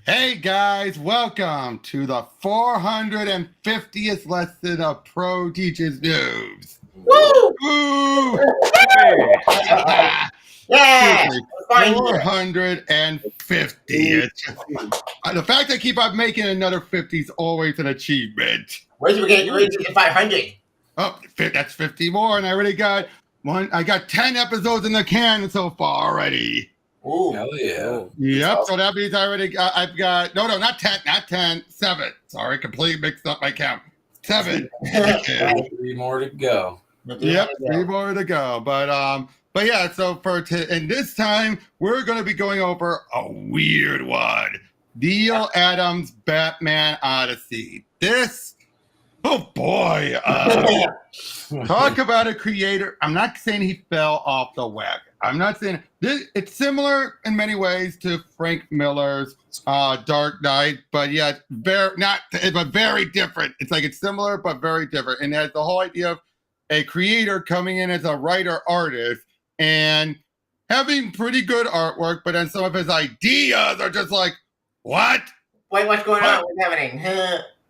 Hey guys, welcome to the 450th lesson of Pro Teaches Noobs. Woo! Woo! Yeah! 450. It's just, the fact I keep on making another 50 is always an achievement. Where'd you get to 500? Oh, that's 50 more, and I already got one. I got 10 episodes in the can so far already. Ooh. Hell yeah. Yep, so that means I already got, I've got, no, not 10, 7. Sorry, completely mixed up my count. 7. 3 more to go. Yep, 3 more to go. But yeah, so and this time we're going to be going over a weird one. Neal Adams' Batman Odyssey. This, oh boy, talk about a creator. I'm not saying he fell off the wagon. I'm not saying this. It's similar in many ways to Frank Miller's Dark Knight, but yet very different. It's like it's similar but very different, and has the whole idea of a creator coming in as a writer artist and having pretty good artwork, but then some of his ideas are just like, what? Wait, what's going on? What's happening?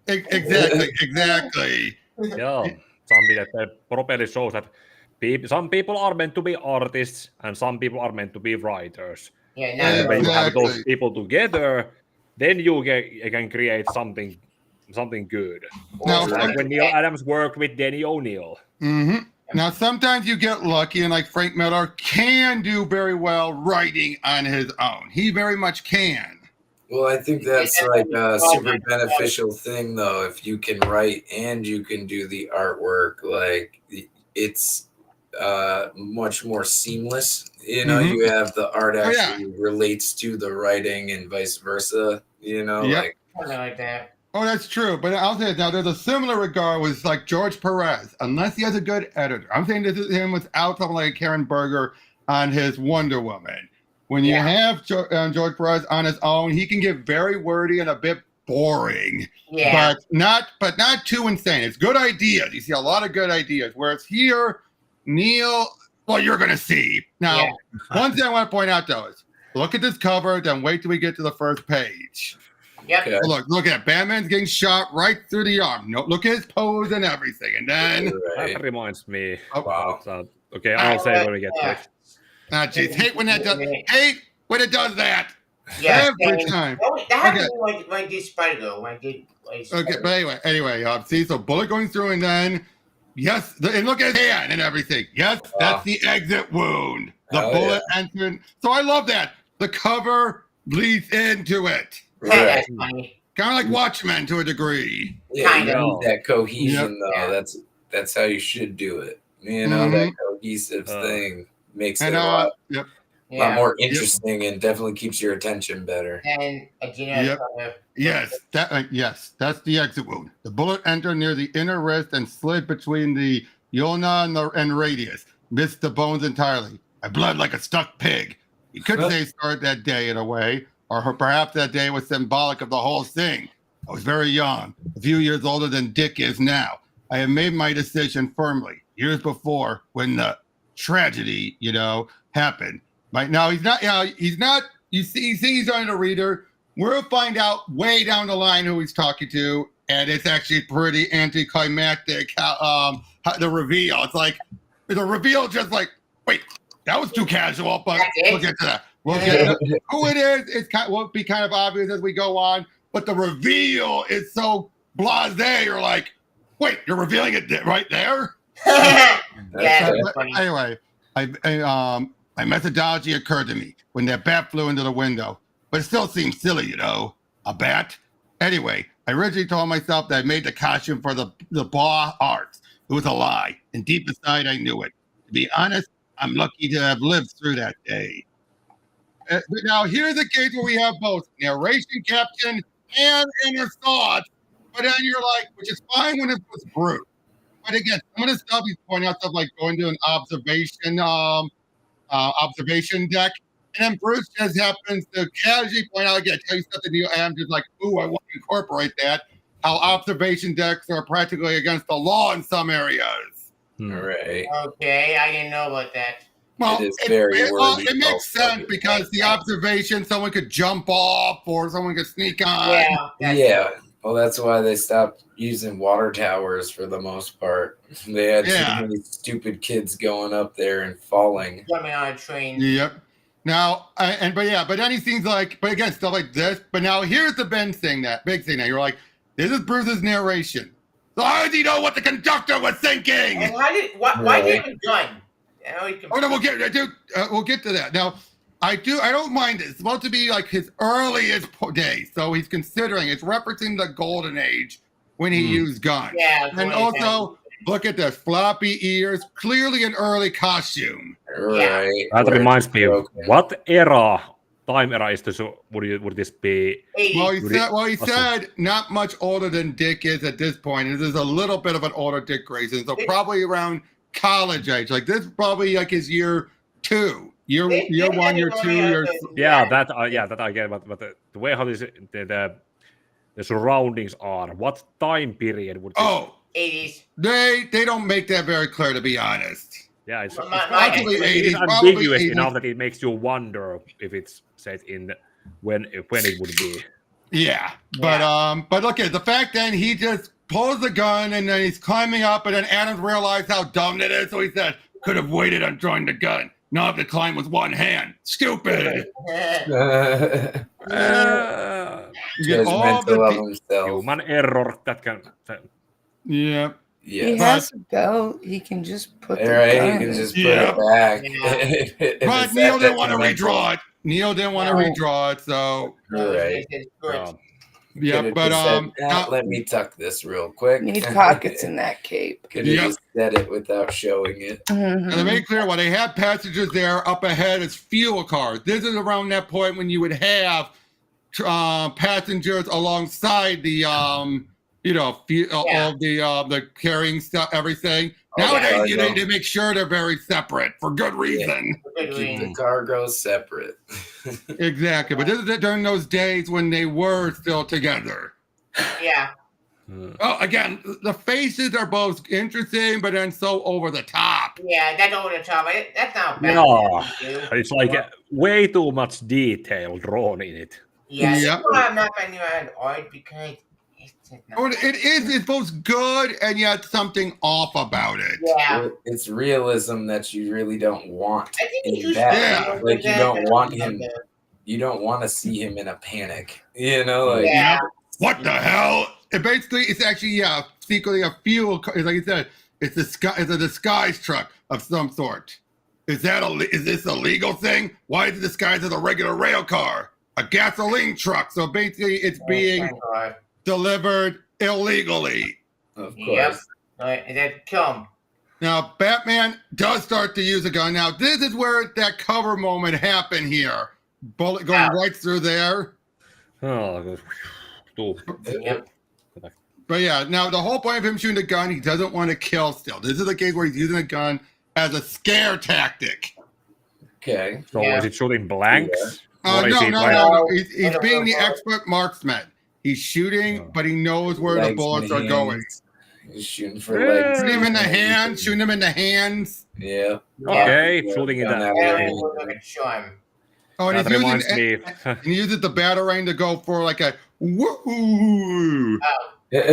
Exactly. Yeah, something that probably shows that some people are meant to be artists and some people are meant to be writers. Yeah, when you have those people together, then you can create something good. Now, like when Neal Adams worked with Denny O'Neil. Mm-hmm. Now, sometimes you get lucky, and like Frank Miller can do very well writing on his own. He very much can. Well, I think that's like a super beneficial thing, though. If you can write and you can do the artwork, like it's much more seamless. You know, you have the art actually relates to the writing and vice versa. You know, like that. Oh, that's true. But I'll say it now. There's a similar regard with like George Perez, unless he has a good editor. I'm saying this is him without something like Karen Berger on his Wonder Woman. When you have George Perez on his own, he can get very wordy and a bit boring. Yeah. But not too insane. It's good ideas. You see a lot of good ideas. Whereas here, Neal, well, you're gonna see. Now, one thing I want to point out though is look at this cover, then wait till we get to the first page. Yep. Okay. Look at Batman's getting shot right through the arm. No, look at his pose and everything. And then that reminds me. Oh, wow. So, okay, I'll say when we get to it. Ah, jeez, hate when it does that. Yeah, every time. That happened when I did Spider-Go. Okay, but anyway, see, so bullet going through, and then and look at his hand and everything. Yes, that's the exit wound. The bullet entered. So I love that. The cover bleeds into it. Right. Kind of like Watchmen to a degree. Yeah, you need that cohesion though. That's how you should do it. You know, that cohesive thing makes it a lot more interesting and definitely keeps your attention better. And yes, that's the exit wound. The bullet entered near the inner wrist and slid between the ulna and radius. Missed the bones entirely. I bled like a stuck pig. You could say start that day in a way, or perhaps that day was symbolic of the whole thing. I was very young, a few years older than Dick is now. I had made my decision firmly years before when the tragedy, happened. Right now, he's not. You see, he's on a reader. We'll find out way down the line who he's talking to, and it's actually pretty anticlimactic. The reveal. It's like the reveal, just like, wait, that was too casual. But we'll get to that. We'll get to who it is. It will be kind of obvious as we go on. But the reveal is so blasé. You're like, wait, you're revealing it right there. Anyway, my methodology occurred to me when that bat flew into the window, but it still seems silly, a bat. Anyway, I originally told myself that I made the costume for the Baugh Arts. It was a lie, and deep inside I knew it. To be honest, I'm lucky to have lived through that day. But now here's a case where we have both narration caption and inner thoughts. But then you're like, which is fine when it was Bruce. But again, some of the stuff he's pointing out stuff like going to an observation deck. And then Bruce just happens to casually point out, again, tell you stuff that Neal Adams is like, ooh, I want to incorporate that. How observation decks are practically against the law in some areas. Right. Okay, I didn't know about that. Well, It is very worthy it makes sense because the observation, someone could jump off or someone could sneak on. Yeah. Well, that's why they stopped using water towers for the most part. They had too many stupid kids going up there and falling. Jumping on a train. Yep. Now, but then he seems like, but again, stuff like this. But now here's the big thing that you're like, this is Bruce's narration. So how does he know what the conductor was thinking? And why did he have a gun? Oh no, we'll get to that. Now, I don't mind it. It's supposed to be like his earliest days, so he's considering it's referencing the golden age when he used guns. Yeah, and also look at this floppy ears, clearly an early costume. Right. That reminds me of what time era is this? Would this be? Well, he said not much older than Dick is at this point. And this is a little bit of an older Dick Grayson, so probably around college age. Like this is probably like his year 2, year 1, year 2, year. That I get. But the way how the surroundings are, what time period would? 80s. They don't make that very clear, to be honest. Yeah, it's probably 80s. Ambiguous enough that it makes you wonder if it's set in when it would be. Yeah, but look at the fact that he just pulls the gun and then he's climbing up, and then Adams realized how dumb that is, so he said, "Could have waited on drawing the gun. Not if the climb was one hand. Stupid." Human error. That can. Yeah. Yeah. He has a belt. He can just put the He gun can just put it back. Yeah. But Neal didn't want to redraw it. Neal didn't want to redraw it, so Right. yeah. But let me tuck this real quick. Need pockets in that cape. Could have just said it without showing it. And to make clear, while they have passengers there up ahead as fuel cars, this is around that point when you would have passengers alongside the all the carrying stuff, everything. Nowadays, they make sure they're very separate for good reason. Keep the cargo separate. Exactly, but this is during those days when they were still together. Yeah. Oh, again, the faces are both interesting, but then so over the top. Yeah, that's over the top. That's not bad. No, it's like way too much detail drawn in it. Yeah, that's why I'm not going to add art because it's both good and yet something off about it. Yeah, it's realism that you really don't want. I think in that. Like you don't want him. You don't want to see him in a panic. You know, like what the hell? It's actually secretly a fuel. Like you said, it's a disguise truck of some sort. Is this a legal thing? Why is it disguised as a regular rail car? A gasoline truck. So basically, it's being delivered illegally. Of course. Yep. And then come. Now, Batman does start to use a gun. Now, this is where that cover moment happened here. Bullet going right through there. Oh, yep. But yeah, now the whole point of him shooting the gun, he doesn't want to kill still. This is the case where he's using a gun as a scare tactic. Okay. So is it shooting blanks? No. He's being the expert marksman. He's shooting, but he knows where the bullets are going. He's shooting for legs. Shooting him in the hands. Yeah. Okay, shooting in that way. Oh, and he uses the batarang to go for like a woo. He's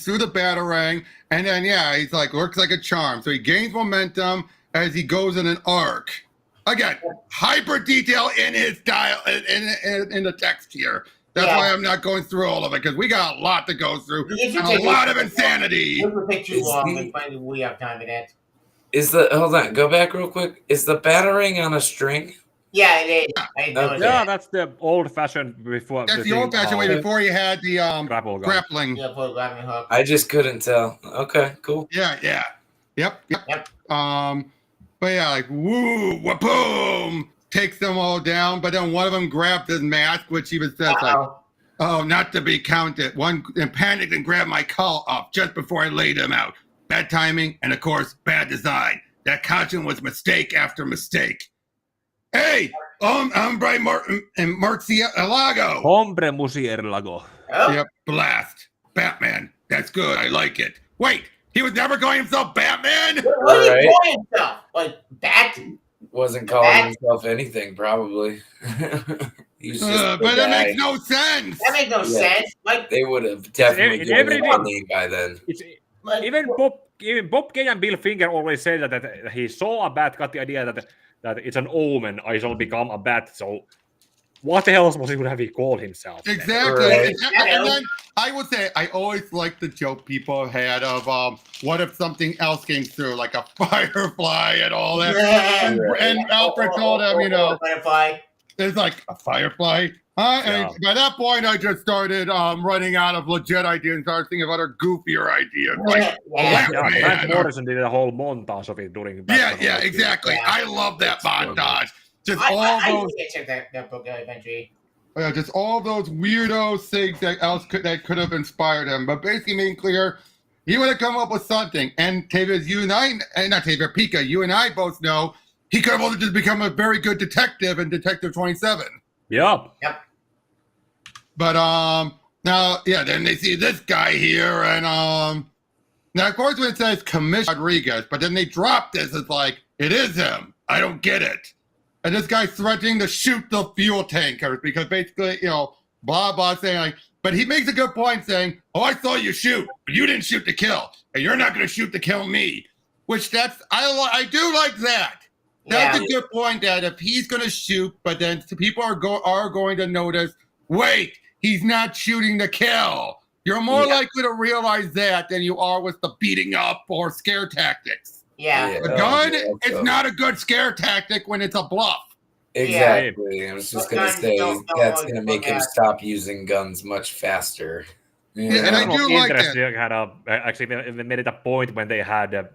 through the batarang, and then he's like works like a charm. So he gains momentum as he goes in an arc. Again, hyper detail in his dial in the text here. That's why I'm not going through all of it, because we got a lot to go through and a lot of insanity. It would take too long. We have time for that. Hold on, go back real quick. Is the batarang on a string? Yeah, it is. Yeah, that's the old-fashioned before. That's the old-fashioned way before you had the grappling. Yeah, grappling hook. I just couldn't tell. Okay, cool. Yeah. Yep. Yep. But yeah, like woo, boom, takes them all down. But then one of them grabs his mask, which even says like, "Oh, not to be counted." One panicked and grabbed my collar up just before I laid him out. Bad timing, and of course, bad design. That caution was mistake after mistake. Hey, hombre Murcielago. Hombre Murcielago. Oh, Yep, blast. Batman. That's good. I like it. Wait, he was never calling himself Batman? what are Right. you calling himself? Like bat? Wasn't calling himself anything, probably. He's just But the it guy. makes no sense. That makes no Yeah. sense. Like, They would have definitely in given him a everything. name by then. like Even Bob Kane and Bill Finger always said that he saw a bat, got the idea that it's an omen. I shall become a bat. So what else was he would have he called himself? then? Exactly. Right. And then I would say I always liked the joke people had of what if something else came through, like a firefly and all that. And Alfred told him, Butterfly. it's like a firefly. And Yeah. by that point, I just started running out of legit ideas and started thinking of other goofier ideas. Like, Yeah. Yeah, Man, Grant Morrison did a whole montage of it during. yeah, Batman. exactly. Yeah. I love that montage. Just all I those, need to check that book out eventually. just all those weirdo things that could have inspired him. But basically, making clear, he would have come up with something. And Tavis, you and I, not Tavis, Pika, you and I both know he could have also just become a very good detective in Detective 27. Yeah. But now, yeah, then they see this guy here, and now of course when it says Commissioner Rodriguez, but then they drop this, it's like it is him. I don't get it. And this guy's threatening to shoot the fuel tankers because basically, blah blah, saying like, but he makes a good point saying, "Oh, I saw you shoot, but you didn't shoot to kill, and you're not going to shoot to kill me." Which I do like that. That's a good point. That if he's going to shoot, but then people are going to notice, wait, he's not shooting to kill. You're more likely to realize that than you are with the beating up or scare tactics. Yeah. A gun, it's not a good scare tactic when it's a bluff. Exactly. I was just going to Sometimes say don't that's always going to make look him at- stop using guns much faster. Yeah, and I do like that. Interesting. Actually, they made it a point when they had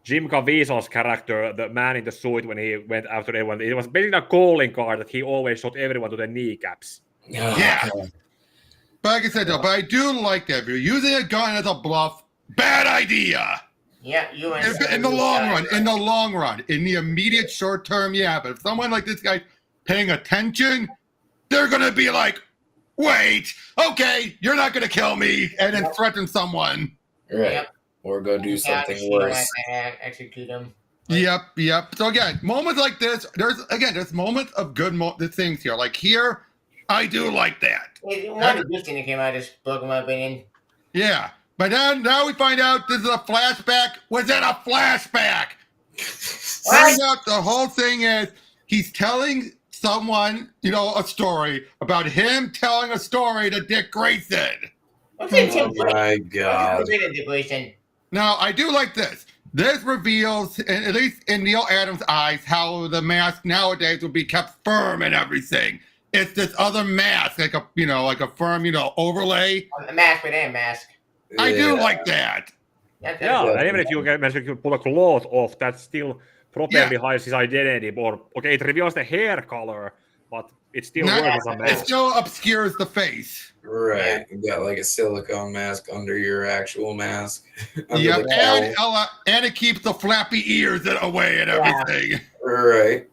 Jim Caviezel's character, the man in the suit, when he went after everyone. It was basically a calling card that he always shot everyone to the kneecaps. Yeah. But like I said, though, but I do like that. If you're using a gun as a bluff, bad idea. Yeah, you and In the long run, in the immediate short term, yeah. But if someone like this guy's paying attention, they're gonna be like, "Wait, okay, you're not gonna kill me," and then threaten someone. Right. Yep. Or go do something worse. Execute him. Yep. So again, moments like this, there's moments of good things here. Like here, I do like that. One of the good things that came out of this book, in my opinion. Yeah. But then now we find out this is a flashback. Was it a flashback? Turns out the whole thing is he's telling someone, a story about him telling a story to Dick Grayson. What's it, Oh my God. Now, I do like this. This reveals, at least in Neal Adams' eyes, how the mask nowadays will be kept firm and everything. It's this other mask, like a firm, overlay. A mask within a mask. I do like that. Yeah, and even if you can pull a cloth off, that still properly hides his identity. Or okay, it reveals the hair color, but it still works as a It mask. still obscures the face. Right. You got like a silicone mask under your actual mask. Yep, and it keeps the flappy ears away and everything. Right.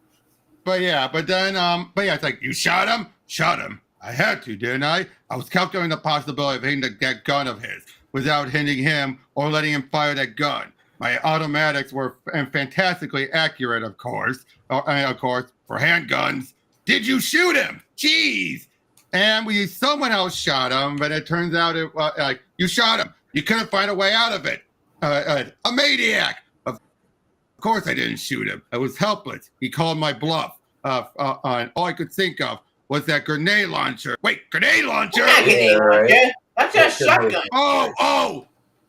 But then, it's like, you shot him? Shot him. I had to, didn't I? I was calculating the possibility of hitting that gun of his without hitting him or letting him fire that gun. My automatics were fantastically accurate, of course, for handguns. Did you shoot him? Jeez. And someone else shot him, but it turns out you shot him. You couldn't find a way out of it. A maniac. Of course I didn't shoot him. I was helpless. He called my bluff. All I could think of was that grenade launcher. Wait, grenade launcher? That's a shotgun. Oh!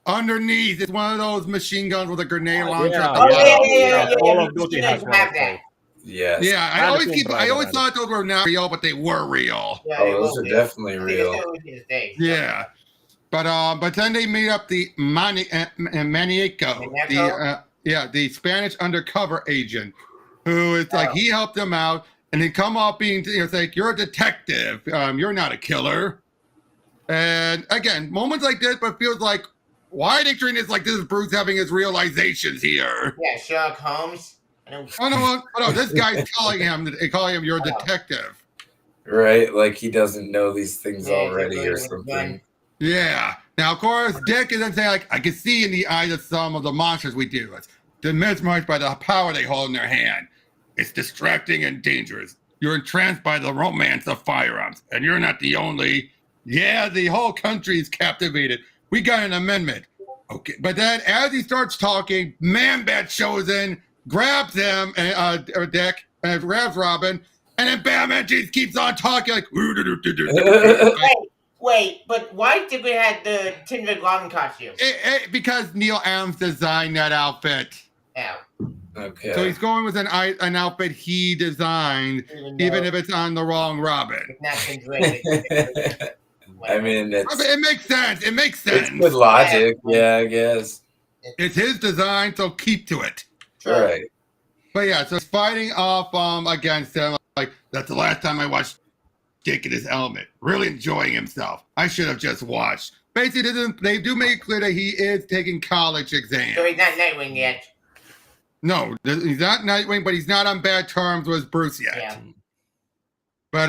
Underneath, it's one of those machine guns with a grenade launcher. Yeah. All of Duty has one of those. Yes. Yeah, I always thought those were not real, but they were real. Yeah, those are definitely real. Yeah. But then they made up the Maniaco. the Spanish undercover agent, who is like he helped them out, and they come off being, it's like you're a detective, you're not a killer. And again, moments like this, but feels like why are they treating this like this is Bruce having his realizations here? Yeah, Sherlock Holmes. Oh no, this guy's calling him you're a detective. Right, like he doesn't know these things already or something. Yeah. Now, of course, Dick is then saying, like, I can see in the eyes of some of the monsters we deal with. They're mesmerized by the power they hold in their hand. It's distracting and dangerous. You're entranced by the romance of firearms, and you're not the only. Yeah, the whole country is captivated. We got an amendment. Okay, but then as he starts talking, Man-Bat shows in, grabs him, or Dick, and grabs Robin, and then Batman just keeps on talking like. Wait, but why did we have the Tin Red Robin costume? Because Neal Adams designed that outfit. Yeah. Okay. So he's going with an outfit he designed, even if it's on the wrong Robin. It's not Tin Red. I mean, It makes sense. It makes sense. It's good logic. Yeah, I guess. It's his design, so keep to it. All right. But yeah, so he's fighting off against him. Like, that's the last time I watched Dick in his element. Really enjoying himself. I should have just watched. Basically, they do make it clear that he is taking college exams. So he's not Nightwing yet. No, he's not Nightwing, but he's not on bad terms with Bruce yet. Yeah. But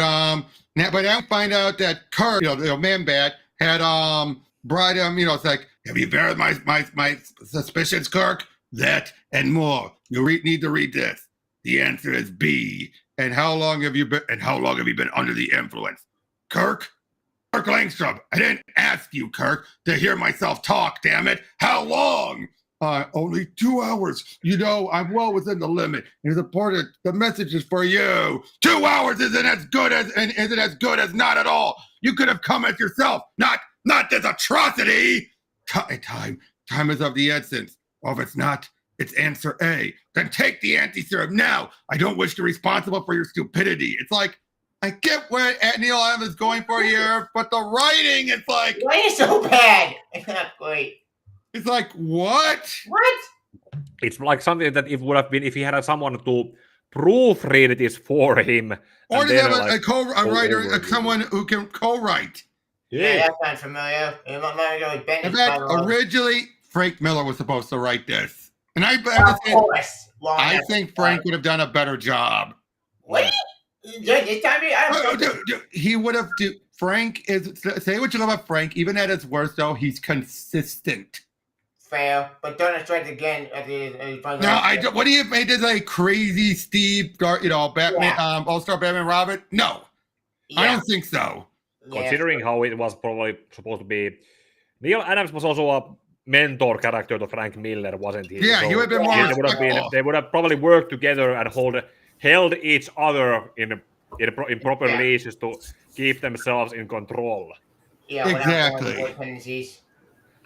now find out that Kirk, Man-Bat, had brought him. It's like, have you verified my suspicions, Kirk? That and more. You need to read this. The answer is B. And how long have you been? And how long have you been under the influence, Kirk Langstrom? I didn't ask you, Kirk, to hear myself talk. Damn it! How long? Only 2 hours. I'm well within the limit. It's important. The message is for you. 2 hours isn't as good as not at all. You could have come as yourself, not this atrocity. Time is of the essence. Or if it's not, it's answer A. Then take the anti-serum now. I don't wish to be responsible for your stupidity. It's like, I get what Neal Adams is going for here, but the writing is like, why is it so bad? It's not great. It's like, what? What? It's like something that it would have been if he had someone to proofread this for him. Or to have a writer, someone who can co-write. Yeah, that sounds familiar. In fact, originally, Frank Miller was supposed to write this. And I think Frank would have done a better job. What? He would have. Frank is, say what you love about Frank, even at his worst, though, he's consistent. Fair, but don't strike again. No, what do you make this like crazy Steve, Batman, All-Star Batman Robin? No, I don't think so. Considering how it was probably supposed to be, Neal Adams was also a mentor character to Frank Miller, wasn't he? Yeah, so he would have been more. They would have probably worked together and held each other in proper leashes to keep themselves in control. Yeah, exactly.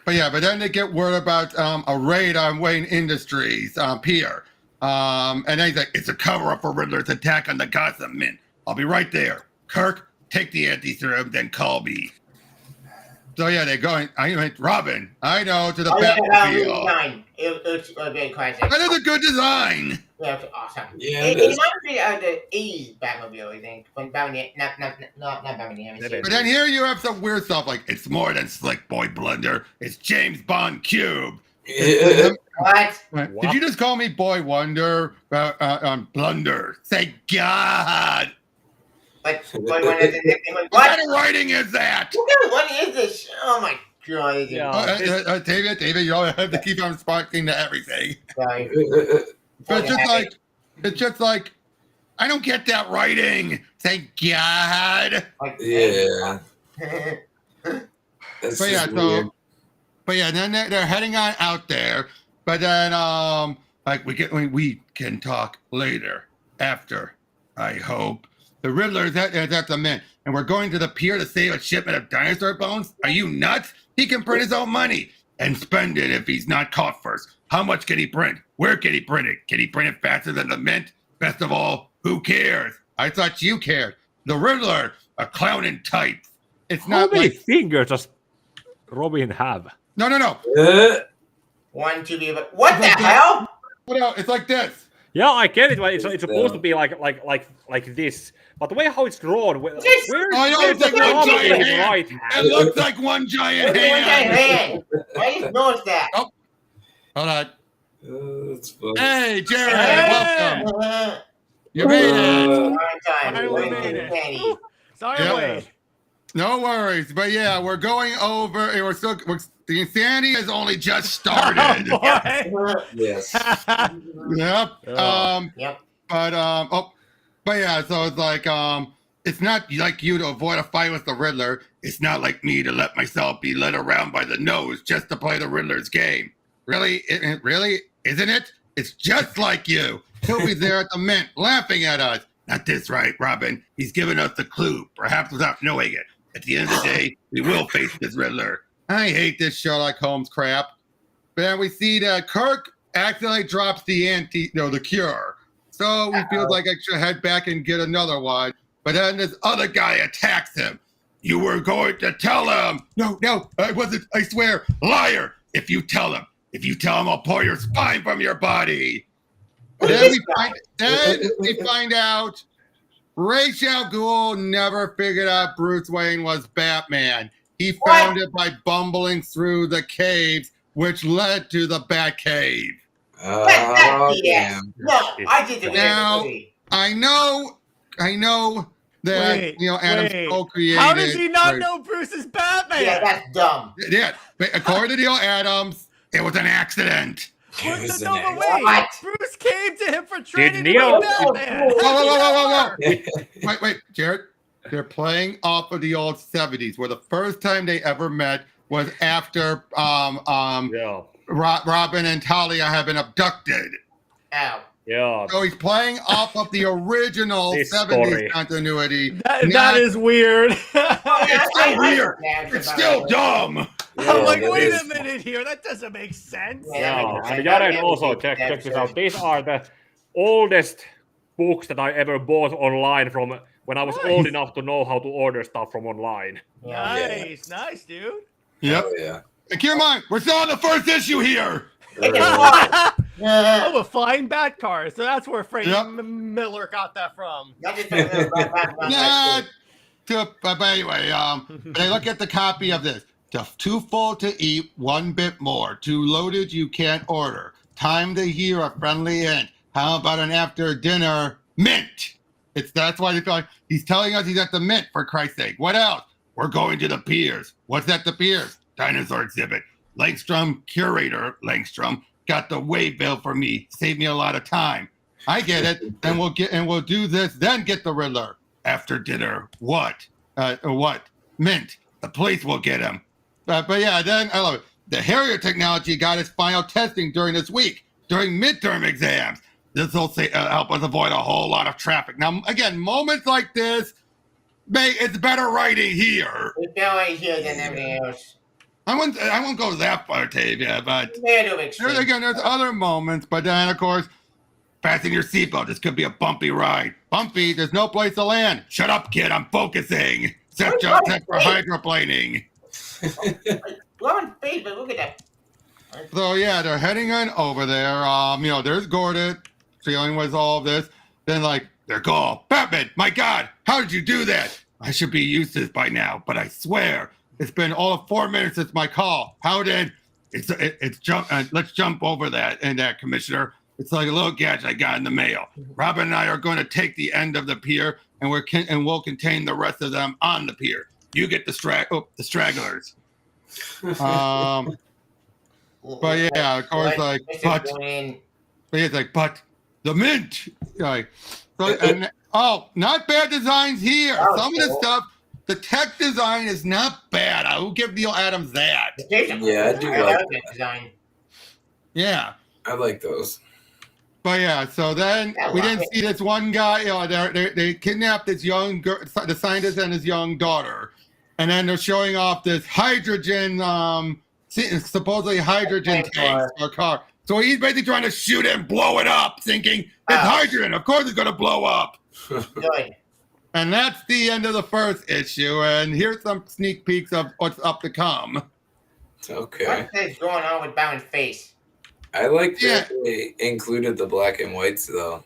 But then they get word about a raid on Wayne Industries pier. And then he's like, it's a cover-up for Riddler's attack on the Gotham Mint. I'll be right there. Kirk, take the anti-serum, then call me. So yeah, they're going. Robin. I know, to the Batmobile. It's a great classic. That is a good design. Yeah, it's awesome. Yeah, it reminds me of the 80s Batmobile, I think. When Batman, not Batman. But then here you have some weird stuff like, it's more than Slick Boy Blunder. It's James Bond Cube. What? Did you just call me Boy Wonder? Blunder. Say God. What kind of writing is that? What is this? Oh my God. David, you don't have to keep on sparking to everything. Sorry. It's just like, I don't get that writing. Thank God. Yeah. Then they're heading on out there. But then, we can talk later. After, I hope. The Riddler is at the Mint, and we're going to the pier to save a shipment of dinosaur bones? Are you nuts? He can print his own money and spend it if he's not caught first. How much can he print? Where can he print it? Can he print it faster than the Mint? Best of all, who cares? I thought you cared. The Riddler, a clown in tights. It's not How many fingers does Robin have? No. 1, 2, 3. What the hell? No, it's like this. Yeah, I get it. But it's supposed to be like this. But the way how it's drawn, where's it's like the one thumb giant in his hand. right It hand? looks like one giant Only one giant hand. hand. I just noticed that. Oh, hold on. That's funny. Hey, Jared, Hey! welcome. You made it. Long time. Finally Waiting made for it. Penny. Sorry, Yeah. wait. No worries, but yeah, we're going over. The insanity has only just started. Oh, boy. Yes. Yep. Yep. But yeah, so it's like it's not like you to avoid a fight with the Riddler. It's not like me to let myself be led around by the nose just to play the Riddler's game. Really, really, isn't it? It's just like you. He'll be there at the Mint, laughing at us. Not this, right, Robin? He's given us the clue, perhaps without knowing it. At the end of the day, we will face this Riddler. I hate this Sherlock Holmes crap. But then we see that Kirk accidentally drops the cure. So we feel like I should head back and get another one. But then this other guy attacks him. You were going to tell him. No, I wasn't. I swear. Liar. If you tell him, I'll pull your spine from your body. Then we find out Ra's al Ghul never figured out Bruce Wayne was Batman. He found it by bumbling through the caves, which led to the Batcave. Oh, damn. No, I did the Now, I know that Wait, Adam's wait. co-created. How does he not Right. know Bruce is Batman? Yeah, that's dumb. Yeah, but according to Neal Adams, it was an accident. What It was the an no, accident. wait. What? Bruce came to him for training Neal- to be Batman. Whoa. Wait, Jared. They're playing off of the old 70s, where the first time they ever met was after Yeah. Robin and Talia have been abducted. Ow. Yeah. So he's playing off of the original This 70s story. continuity. That is weird. It's still weird. It's still dumb. I'm like, that wait is a minute here. That doesn't make sense. Yeah. Yeah. And Jaren also, check this out. These are the oldest books that I ever bought online from when I was Nice. old enough to know how to order stuff from online. Yeah. Nice, dude. Yep. Oh, yeah. And keep in mind, we're still on the first issue here. Oh, a flying bat car. So that's where Frank Yep. Miller got that from. Yeah. But anyway, but I look at the copy of this. Too full to eat, one bit more. Too loaded, you can't order. Time to hear a friendly hint. How about an after dinner mint? That's why he's telling us he's at the Mint, for Christ's sake. What else? We're going to the piers. What's at the piers? Dinosaur exhibit. Langstrom, curator Langstrom, got the waybill for me. Saved me a lot of time. I get it. And we'll do this, then get the Riddler. After dinner, what? Mint. The police will get him. But yeah, then I love it. The Harrier technology got its final testing during this week, during midterm exams. This will help us avoid a whole lot of traffic. Now, again, moments like this, it's better writing here. It's better right here than everything else. I won't go that far, Tavia, but There's there's other moments. But then, of course, fasten your seatbelt. This could be a bumpy ride. Bumpy, there's no place to land. Shut up, kid. I'm focusing. Set for hydroplaning. Blowing face, but look at that. So yeah, they're heading on over there. There's Gordon dealing with all of this. Then they're gone. Batman, my God, how did you do that? I should be used to this by now, but I swear it's been all of 4 minutes since my call. Let's jump over that and that, Commissioner. It's like a little gadget I got in the mail. Robin and I are going to take the end of the pier, and we'll contain the rest of them on the pier. You get the stragglers. But yeah, of course, but the Mint, not bad designs here. Oh, Some of the cool. stuff, the tech design is not bad. I will give Neal Adams that. Yeah, I do like that design. Yeah. I like those. But yeah, so then we didn't see this one guy. They kidnapped this young girl, the scientist and his young daughter, and then they're showing off this hydrogen, supposedly hydrogen tank or car. So he's basically trying to shoot it and blow it up, thinking it's hydrogen. Of course, it's going to blow up. Good. And that's the end of the first issue. And here's some sneak peeks of what's up to come. Okay. What is going on with Bound's face? I like Yeah. that they included the black and whites though.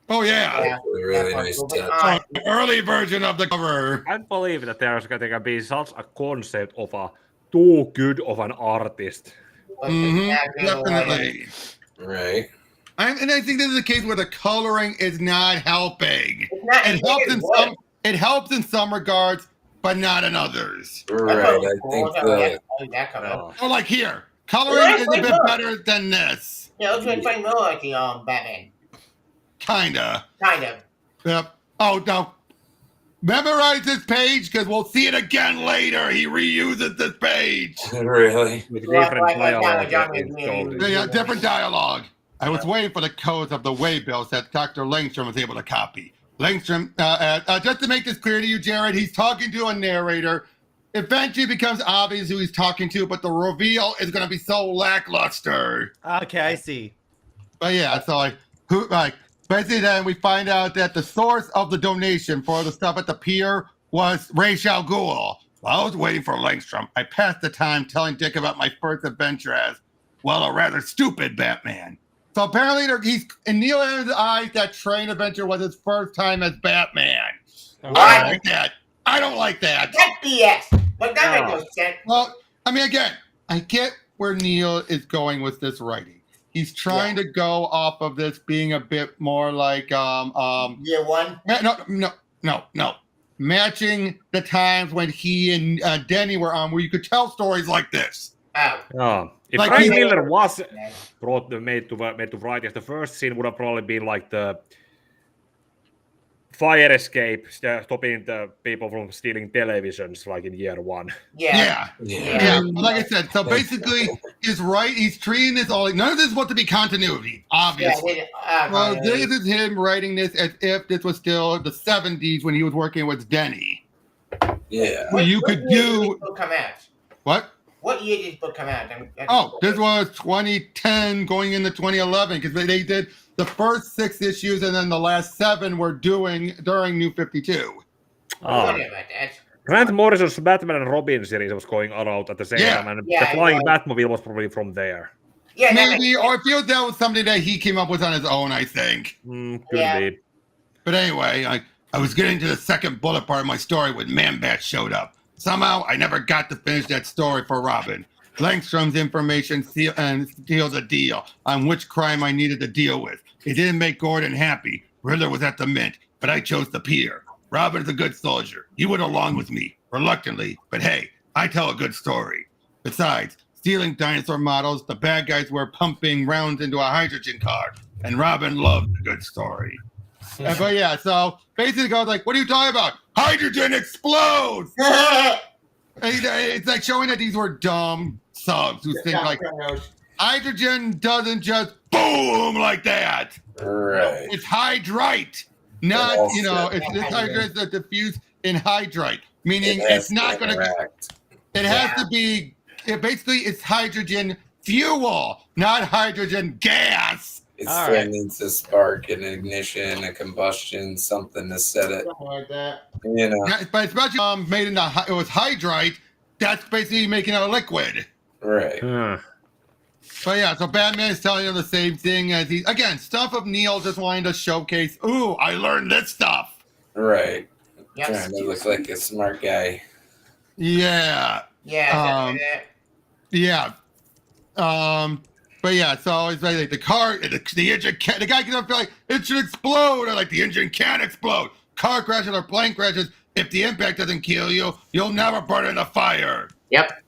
Oh yeah. Yeah. Really nice Moving touch. on. Early version of the cover. I can't believe that there's going to be such a concept of a too good of an artist. But Definitely. Right. And I think this is a case where the coloring is not helping. It's not, It helps in some. It helps in some regards, but not in others. Right. I think that cover. Oh. Oh, like here, coloring is a bit better than this. Yeah, it looks like more like the Batman. Kinda. Kind of. Yep. Oh no. Memorize this page because we'll see it again later. He reuses this page. really. With Well, different like dialogue. Yeah, different dialogue. I was waiting for the codes of the waybills that Dr. Langstrom was able to copy. Langstrom, just to make this clear to you, Jared, he's talking to a narrator. Eventually becomes obvious who he's talking to, but the reveal is going to be so lackluster. Okay, I see. But yeah, so basically then we find out that the source of the donation for the stuff at the pier was Ra's al Ghul. While I was waiting for Langstrom, I passed the time telling Dick about my first adventure as, well, a rather stupid Batman. So apparently he's in Neal Adams' eyes, that train adventure was his first time as Batman. I don't like that. I don't like that. That's BS. But that makes no sense. Well, I mean, again, I get where Neal is going with this writing. He's trying to go off of this being a bit more like Year one. No. Matching the times when he and Denny were on, where you could tell stories like this. Oh. If Like Frank he- Miller was made to write it, the first scene would have probably been like the fire escape, stopping the people from stealing televisions, like in year one. Yeah. Yeah. Like I said, so basically, he's treating this all like none of this is supposed to be continuity, obviously. Well, this is him writing this as if this was still the 70s when he was working with Denny. Yeah. Well, you could do Come out. what? What year did this book come out? Oh, this was 2010 going into 2011 because they did the first 6 issues and then the last 7 were doing during New 52. About that. Grant Morrison's Batman and Robin series was going around at the same time, and the Flying Batmobile was probably from there. Yeah, maybe, or I feel that was something that he came up with on his own, I think. Could be. But anyway, I was getting to the second bullet part of my story when Man-Bat showed up. Somehow, I never got to finish that story for Robin. Langstrom's information seals a deal on which crime I needed to deal with. It didn't make Gordon happy. Riddler was at the Mint, but I chose the pier. Robin's a good soldier. He went along with me, reluctantly, but hey, I tell a good story. Besides, stealing dinosaur models, the bad guys were pumping rounds into a hydrogen car, and Robin loved a good story. But yeah, so basically goes like, what are you talking about? Hydrogen explodes! It's like showing that these were dumb subs who think like hydrogen doesn't just boom like that. Right. It's hydrite, not it's hydrite that diffused in hydrite, meaning it's not going to. It has to be. It's hydrogen fuel, not hydrogen gas. It still needs a spark, an ignition, a combustion, something to set it. Something like that. You know. Yeah, but especially made in it was hydrite. That's basically making it a liquid. Right. But yeah, so Batman is telling him the same thing as stuff of Neal just wanting to showcase. Ooh, I learned this stuff. Right. Yep. Trying to look like a smart guy. Yeah. Yeah. But yeah, so it's like the car, the engine can, the guy gets up like it should explode, or like the engine can explode. Car crashes or plane crashes. If the impact doesn't kill you, you'll never burn in the fire. Yep.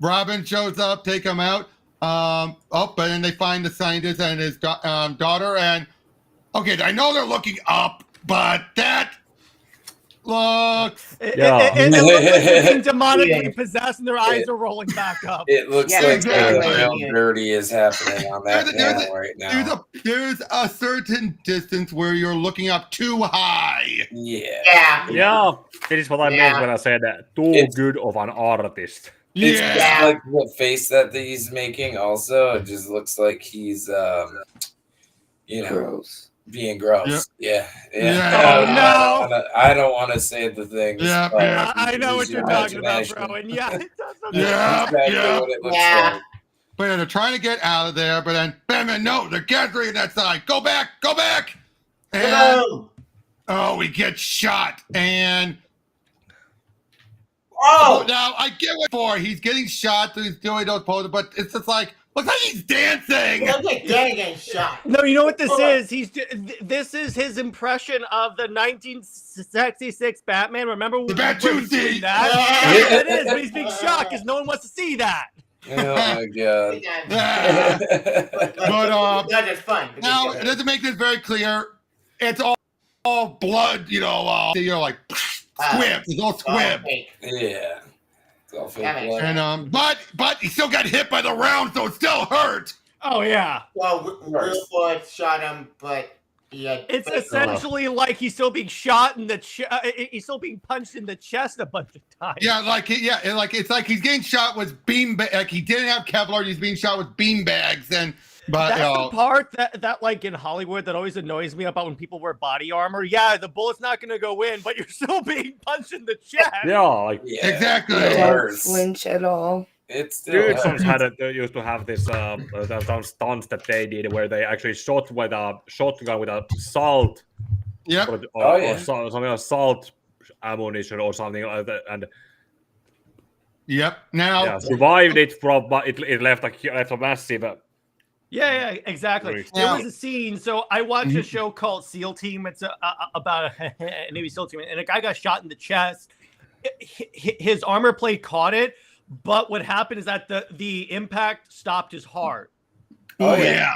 Robin shows up, take him out. But then they find the scientist and his daughter. And okay, I know they're looking up, but that looks. It looks like they're being demonically possessed and their eyes are rolling back up. It looks like how dirty is happening on that panel right now. There's a certain distance where you're looking up too high. Yeah. This is what I meant when I said that. Too good of an artist. It's just like the face that he's making also. It just looks like he's, gross. Being gross. Yeah. Oh, no. I don't want to say the thing. I know what you're talking about, bro. And it does look But But they're trying to get out of there, but then Batman, no, they're gathering on that side. Go back, go back. And oh, he gets shot. And now I get what for. He's getting shot, so he's doing those poses, but it's just like, looks like he's dancing. Look at Danny getting shot. No, you know what this is? This is his impression of the 1966 Batman. Remember the Batusi? That? Yeah. That's what it is, but he's being shocked because no one wants to see that. Oh my god. But that's just fun. Now, to make this very clear, it's all blood, like squibs. It's all squib. Yeah. It's all fake That blood. And but he still got hit by the round, so it still hurt. Oh yeah. Well, real bullets shot him, but it's essentially like he's still being shot in the he's still being punched in the chest a bunch of times. Yeah, it's like he's getting shot with like he didn't have Kevlar, he's being shot with bean bags, but that's the part that like in Hollywood that always annoys me about when people wear body armor. Yeah, the bullet's not gonna go in, but you're still being punched in the chest. Yeah, exactly. Don't flinch at all. It's still used to have this stunts that they did where they actually shot with a shotgun with a salt, or something salt ammunition or something like that, and now survived it from, but it left a massive. Yeah, exactly. There was a scene. So I watched a show called SEAL Team. It's about a Navy SEAL team, and a guy got shot in the chest. His armor plate caught it. But what happened is that the impact stopped his heart. Oh yeah.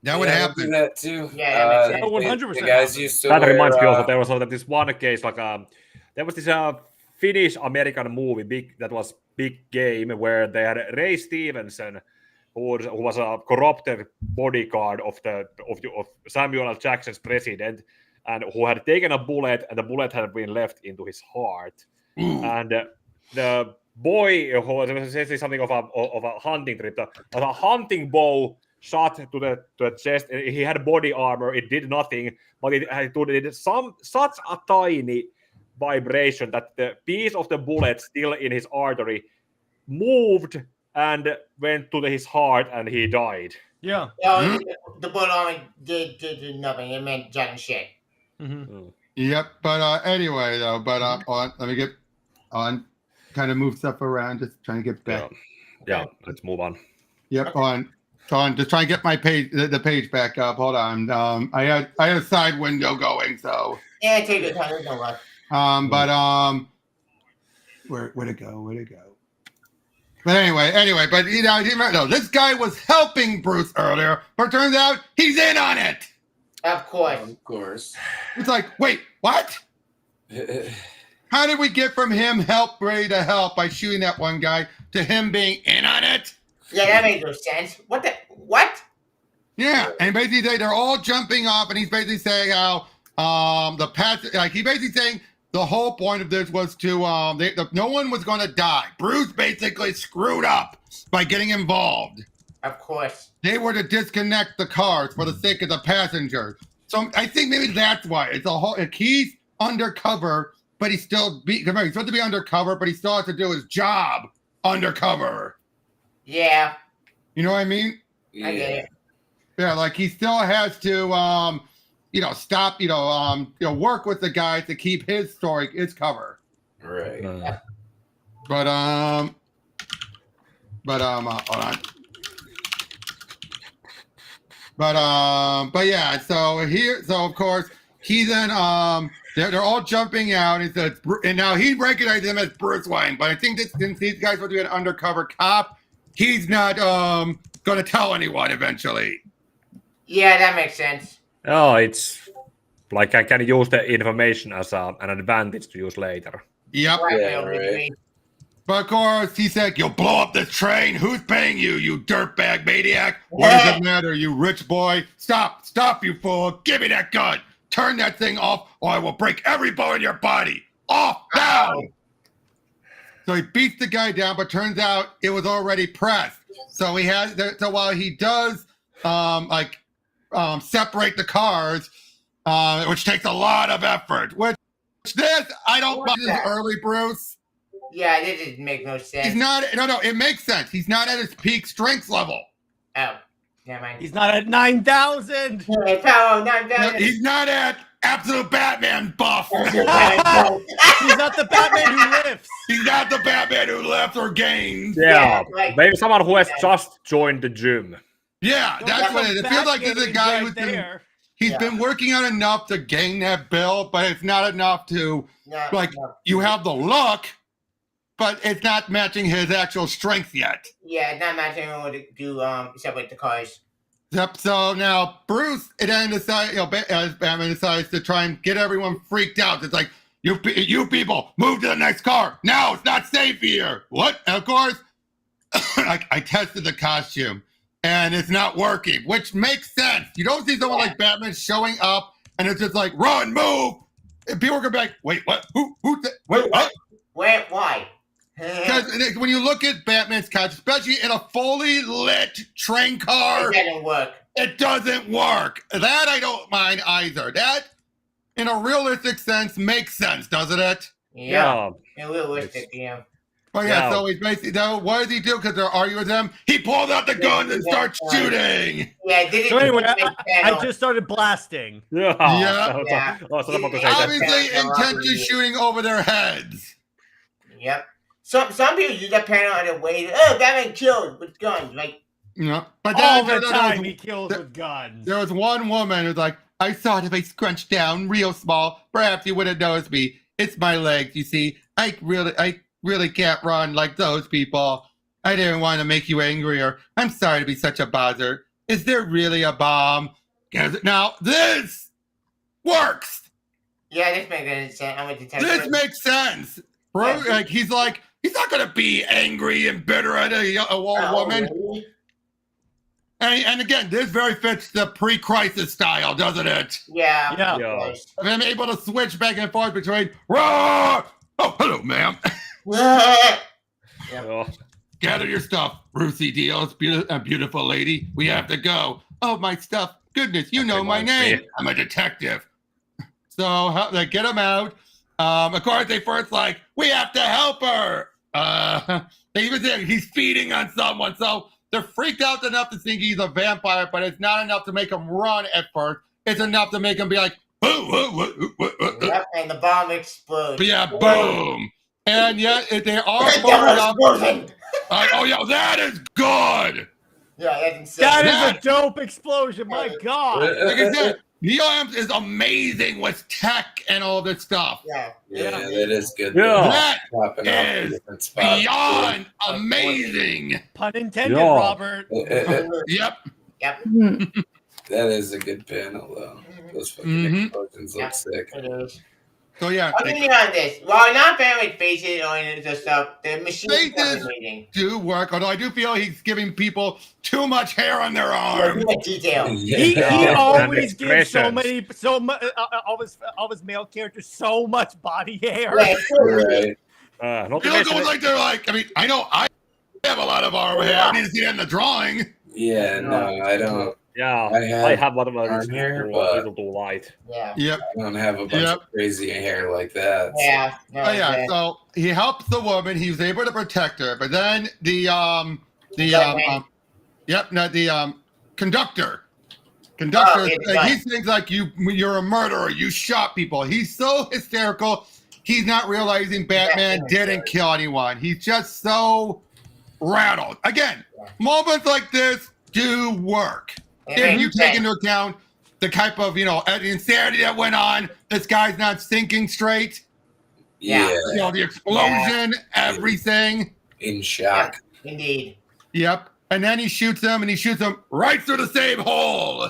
That would happen. That too. Yeah, 100%. The guys used to. That reminds me also there was this one case there was this Finnish American movie that was Big Game where they had Ray Stevenson who was a corrupted bodyguard of Samuel L. Jackson's president and who had taken a bullet and the bullet had been left into his heart. And the boy who was essentially something of a hunting trip, a hunting bow shot to the chest. He had body armor. It did nothing, but it did such a tiny vibration that the piece of the bullet still in his artery moved and went to his heart, and he died. Yeah. The bullet armor did nothing. It meant jack and shit. Mm-hmm. Yep. But anyway, though, let me get on. Kind of move stuff around, just trying to get back. Yeah, let's move on. Yep, okay. on. Just trying to get my page, the page back up. Hold on. I had a side window going, so. Yeah, take your time. There's no rush. Where'd it go? But anyway, but this guy was helping Bruce earlier, but it turns out he's in on it. Of course. It's like, wait, what? How did we get from him ready to help by shooting that one guy to him being in on it? Yeah, that makes no sense. What? Yeah, and basically they're all jumping off, and he's basically saying how he's basically saying the whole point of this was to no one was going to die. Bruce basically screwed up by getting involved. Of course. They were to disconnect the cars for the sake of the passengers. So I think maybe that's why it's he's undercover. But he's supposed to be undercover, but he still has to do his job undercover. Yeah. You know what I mean? Yeah. I get it. Yeah, like he still has to, stop, work with the guys to keep his cover. Right. Hold on. But yeah, so of course he then they're all jumping out, and now he recognizes him as Bruce Wayne. But I think since these guys will be an undercover cop, he's not going to tell anyone eventually. Yeah, that makes sense. Oh, it's like I can use the information as an advantage to use later. Yep. Right. But of course, he said, "You'll blow up this train. Who's paying you, you dirtbag maniac? What does it matter, you rich boy? Stop, you fool! Give me that gun! Turn that thing off, or I will break every bone in your body! Off now!" So he beats the guy down, but turns out it was already pressed. So while he does separate the cars, which takes a lot of effort. Which this I don't buy this early, Bruce. Yeah, this didn't make no sense. He's not. No. It makes sense. He's not at his peak strength level. Oh, never mind. He's not at 9,000. Yeah, power 9,000. No, he's not at absolute Batman buff. He's not the Batman who lifts. He's not the Batman who left or gained. Yeah, like- maybe someone who has just joined the gym. Yeah, that's what it is. It feels like this is a guy who's right been working on enough to gain that build, but it's not enough to you have the look, but it's not matching his actual strength yet. Yeah, not matching what to do separate the cars. Yep. So now Bruce, it then decides, as Batman decides to try and get everyone freaked out. It's like you people move to the next car now. It's not safe here. What? And of course, I tested the costume. And it's not working, which makes sense. You don't see someone like Batman showing up, and it's just like, run, move. And people are going to be like, wait, what? Wait, what? Wait, why? Because when you look at Batman's costume, especially in a fully lit train car, It doesn't work. it doesn't work. That I don't mind either. That, in a realistic sense, makes sense, doesn't it? Yeah. Realistic, yeah. Oh, yeah, so he's basically, what does he do? Because they're arguing with him. He pulls out the guns and starts shooting. Yeah, did it. So anyway, I just started blasting. Yeah. Yeah. I was about to say that. Obviously, intent is shooting over their heads. Yep. Some people use that panel on their way. Oh, Batman killed with guns. Like, But All then the time he kills with guns. There was one woman who's like, I saw it if I scrunched down real small. Perhaps you wouldn't notice me. It's my legs, you see. I really can't run like those people. I didn't want to make you angrier. I'm sorry to be such a bother. Is there really a bomb? Now, this works. yeah, this makes sense. I'm a detective. This makes sense. Bro, like, he's not going to be angry and bitter at a old woman. Really? And again, this very fits the pre-crisis style, doesn't it? Yeah. Yeah. I'm able to switch back and forth between roar. Oh, hello, ma'am. Oh. Gather your stuff, Brucey Deals, beautiful lady. We have to go. Oh, my stuff. Goodness, you know my name. I'm a detective. So they get him out. Of course, they first we have to help her. They even say he's feeding on someone. So they're freaked out enough to think he's a vampire, but it's not enough to make him run at first. It's enough to make him be like, Yep, and the bomb explodes. yeah, boom. And yet, they are Explosion. oh, yeah, that is good. Yeah, that's insane. That is a dope explosion. My God. Like I said, Neal is amazing with tech and all this stuff. Yeah. Yeah, that is good. Yeah. That is beyond amazing. Pun intended, Yeah. Robert. Yep. Yep. That is a good panel, though. Those fucking explosions look sick. It is. So yeah, Opinion on this. While not very with faces or any of stuff, the machine is Faces fascinating. do work. Although I do feel he's giving people too much hair on their Yeah, arm. too much detail. He Yeah. always And gives so expressions. many, all his male characters so much body hair. Yeah, Right. Not to It looks mention almost like they're like. I mean, I know I have a lot of arm hair. I need to see that in the drawing. Yeah, no, I don't. yeah, I I have one of arm those hair, a but- little too light. Yeah. Yep. I don't have a bunch of crazy hair like that. Yeah. No, Oh yeah. okay. So he helps the woman. He was able to protect her, but then the conductor. Oh, yeah, He thinks like you're a murderer. You shot people. He's so hysterical. He's not realizing Batman didn't kill anyone. He's just so rattled. Again, moments like this do work. If you take into account the type of, insanity that went on, this guy's not thinking straight. Yeah, The explosion, everything. in shock. Indeed. Yep. And then he shoots him, and he shoots him right through the same hole.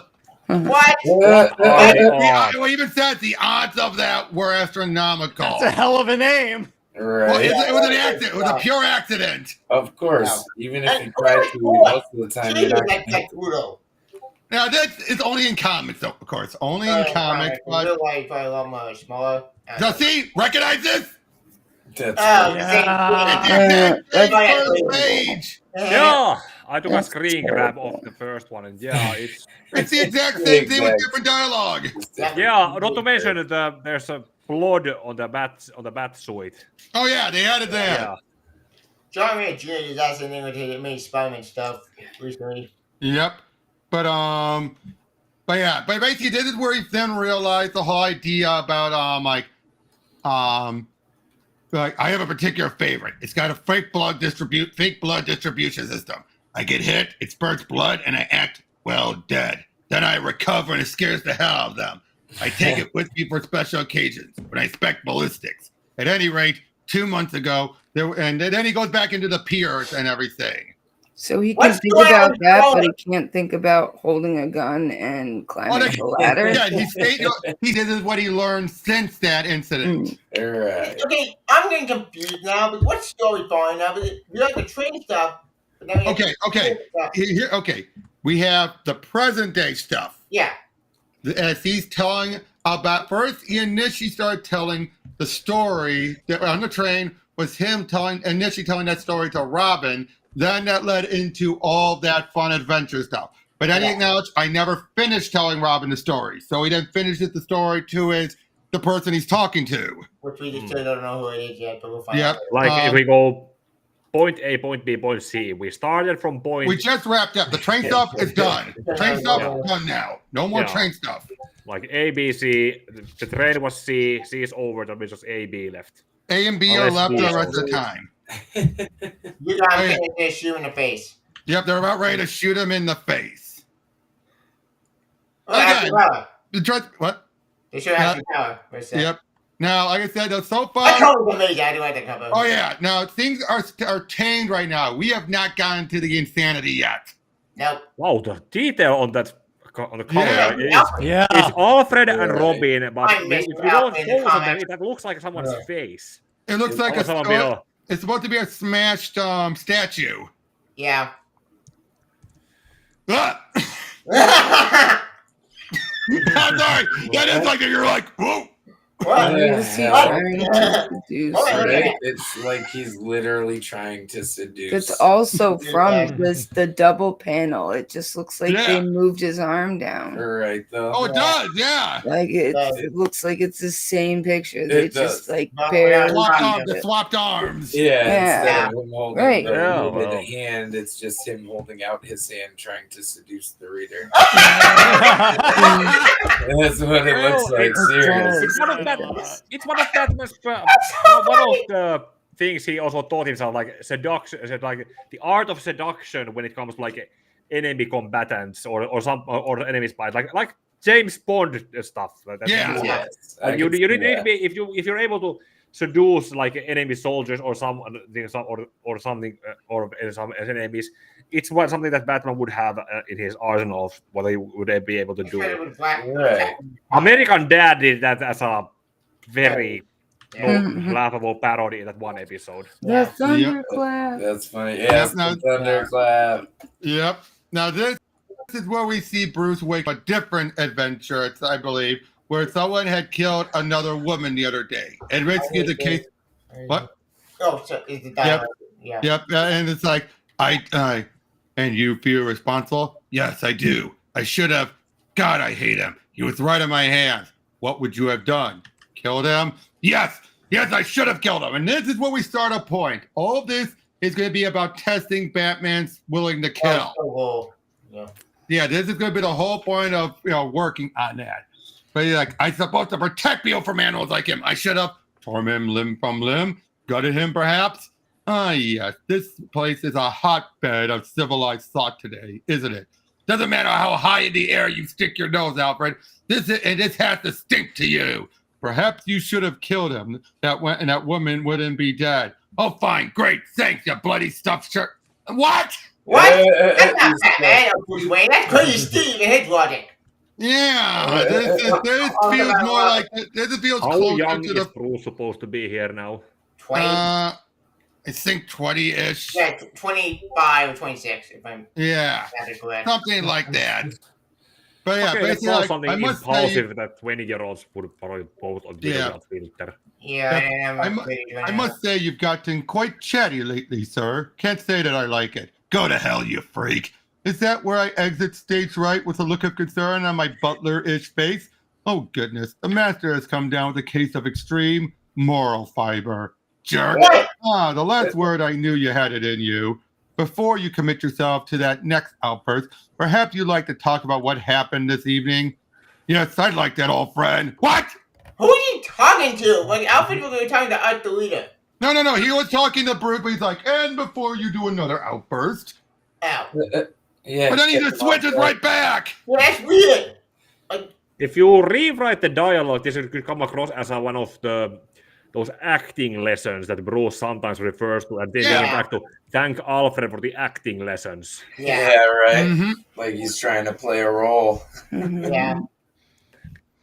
What? Well, even says the odds of that were astronomical. That's a hell of a name. Well, Right. it was an accident. It was a pure accident. Of course. Yeah. Even if you try to, most of the time you're not like Pluto. Now, it's only in comics, though, of course. Only in comics. In But real life, probably a lot more smaller. now, see, recognize this? That's Oh, Yeah. It's the exact same Yeah. first page. Yeah, I took a screen grab of the first one, and yeah, it's It's the exact same thing with different dialogue. yeah. Not to mention that there's a blood on the bat suit. Oh yeah, they added that. Yeah. John Romita Jr. is also an thing that made Spider-Man stuff recently. Yep. But basically this is where he then realized the whole idea about like I have a particular favorite. It's got a fake blood distribution system. I get hit, it spurts blood, and I act dead. Then I recover and it scares the hell out of them. I take it with me for special occasions when I inspect ballistics. At any rate, 2 months ago, and then he goes back into the piers and everything. So he can think about that, but he can't think about holding a gun and climbing a ladder. Yeah, this is what he learned since that incident. All right. Okay, I'm getting confused now. But what's story following now? But we like the train stuff. But then we have Okay. We have the present day stuff. Yeah. As he's telling about, first he initially started telling the story that on the train was him initially telling that story to Robin. Then that led into all that fun adventure stuff. But I acknowledge I never finished telling Robin the story. So he then finishes the story to the person he's talking to. Which we just still don't know who it is yet, but we'll find out. Like if we go point A, point B, point C, we started from point. We just wrapped up. The train stuff is done. Train stuff is done now. No more train stuff. Like A, B, C. The train was C. C is over. There was just A, B left. A and B are left the rest of the time. You got to shoot in the face. Yep, they're about ready to shoot him in the face. Again, what? They should have the power. Yep. Now, like I said, so far. I totally believe that. I do like that cover. Oh yeah. Now things are tamed right now. We have not gotten to the insanity yet. Nope. Wow, the detail on the cover. Yeah. It's Alfred and Robin, but if you don't Alfred in the focus on them, comics. it looks like someone's face. It looks like it's supposed to be a smashed statue. Yeah. Ah! I'm sorry. That is like you're like, whoa. What? What is he trying to seduce? Right? It's like he's literally trying to seduce. It's also from the double panel. It just looks like they moved his arm down. Right, though. Oh, it does, yeah. Like it looks like it's the same picture. They just like swapped arms. Yeah. Instead of him holding the hand, it's just him holding out his hand trying to seduce the reader. That's what it looks like. Seriously. It's one of the things he also taught himself, like seduction, like the art of seduction when it comes to like enemy combatants or enemy spies, like James Bond stuff. Like you need to be if you're able to seduce like enemy soldiers or some enemies. It's something that Batman would have in his arsenal of what he would be able to do. Right. American Dad did that as a very laughable parody in that one episode. The thunderclap. That's funny. Yes, the thunderclap. Yep. Now this is where we see Bruce Wayne a different adventure, I believe, where someone had killed another woman the other day. And basically the case. What? Oh, so is the dialogue? Yep. Yep. And it's like and you feel responsible? Yes, I do. I should have. God, I hate him. He was right in my hands. What would you have done? Killed him? Yes, I should have killed him. And this is where we start a point. All of this is going to be about testing Batman's willing to kill. Yeah, this is going to be the whole point of working on that. But he's like, I'm supposed to protect people from animals like him. I should have torn him limb from limb, gutted him perhaps. Yes, this place is a hotbed of civilized thought today, isn't it? Doesn't matter how high in the air you stick your nose, Alfred. This has to stink to you. Perhaps you should have killed him. And that woman wouldn't be dead. Oh, fine, great, thanks, you bloody stuffed shirt. What? That's not Batman or Bruce Wayne. That's crazy Steve and his logic. Yeah, this feels more like this feels closer How young to is Bruce supposed to be here now? 20. I think 20-ish. Yeah, 25 or 26, if I'm correct. Something like that. But yeah, okay, basically, that's like, something I must impulsive say, that 20-year-olds would probably vote on filter. I must say you've gotten quite chatty lately, sir. Can't say that I like it. Go to hell, you freak. Is that where I exit stage right with a look of concern on my butler-ish face? Oh, goodness. The master has come down with a case of extreme moral fiber. Jerk. What? The last word I knew you had it in you. Before you commit yourself to that next outburst, perhaps you'd like to talk about what happened this evening? Yes, I'd like that, old friend. What? Who are you talking to? Like, Alfred was going to be talking to Art the Leader. No. He was talking to Bruce, but he's like, and before you do another outburst. Ow. Yeah. But then he just switches right back. Well, that's weird. If you rewrite the dialogue, this could come across as one of those acting lessons that Bruce sometimes refers to, and then going back to thank Alfred for the acting lessons. Yeah, right. Mm-hmm. Like he's trying to play a role. Yeah.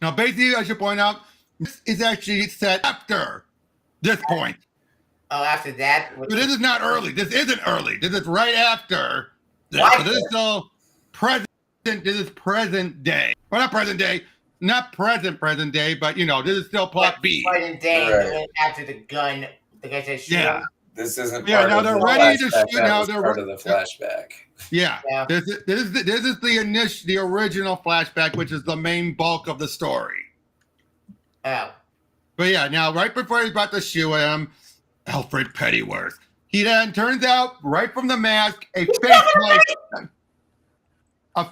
Now, basically, I should point out, this is actually set after this point. Oh, after that? But this is not early. This isn't early. This is right after. What? So this is still present. This is present day. Well, not present day. Not present day, but, this is still plot B. Present day, Right. after the gun, the guy says shoot him. This isn't Yeah, part now of they're the ready to flashback, shoot. that Now was they're part of the flashback. Yeah. Yeah. This is the original flashback, which is the main bulk of the story. Oh. But yeah, now right before he's about to shoot him, Alfred Pennyworth. He then turns out right from the mask, a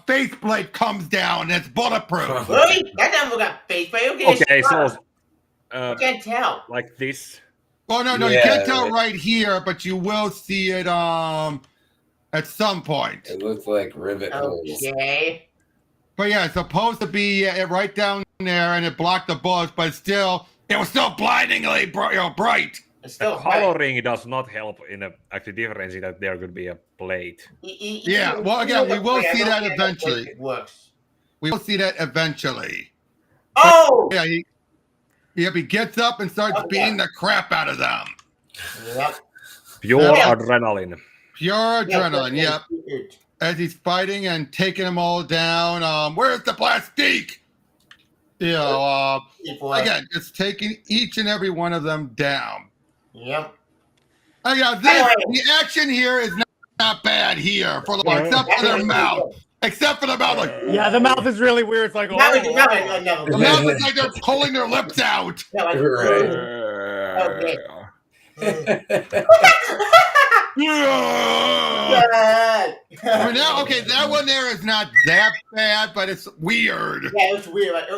faceplate comes down. It's bulletproof. Really? That never got face, but Okay, so I can't tell. like this. Oh no, you Yeah, can't tell right here, but you will see it at some point. It looked like rivet holes. Okay. But yeah, it's supposed to be right down there, and it blocked the bullets, but still, it was still blindingly bright. It's The still bright. coloring does not help in actually differentiating that there could be a plate. Yeah, well, again, we will see that eventually. It works. We will see that eventually. Oh! Yeah, he gets up and starts Okay. beating the crap out of them. Yep. Pure Yeah. adrenaline. Pure adrenaline, yep. As he's fighting and taking them all down. Where's the plastique? Again, just taking each and every one of them down. Yep. The action here is not bad here, for the except for their mouth. Except for the mouth, like, Yeah, the mouth is really weird. It's like, the mouth is like they're pulling their lips out. Okay. I mean, now, okay, that one there is not that bad, but it's weird. Yeah, it's weird. Like,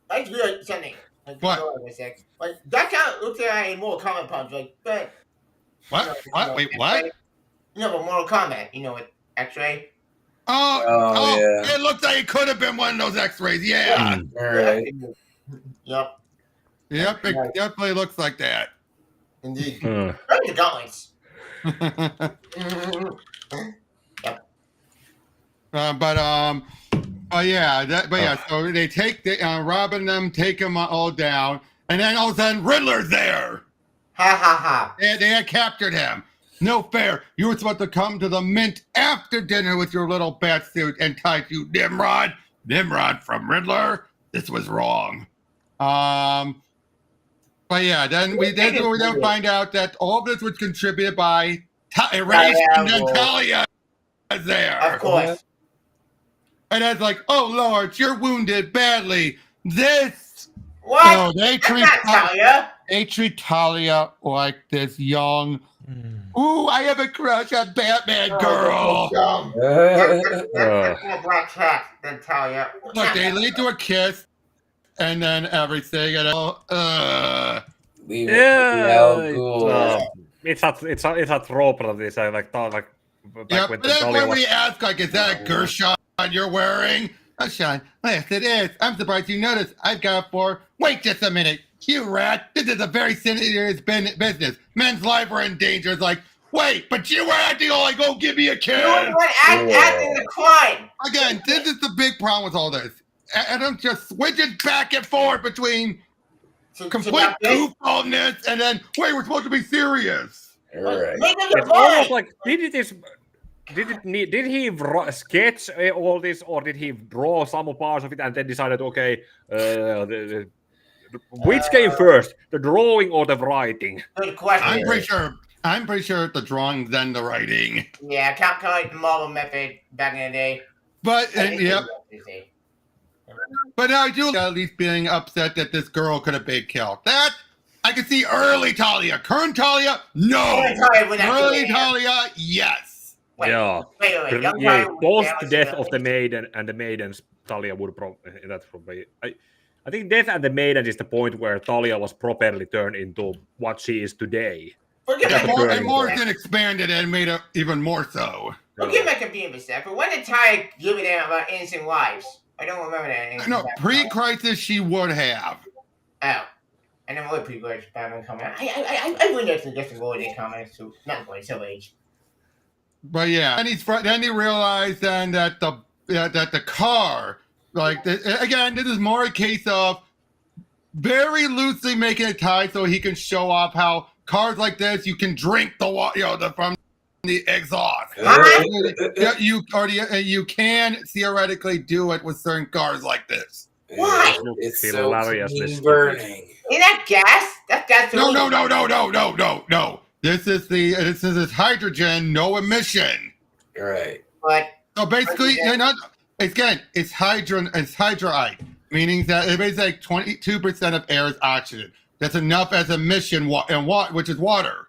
that's weird something. Like, What? hold on a sec. Like, that kind of looks like a Mortal Kombat punch. Like, but What? Wait, what? But Mortal Kombat, it X-ray. Yeah. It looks like it could have been one of those X-rays. Yeah. All right. Yep. Yep, it definitely looks like that. Indeed. Hmm. Right, the gauntlets. So they take robbing them, take them all down, and then all of a sudden Riddler's there. Ha ha ha. They had captured him. No fair. You were supposed to come to the Mint after dinner with your little bat suit and tie to Nimrod. Nimrod from Riddler. This was wrong. But yeah, then we find out that all of this was contributed by Erase, and then Talia is there. Of course. And it's like, oh Lord, you're wounded badly. This. What? So they That's treat not Talia. They treat Talia like this young. Ooh, I have a crush on Batman girl. That's more black cat than Talia. Look, they lead to a kiss, and then everything, and Leave it. It's a trope of this. Back yeah, when but then Dolly when was- we ask, like, is that a Gershon you're wearing? Oh, Sean, yes, it is. I'm surprised you noticed. I've got it for. Wait just a minute, you rat. This is a very serious business. Men's life are in danger. It's like, wait, but you were acting like, oh, give me a kiss. You were acting the crime. Again, this is the big problem with all this. Adam just switches back and forth between complete goofballness and then, wait, we're supposed to be serious. All right. Make up your It's almost mind. like did he sketch all this, or did he draw some parts of it and then decided, okay, which came first, the drawing or the writing? Good question. I'm pretty sure the drawing then the writing. Yeah, kind of like the Marvel method back in the day. But and, yep. But I do at least being upset that this girl could have been killed. That I can see early Talia. Current Talia, no. Early Talia, yes. Wait, Yeah. wait. Young Yeah, Talia post was death killed. of the maiden and the maidens, Talia would that's probably. I think death and the maiden is the point where Talia was properly turned into what she is today. Forgive And my Morrison expanded and made it even more so. Forgive my confusion, Mr. But when did Talia give a damn about innocent lives? I don't remember that. No, pre-crisis she would have. Oh. And then what pre-crisis Batman coming out? I would have suggested Lloyd in comments to not Lloyd, so age. But yeah, then he realized then that the car, like again, this is more a case of very loosely making it tied so he can show off how cars like this you can drink the water, from the exhaust. You can theoretically do it with certain cars like this. Why? It's hilarious. So burning. Is that gas? That's gas. No. This is hydrogen, no emission. Right. But So basically, it's hydride, meaning that it's basically like 22% of air is oxygen. That's enough as emission, which is water.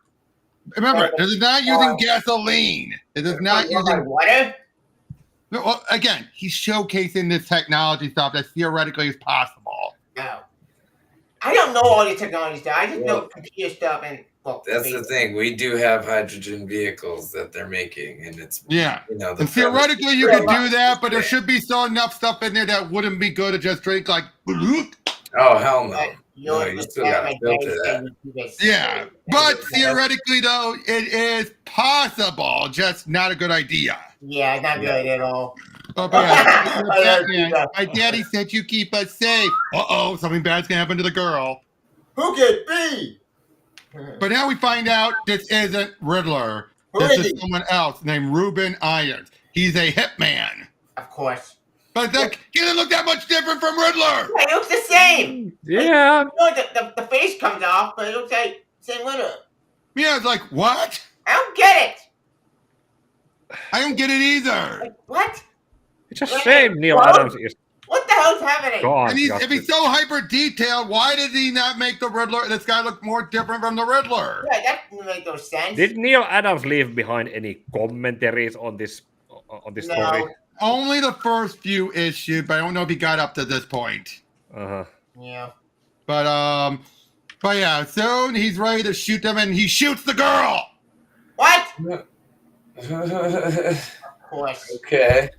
Remember, this is not using gasoline. It is not using water. No, well, again, he's showcasing this technology stuff that theoretically is possible. No. I don't know all the technology stuff. I just know computer stuff and that's the thing. We do have hydrogen vehicles that they're making, and it's and theoretically you can do that, but there should be enough stuff in there that wouldn't be good to just drink like. Oh hell no! No, you still got to filter that. Yeah, but theoretically though, it is possible, just not a good idea. Yeah, not good at all. Oh, my daddy said you keep us safe. Something bad's gonna happen to the girl. Who could be? But now we find out this isn't Riddler. This is someone else named Ruben Irons. He's a hitman. Of course. But he doesn't look that much different from Riddler. It looks the same. Yeah. The face comes off, but it looks like same Riddler. Yeah, it's like, what? I don't get it. I don't get it either. Like, what? It's a shame Neal Adams is. What the hell's happening? God, and if he's so hyper detailed, why did he not make the Riddler? This guy look more different from the Riddler. Yeah, that doesn't make no sense. Did Neal Adams leave behind any commentaries on this story? Only the first few issues, but I don't know if he got up to this point. Yeah. But yeah, soon he's ready to shoot them, and he shoots the girl. What? Of course. Okay.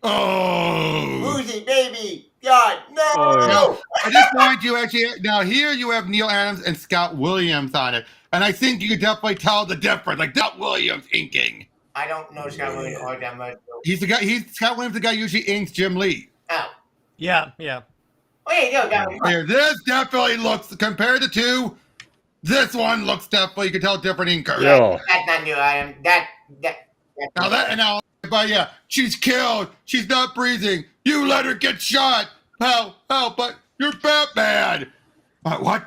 Oh. Uzi, baby. God, no. No, I just want you now here you have Neal Adams and Scott Williams on it. And I think you can definitely tell the difference. Like Scott Williams inking. I don't know Scott Williams all that much. Scott Williams, the guy who usually inks Jim Lee. Oh. Yeah. Oh, yeah, no, This definitely looks, compared to two, this one looks definitely, you can tell different inker. Yeah. That's not Neal Adams. But yeah, she's killed. She's not breathing. You let her get shot. Help, but you're Batman. What?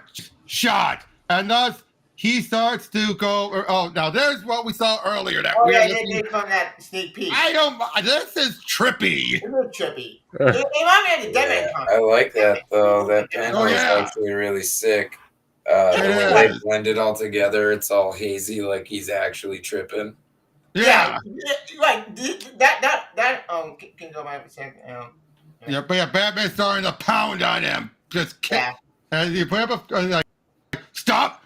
Shot. And thus, he starts to go, now there's what we saw earlier. They did from that sneak peek. This is trippy. It was trippy. I like that, though. That panel is actually really sick. They blend it all together. It's all hazy, like he's actually tripping. Yeah. Like that can go back a second. Yeah, but yeah, Batman's starting to pound on him. Just kick. Yeah. And you put up stop!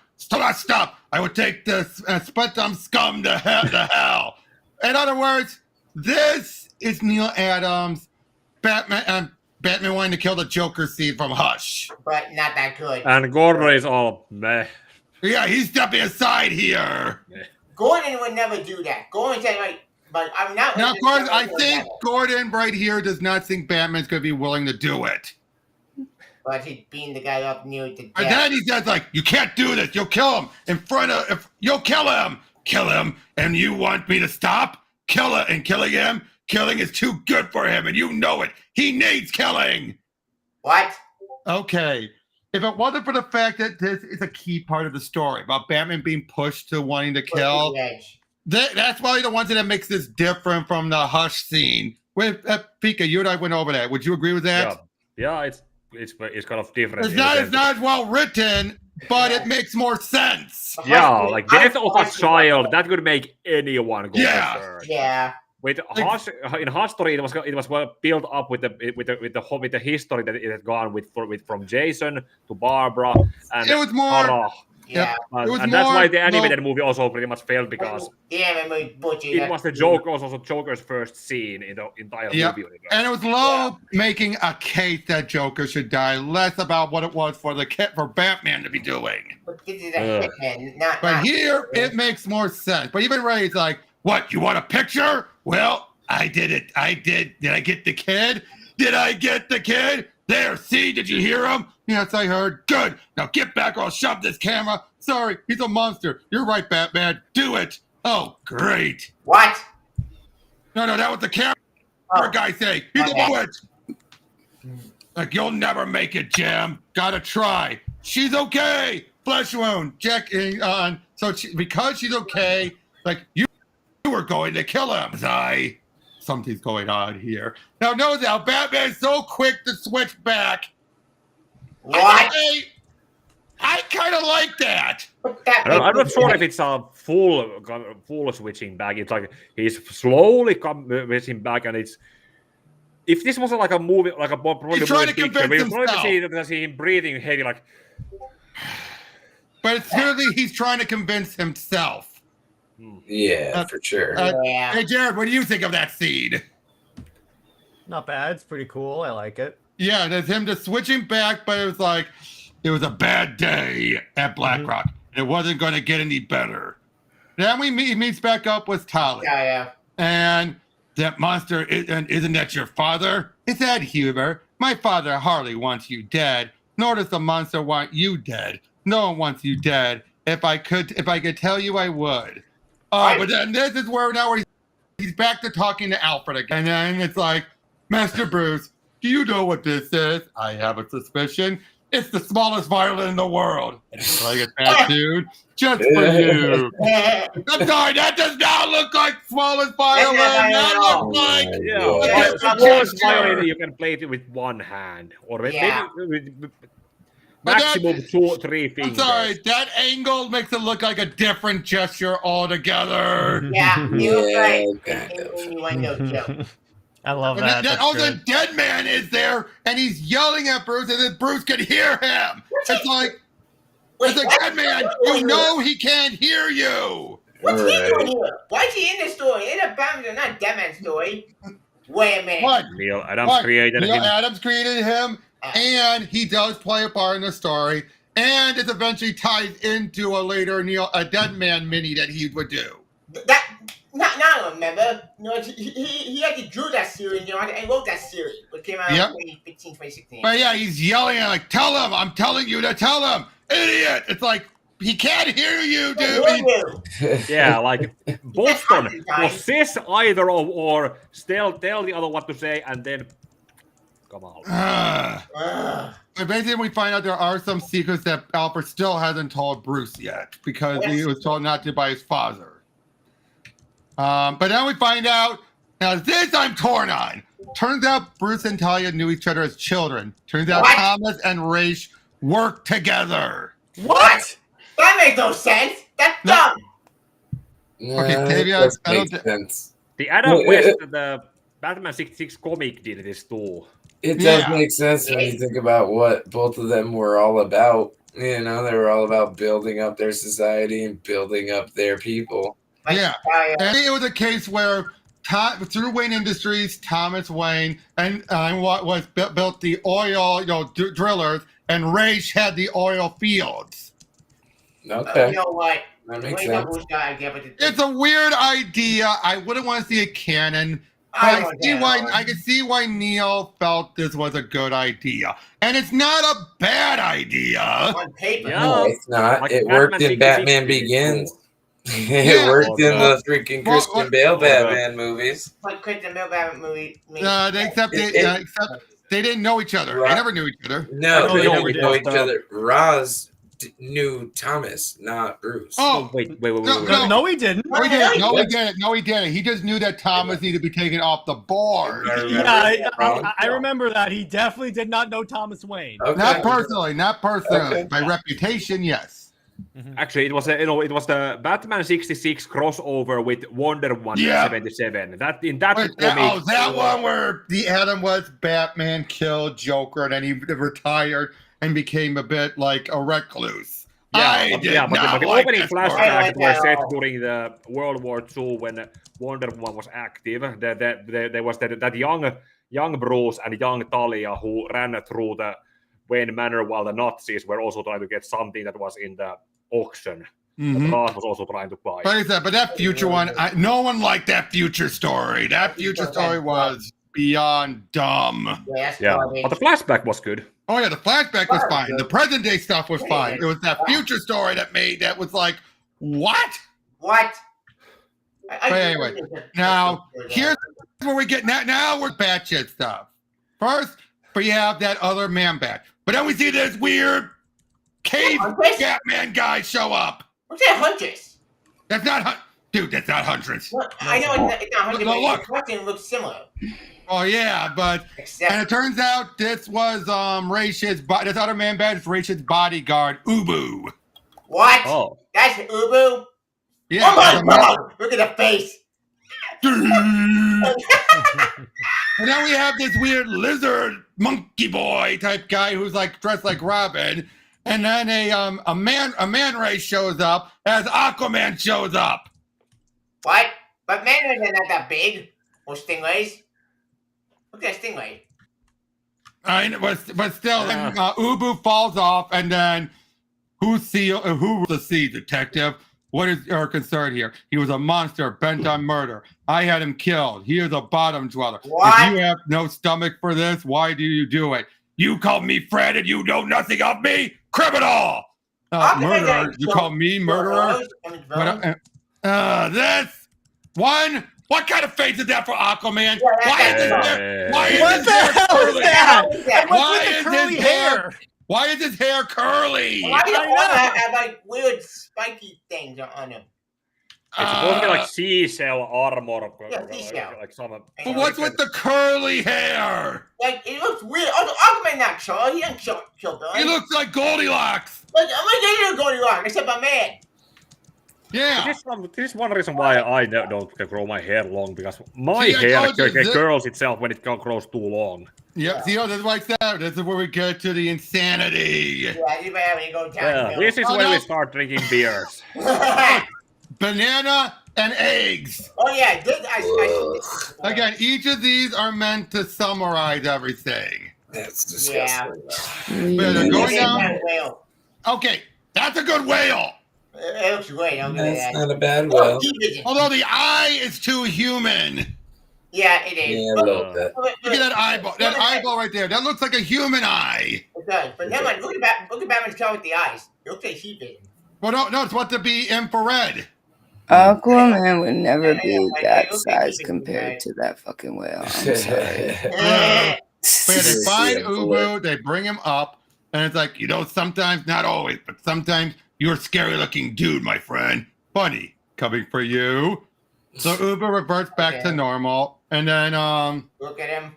I would take this and split them scum to hell. In other words, this is Neal Adams, Batman wanting to kill the Joker scene from Hush. But not that good. And Gordon is all meh. Yeah, he's stepping aside here. Gordon would never do that. Gordon said, but I'm not. Now, of course, I think Gordon right here does not think Batman's going to be willing to do it. But he's being the guy up near the death. And then he says, you can't do this. You'll kill him you'll kill him. Kill him. And you want me to stop? Kill it. And killing him? Killing is too good for him. And you know it. He needs killing. What? Okay. If it wasn't for the fact that this is a key part of the story about Batman being pushed to wanting to kill, that's probably the one thing that makes this different from the Hush scene with Pika, you and I went over that. Would you agree with that? Yeah, it's kind of different. It's not as well written, but it makes more sense. Yeah, like death of a child, that could make anyone go berserk. Yeah. With in history, it was well built up with the history that it had gone with from Jason to Barbara, and it was more. Yeah. And that's why the animated movie also pretty much failed because it was the Joker's first scene in the entire movie universe. And it was Loeb making a case that Joker should die, less about what it was for Batman to be doing. But this is a hitman, But here it makes more sense. But even Ray's like, "What? You want a picture? Well, I did it. I did. Did I get the kid? Did I get the kid? There. See? Did you hear him? Yes, I heard. Good. Now get back or I'll shove this camera. Sorry, he's a monster. You're right, Batman. Do it. Oh, great. What? No, that was the camera guy saying. He's a witch. Like, you'll never make it, Jim. Gotta try. She's okay. Flesh wound. Checking on. So because she's okay, like, you were going to kill him. Something's going on here. Now, notice how Batman's so quick to switch back. What? I kind of like that. I'm not sure if it's a full switching back. It's like he's slowly switching back, and it's if this was like a movie, like a probably he's trying to picture, convince we himself. probably see him breathing heavy, like. But it's clearly he's trying to convince himself. Yeah, for sure. Hey, Jared, what do you think of that scene? Not bad. It's pretty cool. I like it. Yeah, there's him just switching back, but it was like it was a bad day at Blackrock. It wasn't going to get any better. Then he meets back up with Tali. Yeah. And that monster, isn't that your father? Is that humor? My father hardly wants you dead, nor does the monster want you dead. No one wants you dead. If I could tell you, I would. But then this is where he's back to talking to Alfred again. And then it's like, Master Bruce, do you know what this is? I have a suspicion. It's the smallest violin in the world. And it's like a tattooed just for you. I'm sorry, that does not look like smallest violin. That looks like the smallest violin you can play it with one hand, or maybe with maximum 2 or 3 fingers. I'm sorry, that angle makes it look like a different gesture altogether. Yeah, you're right. Kind of. I love that. The dead man is there, and he's yelling at Bruce, and then Bruce can hear him. It's like, dead man, you know he can't hear you. What's he doing here? Why is he in the story? It's a Batman, not Dead Man's story. Wait a minute. What? Neal Adams created him. Neal Adams created him, and he does play a part in the story, and it eventually ties into a Dead Man mini that he would do. Now I remember. He actually drew that series, and wrote that series, which came out in 2015, 2016. But yeah, he's yelling at like, tell him, I'm telling you to tell him, idiot. It's like, he can't hear you, dude. Yeah, like Boston says either or tell the other what to say, and then come out. But basically, we find out there are some secrets that Alfred still hasn't told Bruce yet because he was told not to by his father. But then we find out, now this I'm torn on. Turns out Bruce and Talia knew each other as children. Turns out Thomas and Raish worked together. What? That makes no sense. That's dumb. Okay, Tavia, that makes sense. The Adam West, the Batman 66 comic did this too. It does make sense when you think about what both of them were all about. They were all about building up their society and building up their people. Yeah, and it was a case where through Wayne Industries, Thomas Wayne and built the oil, drillers, and Raish had the oil fields. Okay, you know what? That makes sense. It's a weird idea. I wouldn't want to see it canon. I can see why Neal felt this was a good idea, and it's not a bad idea. On paper, no, it's not. Like it worked in Batman Begins. It worked in the freaking Christian Bale Batman movies. What Christian Bale Batman movie? Except they didn't know each other. They never knew each other. No, they never know each other. Roz knew Thomas, not Bruce. Oh, wait. No, he didn't. No, he didn't. No, he didn't. He just knew that Thomas needed to be taken off the board. Yeah, I remember that. He definitely did not know Thomas Wayne. Okay. Not personally. Okay. By reputation, yes. Actually, it was the Batman 66 crossover with Wonder Woman 77. That comic. That one where the Adam was Batman killed Joker and then he retired and became a bit like a recluse. But the opening flashbacks were set during the World War II when Wonder Woman was active. There was that young Bruce and young Talia who ran through the Wayne Manor while the Nazis were also trying to get something that was in the auction. Ross was also trying to buy. But that future one, no one liked that future story. That future story was beyond dumb. Yeah, but the flashback was good. Oh yeah, the flashback was fine. The present day stuff was fine. It was that future story that was like, what? What? But anyway, now here's where we get now we're batshit stuff. First, we have that other man bat, but then we see this weird cave Batman guy show up. What's that, Huntress? That's not dude. That's not Huntress. Well, I know it's not Huntress, but the fucking looks similar. Oh yeah, and it turns out this was this other man bat is Rach's bodyguard, Ubu. What? Oh, that's Ubu. Yeah. Oh my god! Look at the face. And then we have this weird lizard monkey boy type guy who's like dressed like Robin, and then a man ray shows up as Aquaman shows up. What? But man rays are not that big. Or stingrays. Look at that stingray. But still, then, Ubu falls off, and then who's the sea detective? What is your concern here? He was a monster bent on murder. I had him killed. He is a bottom dweller. What? If you have no stomach for this, why do you do it? You call me Fred and you know nothing of me? Criminal! Murderer. You call me murderer? That's one. What kind of face is that for Aquaman? Why is his hair? Why is his hair curly? Why do you have like weird spiky things on him? It's supposed to be like seashell armor. Seashell. Like some. But what's with the curly hair? Like it looks weird. Aquaman not sure. He doesn't kill Billy. He looks like Goldilocks. Like I'm like Goldilocks, except I'm man. Yeah. This is one reason why I don't grow my hair long, because my hair curls itself when it grows too long. Yeah, see, that's why this is where we get to the insanity. Yeah, you better go down. Yeah, this is when we start drinking beers. Banana and eggs. Oh yeah, Again, each of these are meant to summarize everything. That's disgusting. Yeah. They're going down. Okay, that's a good whale. It looks great. That's not a bad whale. Although the eye is too human. Yeah, it is. Yeah, a little bit. Look at that eyeball. That eyeball right there. That looks like a human eye. It does. But never mind. Look at Batman's cover with the eyes. It looks like heat vision. Well, no, it's what to be infrared. Aquaman would never be that size compared to that fucking whale. I'm sorry. But they find Ubu, they bring him up, and it's like, sometimes, not always, but sometimes you're a scary looking dude, my friend. Funny, coming for you. So Ubu reverts back to normal, and then look at him.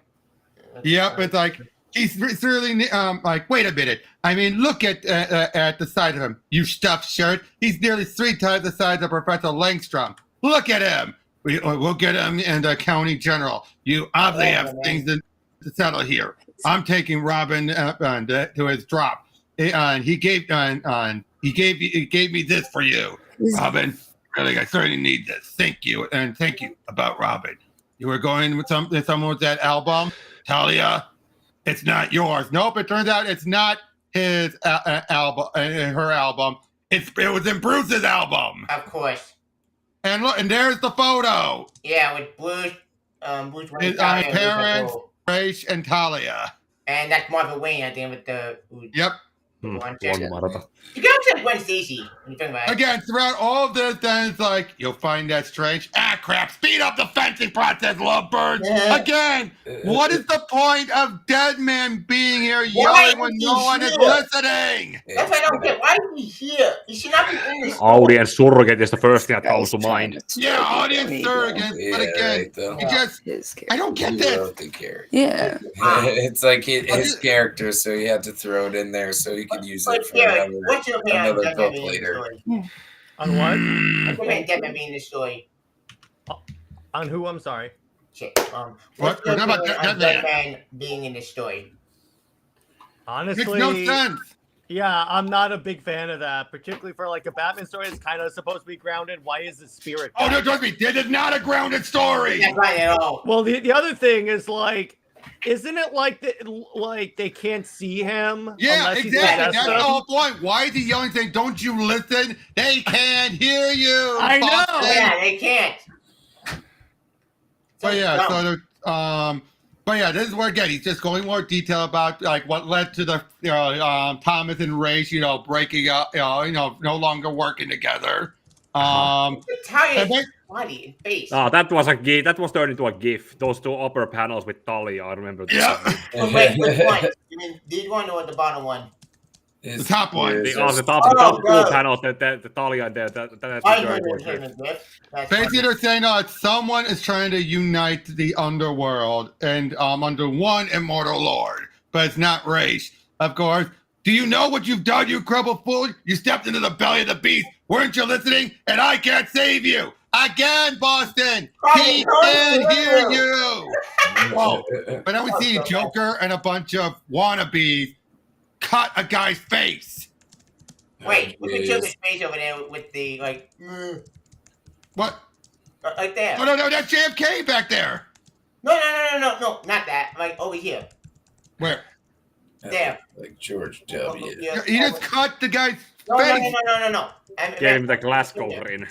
Yep, it's like he's really like, wait a minute. I mean, look at the size of him. You stuffed shirt. He's nearly 3 times the size of Professor Langstrom. Look at him. We'll get him in the county general. You obviously have things to settle here. I'm taking Robin to his drop, and he gave me this for you, Robin. Really, I certainly need this. Thank you, and thank you about Robin. You were going with someone with that album, Talia. It's not yours. Nope. It turns out it's not his album. Her album. It was in Bruce's album. Of course. And look, and there's the photo. Yeah, with Bruce Wayne, parents, Rach, and Talia. And that's Martha Wayne, I think, with the. Yep. You can also Gwen Stacy when you think about it. Again, throughout all of this, then it's like, you'll find that strange. crap. Speed up the fencing process, lovebirds. Yeah. Again, what is the point of Deadman being here Why yelling when is no he one is here? listening? That's what I don't get. Why is he here? He should not be in this. Audience surrogate is the first thing that Guy's comes to trying mind. to Yeah, surrogate audience me, surrogates. Yeah, But again, right, though. it just, His I don't get He this. wrote the character. Yeah. It's like his just- character, so he had to throw it in there so he could use But it for Jared, another, what's your opinion on another Deadman book being in the later. story? On what? Hmm. What's your opinion on Deadman being in the story? On who? I'm sorry. Shit. What? What's your What about opinion on Deadman? Deadman being in the story? Honestly, Makes no sense. yeah, I'm not a big fan of that, particularly for like a Batman story. It's kind of supposed to be grounded. Why is the spirit? Oh, no, trust me. This is not a grounded story. That's right at all. Well, the other thing is like, isn't it like like they can't see him? Yeah, unless he's exactly. possessed That's the them? whole point. Why is he yelling saying, don't you listen? They can't hear you. I know. Boston. Yeah, they can't. So yeah, dumb. so there, but yeah, this is where again he's just going more detail about like what led to the Thomas and Ray's breaking up, no longer working together. Italian and they- body and face. Ah, that was a GIF. That was turned into a GIF. Those two upper panels with Talia, I remember. This. Yeah. Oh, wait, which one? You mean these one or the bottom one? The top one. The There's- top two God. panels, the Talia and that's I the heard very it, good. heard it. That's Basically, funny. they're saying someone is trying to unite the underworld and under one immortal lord, but it's not race. Of course. Do you know what you've done, you crumbled fool? You stepped into the belly of the beast. Weren't you listening? And I can't save you. Again, Boston. He can't hear you. Whoa. But then we see Joker and a bunch of wannabes cut a guy's face. Wait, look at Jeez. Joker's face over there with the What? right there. Oh, no, that's JFK back there. No, not that. Like over here. Where? There. Like George W. Yeah. He just cut the guy's No. face. Gave him the Glasgow green.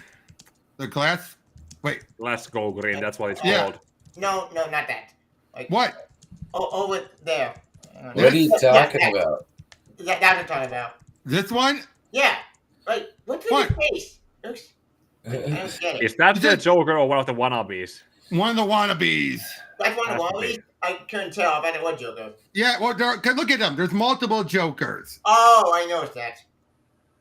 The glass? Wait, Glasgow green, that's what it's Yeah. called. No, not that. Like what? over there. What are you Yeah, talking that. about? That's what I'm talking about. This one? Yeah. Like what's with What? his face? Looks. I don't get it. Is that You the just- Joker or one of the wannabes? One of the wannabes. That's one of the Has to ones. be. I couldn't tell. I bet it was Joker. Yeah, well, cause look at them. There's multiple Jokers. Oh, I noticed that.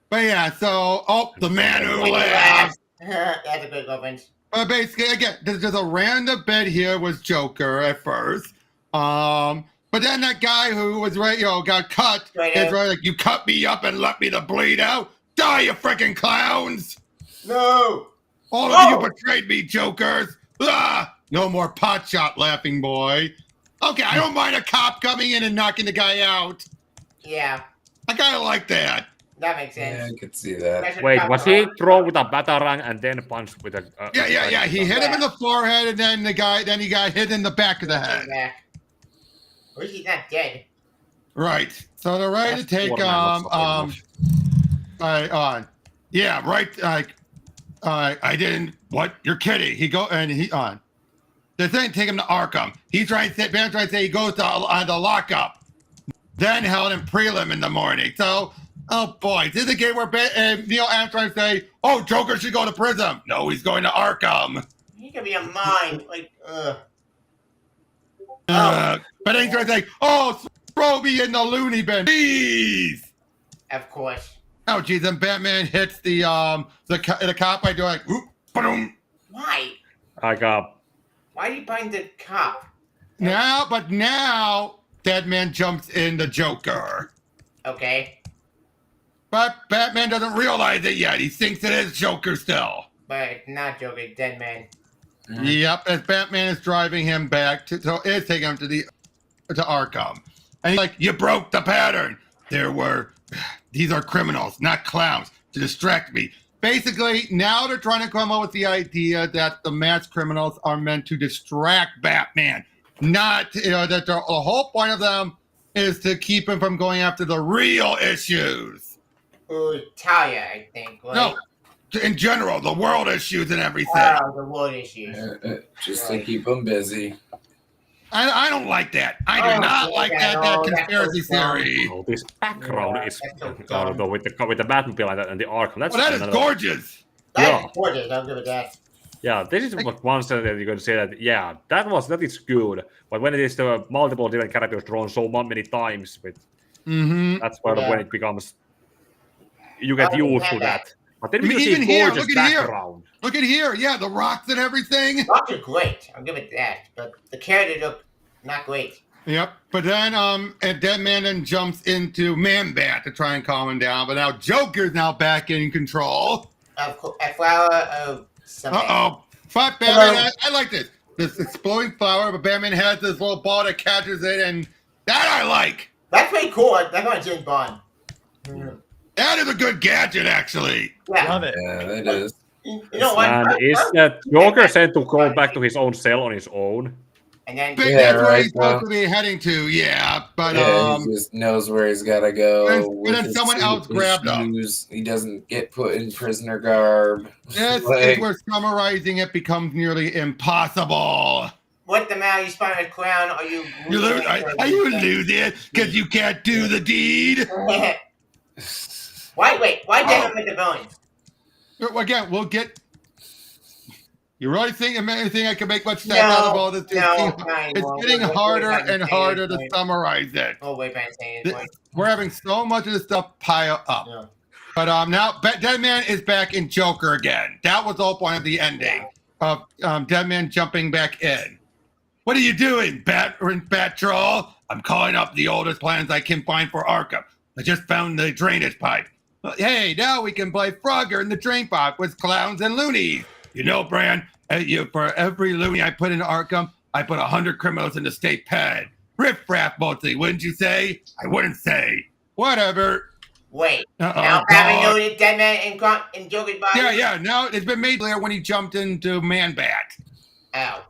But yeah, so, the man who When he laughs. laughs. That's a good reference. But basically, again, there's just a random bed here was Joker at first. But then that guy who was got cut Right is out. right like, you cut me up and let me to bleed out. Die, you freaking clowns! No. All Oh. of you betrayed me, Jokers. Ah, no more pot shot, laughing boy. Okay, I don't mind a cop coming in and knocking the guy out. Yeah, I kind of like that. that makes Yeah, sense. I could see that. That's what Wait, cops was are. he thrown with a batarang and then punched with a... Yeah. He hit him in the forehead, and then he got hit in the back of the head. Back. At least he's not dead. Right. So they're ready to take yeah, right. Like, I didn't. What? You're kidding? He go and he on. They're saying take him to Arkham. He's trying to say, Bam's trying to say he goes to the lockup, then held in prelim in the morning. So, oh boy, this is a game where Neal Adams trying to say, oh, Joker should go to prison. No, he's going to Arkham. He could be a mime. Like, But then he's trying to say, oh, throw me in the loony bin, please. of course. Oh, geez, then Batman hits the cop by doing like, whoop, ba-dum. Why? I got... Why did he bind the cop? Now, Deadman jumps in the Joker. Okay, But Batman doesn't realize it yet. He thinks it is Joker still. but it's not Joker. Dead man. Yep, as Batman is driving him back to taking him to Arkham. And he's like, you broke the pattern. These are criminals, not clowns, to distract me. Basically, now they're trying to come up with the idea that the masked criminals are meant to distract Batman. Not, that the whole point of them is to keep him from going after the real issues. Ooh, Talia, I think. Right? No, in general, the world issues and everything. Oh, the world issues. Just to keep them busy. I don't like that. I do not like that conspiracy theory. Oh, this background is... That's so Oh, dumb. with the Batmobile and the Arkham. That's Well, that is another- gorgeous. That's Yeah. gorgeous. I'll give it that. Yeah, this is what one sentence that you can say that, yeah, that is good. But when it is the multiple different characters drawn so many times, that's part of when it becomes, you get used to that. But then you see gorgeous background. Look at here. Yeah, the rocks and everything. Rocks are great. I'll give it that. But the characters look not great. Yep. But then Dead Man then jumps into Man-Bat to try and calm him down. But now Joker's now back in control. A flower of something. Batman, I like this. This exploding flower, but Batman has this little ball that catches it, and that I like. That's pretty cool. That's on James Bond. That is a good gadget, actually. Yeah. Love it. Yeah, that is. You know what? And is that Joker sent to go back to his own cell on his own? And then That's where he's supposed to be heading to, but he just knows where he's got to go. And then someone else grabbed him. He doesn't get put in prisoner garb. This is where summarizing it becomes nearly impossible. What the matter? You spun a crown? Are you losing because you can't do the deed? Why didn't I the villain? Again, we'll get. You really think I can make much sense out of all this? It's getting harder and harder to summarize it. Oh, wait, man, saying it. We're having so much of this stuff pile up. Yeah. But now Dead Man is back in Joker again. That was the whole point of the ending of Dead Man jumping back in. What are you doing, Bat Troll? I'm calling up the oldest plans I can find for Arkham. I just found the drainage pipe. Hey, now we can play Frogger in the drain pipe with clowns and loonies. You know, Bran, for every loony I put into Arkham, I put 100 criminals in the state pen. Riff-raff mostly, wouldn't you say? I wouldn't say. Whatever. Wait, now having noted Dead Man in Joker's body? Yeah, now it's been made clear when he jumped into Man-Bat. Ow.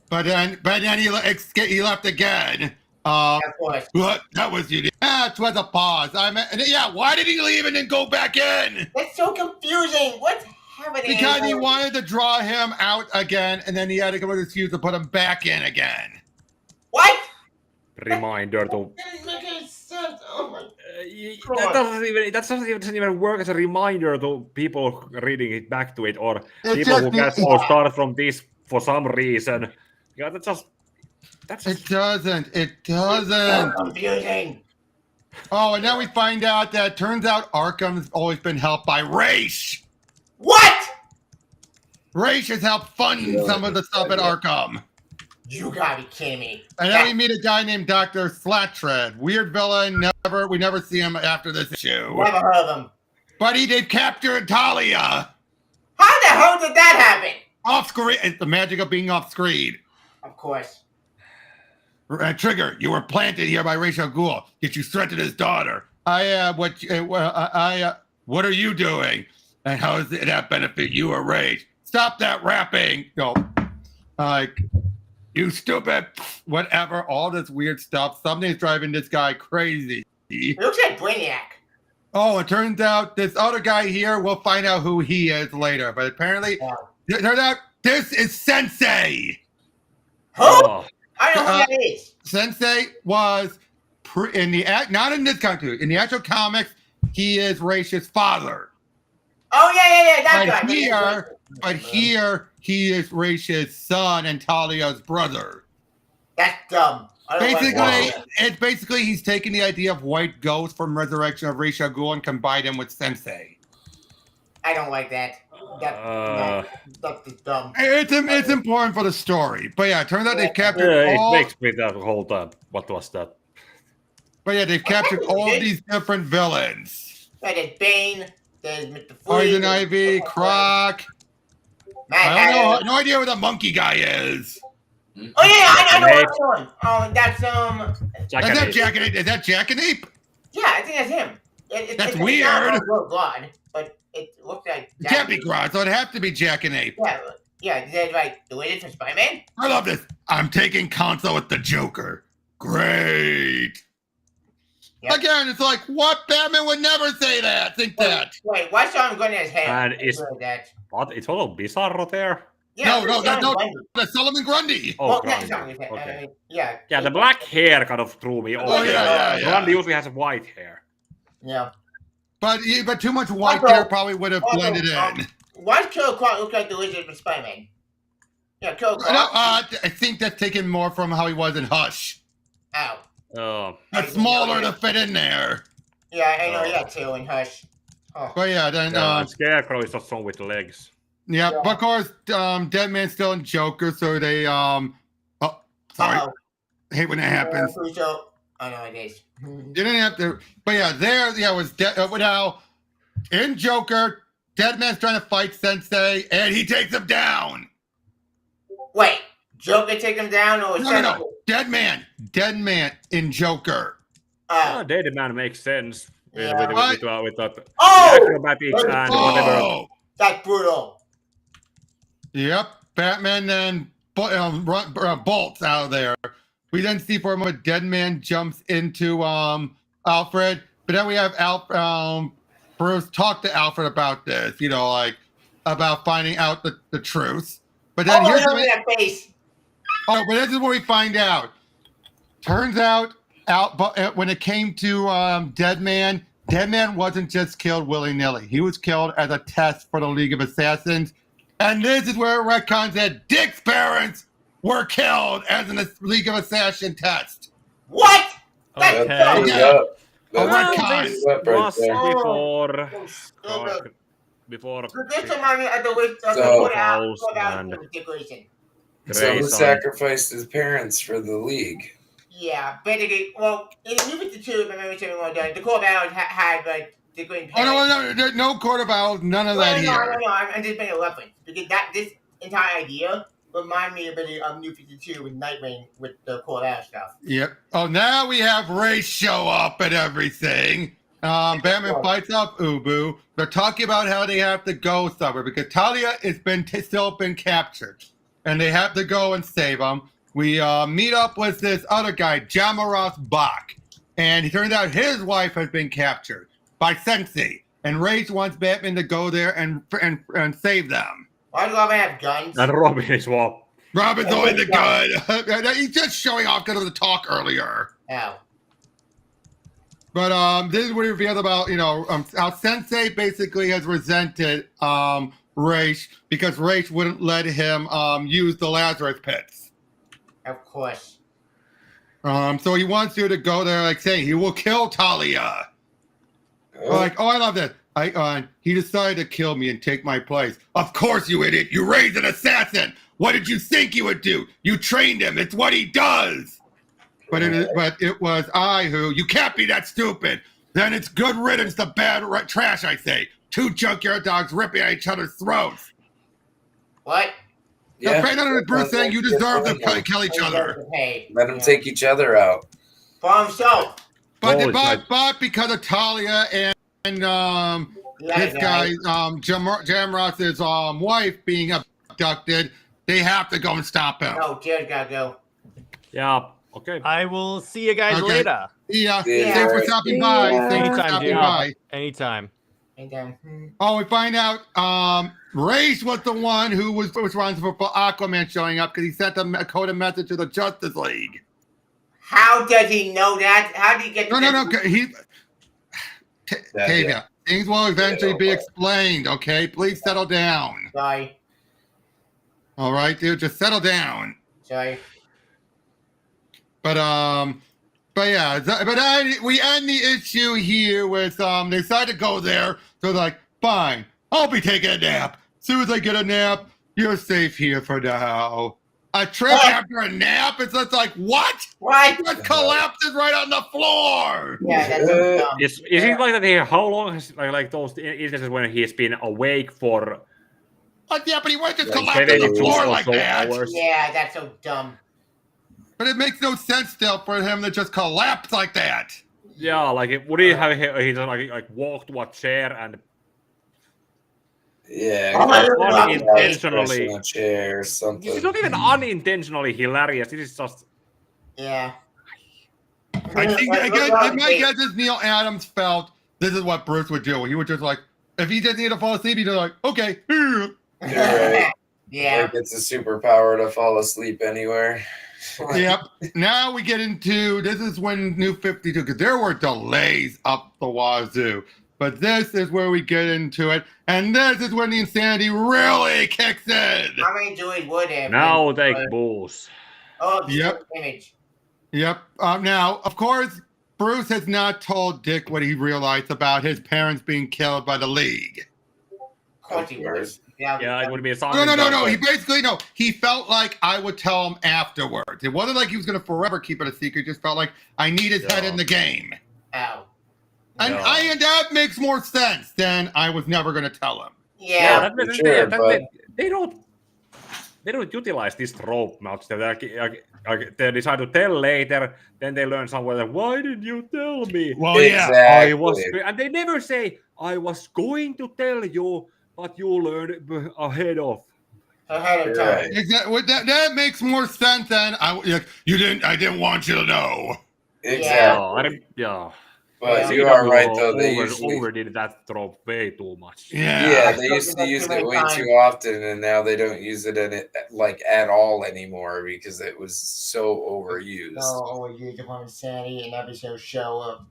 But then he left again. Of course. What? That was you. That was a pause. Why did he leave and then go back in? That's so confusing. What's happening? Because he wanted to draw him out again, and then he had to come with an excuse to put him back in again. What? Reminder to. That doesn't make any sense. Oh my that doesn't even work as a reminder to people reading it back to it, or people who get start from this for some reason. Yeah, It doesn't. So confusing. Oh, and now we find out that turns out Arkham's always been helped by Raish. What? Raish has helped fund some of the stuff at Arkham. You gotta be kidding me. And then we meet a guy named Dr. Slatred. Weird villain. We never see him after this issue. Never heard of him. But they've captured Talia. How the hell did that happen? Off screen. It's the magic of being off screen. Of course. Trigger, you were planted here by Ra's al Ghul. Yet you threatened his daughter. What are you doing? And how does that benefit you or Rage? Stop that rapping. No, you stupid. Whatever. All this weird stuff. Something's driving this guy crazy. It looks like Brainiac. Oh, it turns out this other guy here. We'll find out who he is later. But apparently, it turns out this is Sensei. Who? Oh. I don't know who that is. Sensei was not in this country. In the actual comics, he is Raish's father. Oh yeah, that guy. But here he is Raish's son and Talia's brother. That's dumb. Basically he's taking the idea of White Ghost from Resurrection of Ra's al Ghul and combined him with Sensei. I don't like that. That's dumb. It's important for the story, but yeah, it turns out they've captured. It makes me that whole time. What was that? But yeah, they've captured all these different villains. There's Bane. There's Mr. Poison Ivy, Croc. I don't know. No idea who the monkey guy is. Oh yeah, I know which one. Oh, that's Jackanape. Is that Jackanape? Yeah, I think that's him. That's weird. God, but it looks like it can't be Grodd, so it'd have to be Jackanape. Yeah. Is that the latest from Spider-Man? I love this. I'm taking console with the Joker. Great. Yep. Again, it's like, what? Batman would never say that. Think that. Wait, why Sean Gunn has hair? And it's a little Bizarro there. Yeah, no, that's Solomon Grundy. Oh, Grundy. Okay. Yeah, the black hair kind of threw me off. Oh, yeah. Grundy usually has white hair. Yeah. But too much white hair probably would have blended in. Why does Killer Croc look like the lizard from Spider-Man? Yeah, Killer Croc. No, I think that's taken more from how he was in Hush. Ow. Oh. That's smaller to fit in there. Yeah, I know that too in Hush. Oh. But yeah, then And Scarecrow is not strong with the legs. yeah, but of course, Deadman's still in Joker, so they sorry. Uh-oh. I hate when that happens. I know it is. You didn't have to, but yeah, it was now in Joker, Deadman's trying to fight Sensei, and he takes him down. Wait, Joker take him down or No. Deadman in Joker. Oh, Deadman makes sense. Yeah. With that Oh! acrobatics and whatever. That's brutal. Yep, Batman then bolts out of there. We then see for a moment Deadman jumps into Alfred, but then we have Bruce talk to Alfred about this, about finding out the truth. But then here's that face. Oh, but this is what we find out. Turns out, when it came to Deadman wasn't just killed willy-nilly. He was killed as a test for the League of Assassins. And this is where it retcons that Dick's parents were killed as a League of Assassin test. What? Okay. This was before. So this reminds me of the way decoration. So who sacrificed his parents for the League? Yeah, basically. Well, in the New 52, if I remember something well done, the Court of Owls had like the Green Parents. No Court of Owls, none of that here. No, I'm just making a reference because this entire idea remind me a bit of New 52 with Nightwing with the Court of Owls stuff. Yep. Oh, now we have Ray show up and everything. Batman fights off Ubu. They're talking about how they have to go somewhere because Talia has still been captured, and they have to go and save him. We meet up with this other guy, Jamaros Bach, and it turns out his wife has been captured by Sensei, and Ray wants Batman to go there and save them. Why do Robin have guns? And Robin is what? Robin's only the gun. He's just showing off because of the talk earlier. Ow. But this is what he revealed about, how Sensei basically has resented Raish because Raish wouldn't let him use the Lazarus pits. Of course. So he wants you to go there, like saying he will kill Talia. Like, I love that. He decided to kill me and take my place. Of course, you idiot. You raised an assassin. What did you think he would do? You trained him. It's what he does. But it was I who. You can't be that stupid. Then it's good riddance to bad trash, I say. Two junkyard dogs ripping at each other's throats. What? Yeah. The Bruce saying you deserve to kill each other. Let them take each other out. For himself. But because of Talia and this guy, Jamros's wife being abducted, they have to go and stop him. No, Jared gotta go. Yeah. Okay. I will see you guys later. Yeah. Thanks for stopping by. Thanks for stopping by. Anytime. Oh, we find out Raish was the one who was responsible for Aquaman showing up because he sent a coded message to the Justice League. How does he know that? How did he get? No. Tavia, things will eventually be explained. Okay, please settle down. Sorry. All right, dude, just settle down. Sorry. But we end the issue here with they decide to go there. So they're like, fine, I'll be taking a nap. As soon as I get a nap, you're safe here for now. A trip after a nap? It's just like, what? What? It just collapses right on the floor. Yeah, that's so dumb. Is it like that here? How long has like those instances when he's been awake for? Yeah, but he won't just collapse on the floor like that. Hours. Yeah, that's so dumb. But it makes no sense still for him to just collapse like that. Yeah, like would he have he just like walk to a chair and unintentionally a chair or something. It's not even unintentionally hilarious. It is just yeah. I think my guess is Neal Adams felt this is what Bruce would do. He would just like if he didn't need to fall asleep, he'd be like, okay. You're right. Yeah. Like it's a superpower to fall asleep anywhere. Yep. Now we get into this is when New 52 because there were delays up the wazoo. But this is where we get into it, and this is when the insanity really kicks in. How many Dewey would have? Now take booze. Oh, Yep. image. Yep. Now, of course, Bruce has not told Dick what he realized about his parents being killed by the League. Of course he was. Yeah, it would be a song. No. He felt like I would tell him afterwards. It wasn't like he was going to forever keep it a secret. He just felt like I need his head in the game. Ow. And that makes more sense than I was never going to tell him. Yeah. They don't utilize this trope much. They decide to tell later, then they learn somewhere that, why did you tell me? Well, exactly. And they never say, I was going to tell you, but you learned ahead of time. Right. Exactly. That makes more sense than I didn't want you to know. Exactly. Yeah. But you are right, though. They overdid that trope way too much. Yeah, they used to use it way too often, and now they don't use it at all anymore because it was so overused. Overused upon insanity and episode show of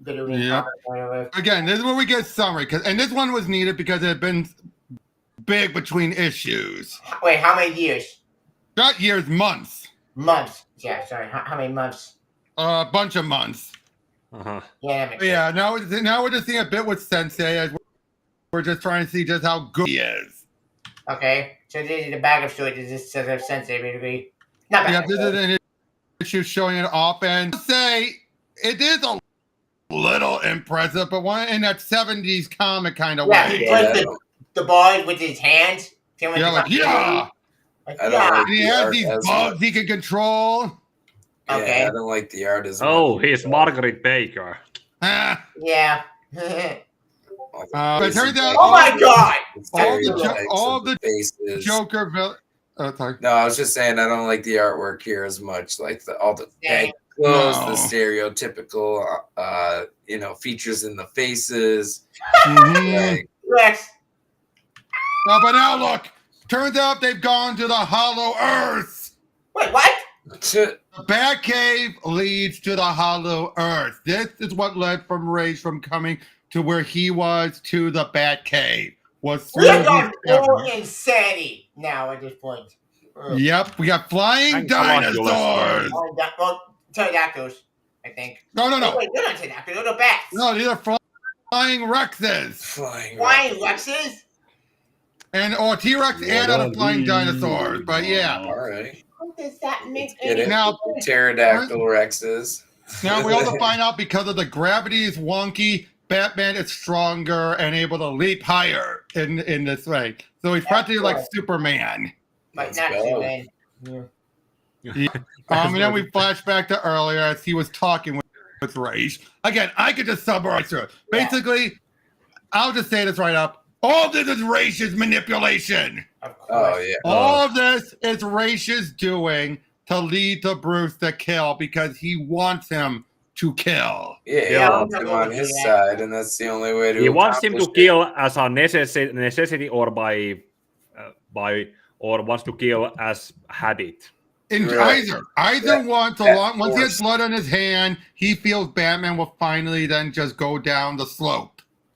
video game. Yep. Again, this is where we get summary, and this one was needed because it had been big between issues. Wait, how many years? Not years, months. Months. Yeah, sorry. How many months? A bunch of months. Uh-huh. Yeah, that makes Yeah, now we're just seeing a bit with Sensei as we're just trying to see just how good he is. Okay, so this is the backup story. This is Sensei, basically. Not backup. Yeah, this is an issue showing it off, and say it is a little impressive, but one in that 70s comic kind of way. Yeah, the boy with his hands. Yeah, like, yeah. Like he has these bugs he can control. Okay. Yeah, I don't like the art as much. Oh, he's Margaret Baker. Yeah. But it turns out, oh my god! All the Joker villain. Oh, sorry. No, I was just saying I don't like the artwork here as much. Like all the clothes, the stereotypical, features in the faces. Mm-hmm. Rex. But now look, turns out they've gone to the Hollow Earth. Wait, what? The Batcave leads to the Hollow Earth. This is what led from Rage from coming to where he was to the Batcave. We have gone full insanity now at this point. Yep, we got flying dinosaurs. Pterodactyls, I think. No. Wait, they're not pterodactyls, they're bats. No, these are flying Rexes. Flying Rexes? And T-Rex and other flying dinosaurs, but yeah. All right. What does that make? Now, pterodactyl Rexes. Now we also find out because of the gravity is wonky, Batman is stronger and able to leap higher in this way. So he's practically like Superman. But not Superman. Yeah. And then we flash back to earlier as he was talking with Rage. Again, I could just summarize it. Basically, I'll just say this right up. All this is Rage's manipulation. Oh, yeah. All of this is Rage's doing to lead to Bruce to kill because he wants him to kill. Yeah, he wants him on his side, and that's the only way to. He wants him to kill as a necessity or or wants to kill as habit. Either once he has blood on his hand, he feels Batman will finally then just go down the slope.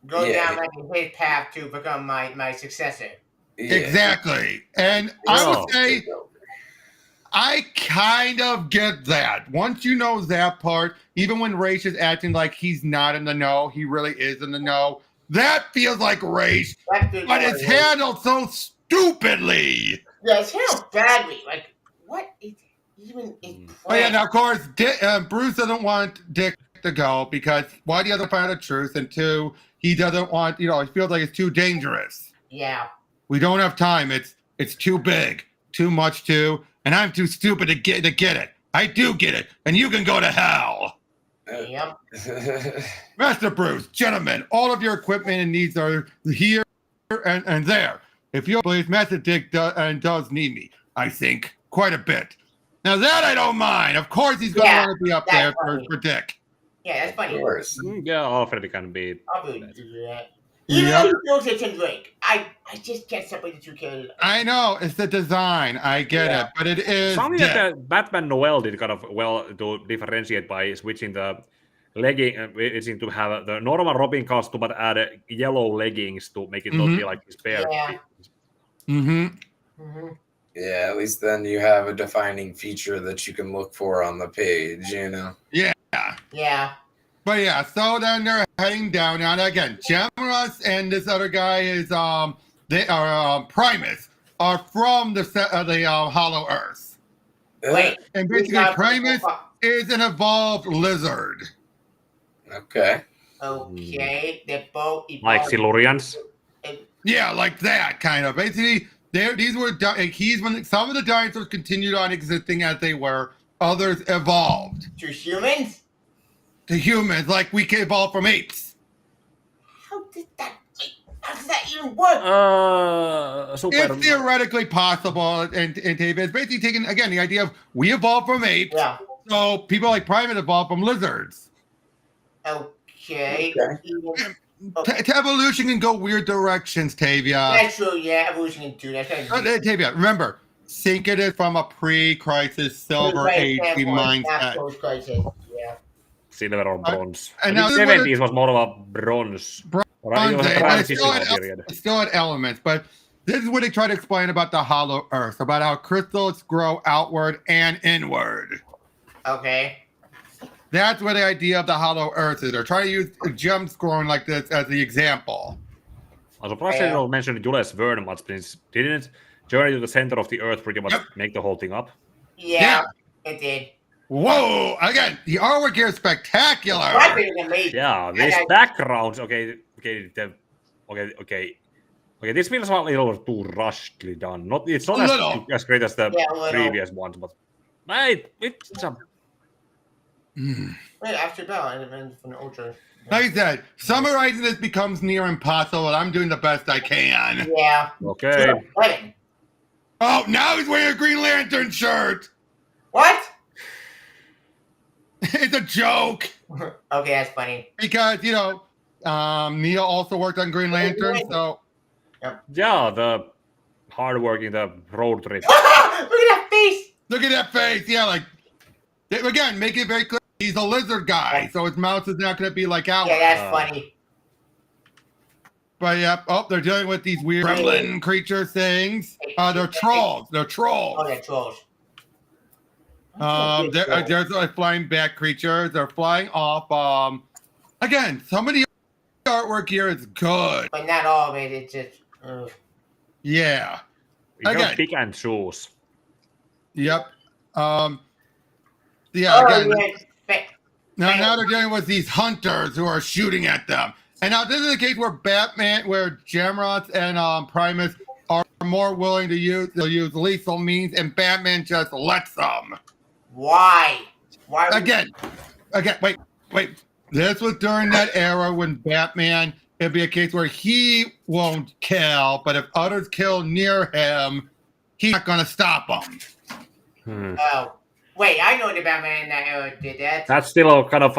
Go down his path to become my successor. Yeah. Exactly. And I would say I kind of get that. Once you know that part, even when Rage is acting like he's not in the know, he really is in the know. That feels like Rage, but it's handled so stupidly. Yeah, it's handled badly. Like, what is even in Oh yeah, now of course, Bruce doesn't want Dick to go because one, he doesn't find the truth, and two, he doesn't want, he feels like it's too dangerous. Yeah. We don't have time. It's too big, too much too, and I'm too stupid to get it. I do get it, and you can go to hell. Yep. Master Bruce, gentlemen, all of your equipment and needs are here and there. If you'll please, Master Dick does need me, I think, quite a bit. Now that I don't mind. Of course he's going to want to be up there for Dick. Yeah, that's funny. Of course. Yeah, Alfred can be. I'll do that. Even though he feels it to Drake, I just can't separate the two characters. I know, it's the design. I get it, but it is something that Batman Noel did kind of well to differentiate by switching the legging. It seemed to have the normal Robin costume, but add yellow leggings to make it not be like his bare feet. Yeah, at least then you have a defining feature that you can look for on the page, you know? Yeah. Yeah. But yeah, so then they're heading down. Now again, Jamrus and this other guy is they are Primus are from the Hollow Earth. Wait. And basically Primus is an evolved lizard. Okay. Okay. They're both evolved. Like Silurians. Yeah, like that kind of. Basically, these were when some of the dinosaurs continued on existing as they were, others evolved. To humans? To humans, like we evolved from apes. How does that even work? It's theoretically possible, and it's basically taking again the idea of we evolved from apes. Yeah. So people like Primate evolved from lizards. Okay. Evolution can go weird directions, Tavia. That's true, yeah. Evolution can do that. Tavia, remember, think it is from a pre-crisis Silver Age mindset. Yeah. Silver or bronze. And I now think 70s was more of a bronze. Or I think it was a transitional period. It still had elements, but this is what they try to explain about the Hollow Earth, about how crystals grow outward and inward. Okay. That's where the idea of the Hollow Earth is. They're trying to use gems growing like this as the example. I was surprised they don't mention Jules Verne much, since didn't Journey to the Center of the Earth pretty much make the whole thing up? Yeah, it did. Whoa! Again, the artwork here is spectacular. Yeah, these backgrounds. Okay. This feels a little too rushedly done. It's not as great as the previous ones, but it's a. Wait, after bell and from the ultra. Like I said, summarizing this becomes near impossible, and I'm doing the best I can. Yeah. Okay. Oh, now he's wearing a Green Lantern shirt. What? It's a joke. Okay, that's funny. Because, Neal also worked on Green Lantern, so. Yeah, the hardworking, the road trip. Look at that face. Look at that face. Yeah, like, again, make it very clear. He's a lizard guy, so his mouth is not going to be like ours. Yeah, that's funny. But yeah, they're dealing with these weird gremlin creature things. They're trolls. They're trolls. Oh, they're trolls. There's flying bat creatures. They're flying off. Again, some of the artwork here is good, but not all of it. It's just. Yeah. You don't pick and choose. Yep. Again. Now they're dealing with these hunters who are shooting at them. And now this is the case where Jamrus and Primus are more willing to use lethal means, and Batman just lets them. Why? Again, wait. This was during that era when Batman, it'd be a case where he won't kill, but if others kill near him, he's not going to stop them. Oh. Wait, I know the Batman in that era did that. That's still a kind of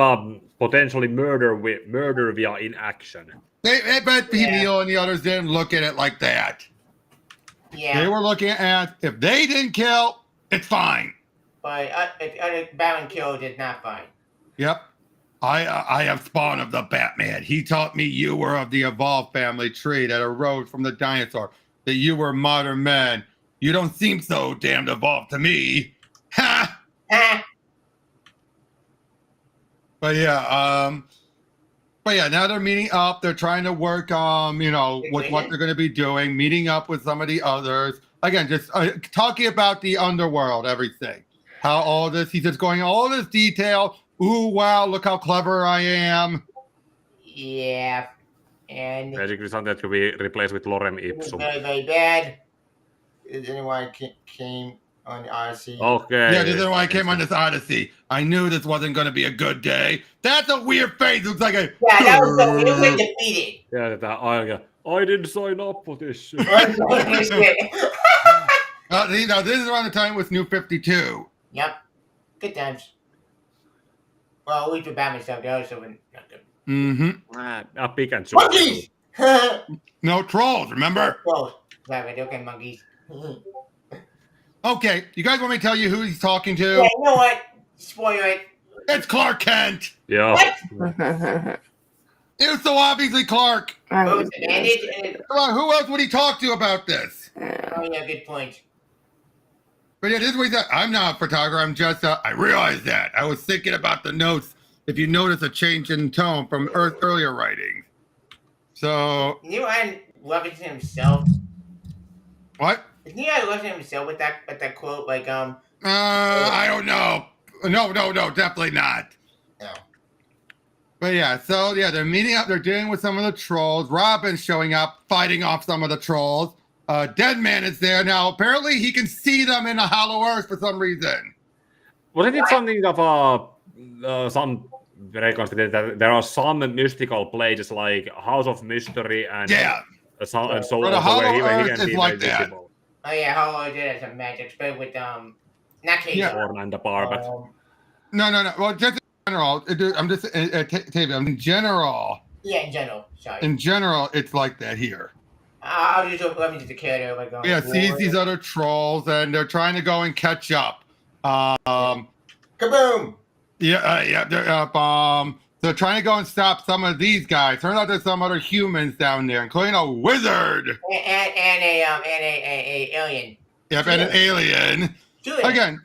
potentially murder via inaction. But Neal and the others didn't look at it like that. Yeah. They were looking at if they didn't kill, it's fine. But if Batman killed, it's not fine. Yep. I have spawn of the Batman. He taught me you were of the evolved family tree that arose from the dinosaur, that you were modern men. You don't seem so damned evolved to me. Ha! But yeah, now they're meeting up. They're trying to work, with what they're going to be doing, meeting up with some of the others. Again, just talking about the underworld, everything. How all this, he's just going all this detail. Ooh, wow, look how clever I am. Yeah. And basically something that could be replaced with lorem ipsum. Very, very bad. Is anyone came on the Odyssey? Okay. Yeah, this is why I came on this Odyssey. I knew this wasn't going to be a good day. That's a weird face. It looks like a. Yeah, that was so weird. We defeated. Yeah, I didn't sign up for this shit. This is around the time with New 52. Yep. Good times. Well, at least with Batman stuff, the other stuff was not good. A pick and choose. Monkeys! No trolls, remember? Trolls. Okay, monkeys. Okay, you guys want me to tell you who he's talking to? Yeah, you know what? Spoiler it. It's Clark Kent. Yeah. It was so obviously Clark. What was the bandage? Come on, who else would he talk to about this? Oh yeah, good point. But yeah, this is what he said. I'm not a photographer. I'm just I realized that. I was thinking about the notes. If you notice a change in tone from earlier writings. So. Neal loving to himself. What? Is Neal loving himself with that quote? Like I don't know. No, definitely not. No. But yeah, so yeah, they're meeting up. They're dealing with some of the trolls. Robin's showing up, fighting off some of the trolls. Deadman is there now. Apparently, he can see them in a hollow earth for some reason. Wasn't it something of some records that there are some mystical places like House of Mystery and and so on, the hollow where earth is like that. Oh yeah, Hollow Earth is a magic spell with not case. Yeah. and the Barbet. No. Well, just in general, I'm just Tavian. In general. Yeah, in general. Sorry. In general, it's like that here. I'll just let me just carry over. Yeah, sees these other trolls, and they're trying to go and catch up. Kaboom! They're trying to go and stop some of these guys. Turns out there's some other humans down there, including a wizard and a alien. Yep, and an alien. Again,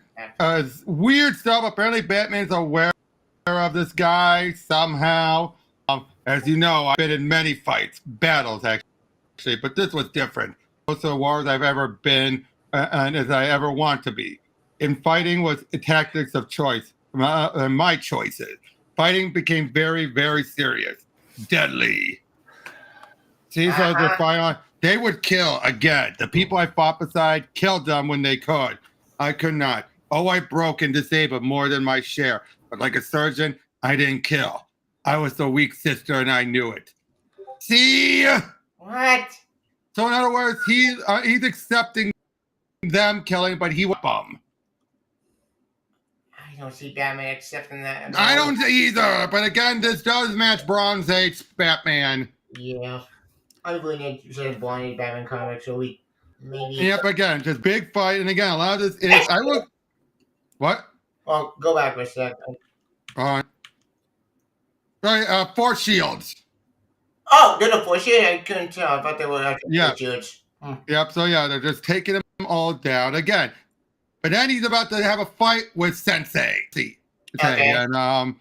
weird stuff. Apparently, Batman's aware of this guy somehow. As you know, I've been in many battles actually, but this was different. Most of the wars I've ever been, and as I ever want to be. In fighting was tactics of choice, my choices. Fighting became very, very serious, deadly. See, so they would kill again. The people I fought beside killed them when they could. I could not. Oh, I broke and disabled more than my share. But like a surgeon, I didn't kill. I was the weak sister, and I knew it. See? What? So in other words, he's accepting them killing, but he was bum. I don't see Batman accepting that. I don't either. But again, this does match Bronze Age Batman. Yeah. I really need to say Bronze Age Batman comics, so we maybe. Yep. Again, just big fight, and again, a lot of this is. I look. What? Well, go back for a second. Right. Force shields. Oh, they're the force shields? I couldn't tell. I thought they were actually force shields. Yep. So yeah, they're just taking them all down again. But then he's about to have a fight with Sensei. Okay. And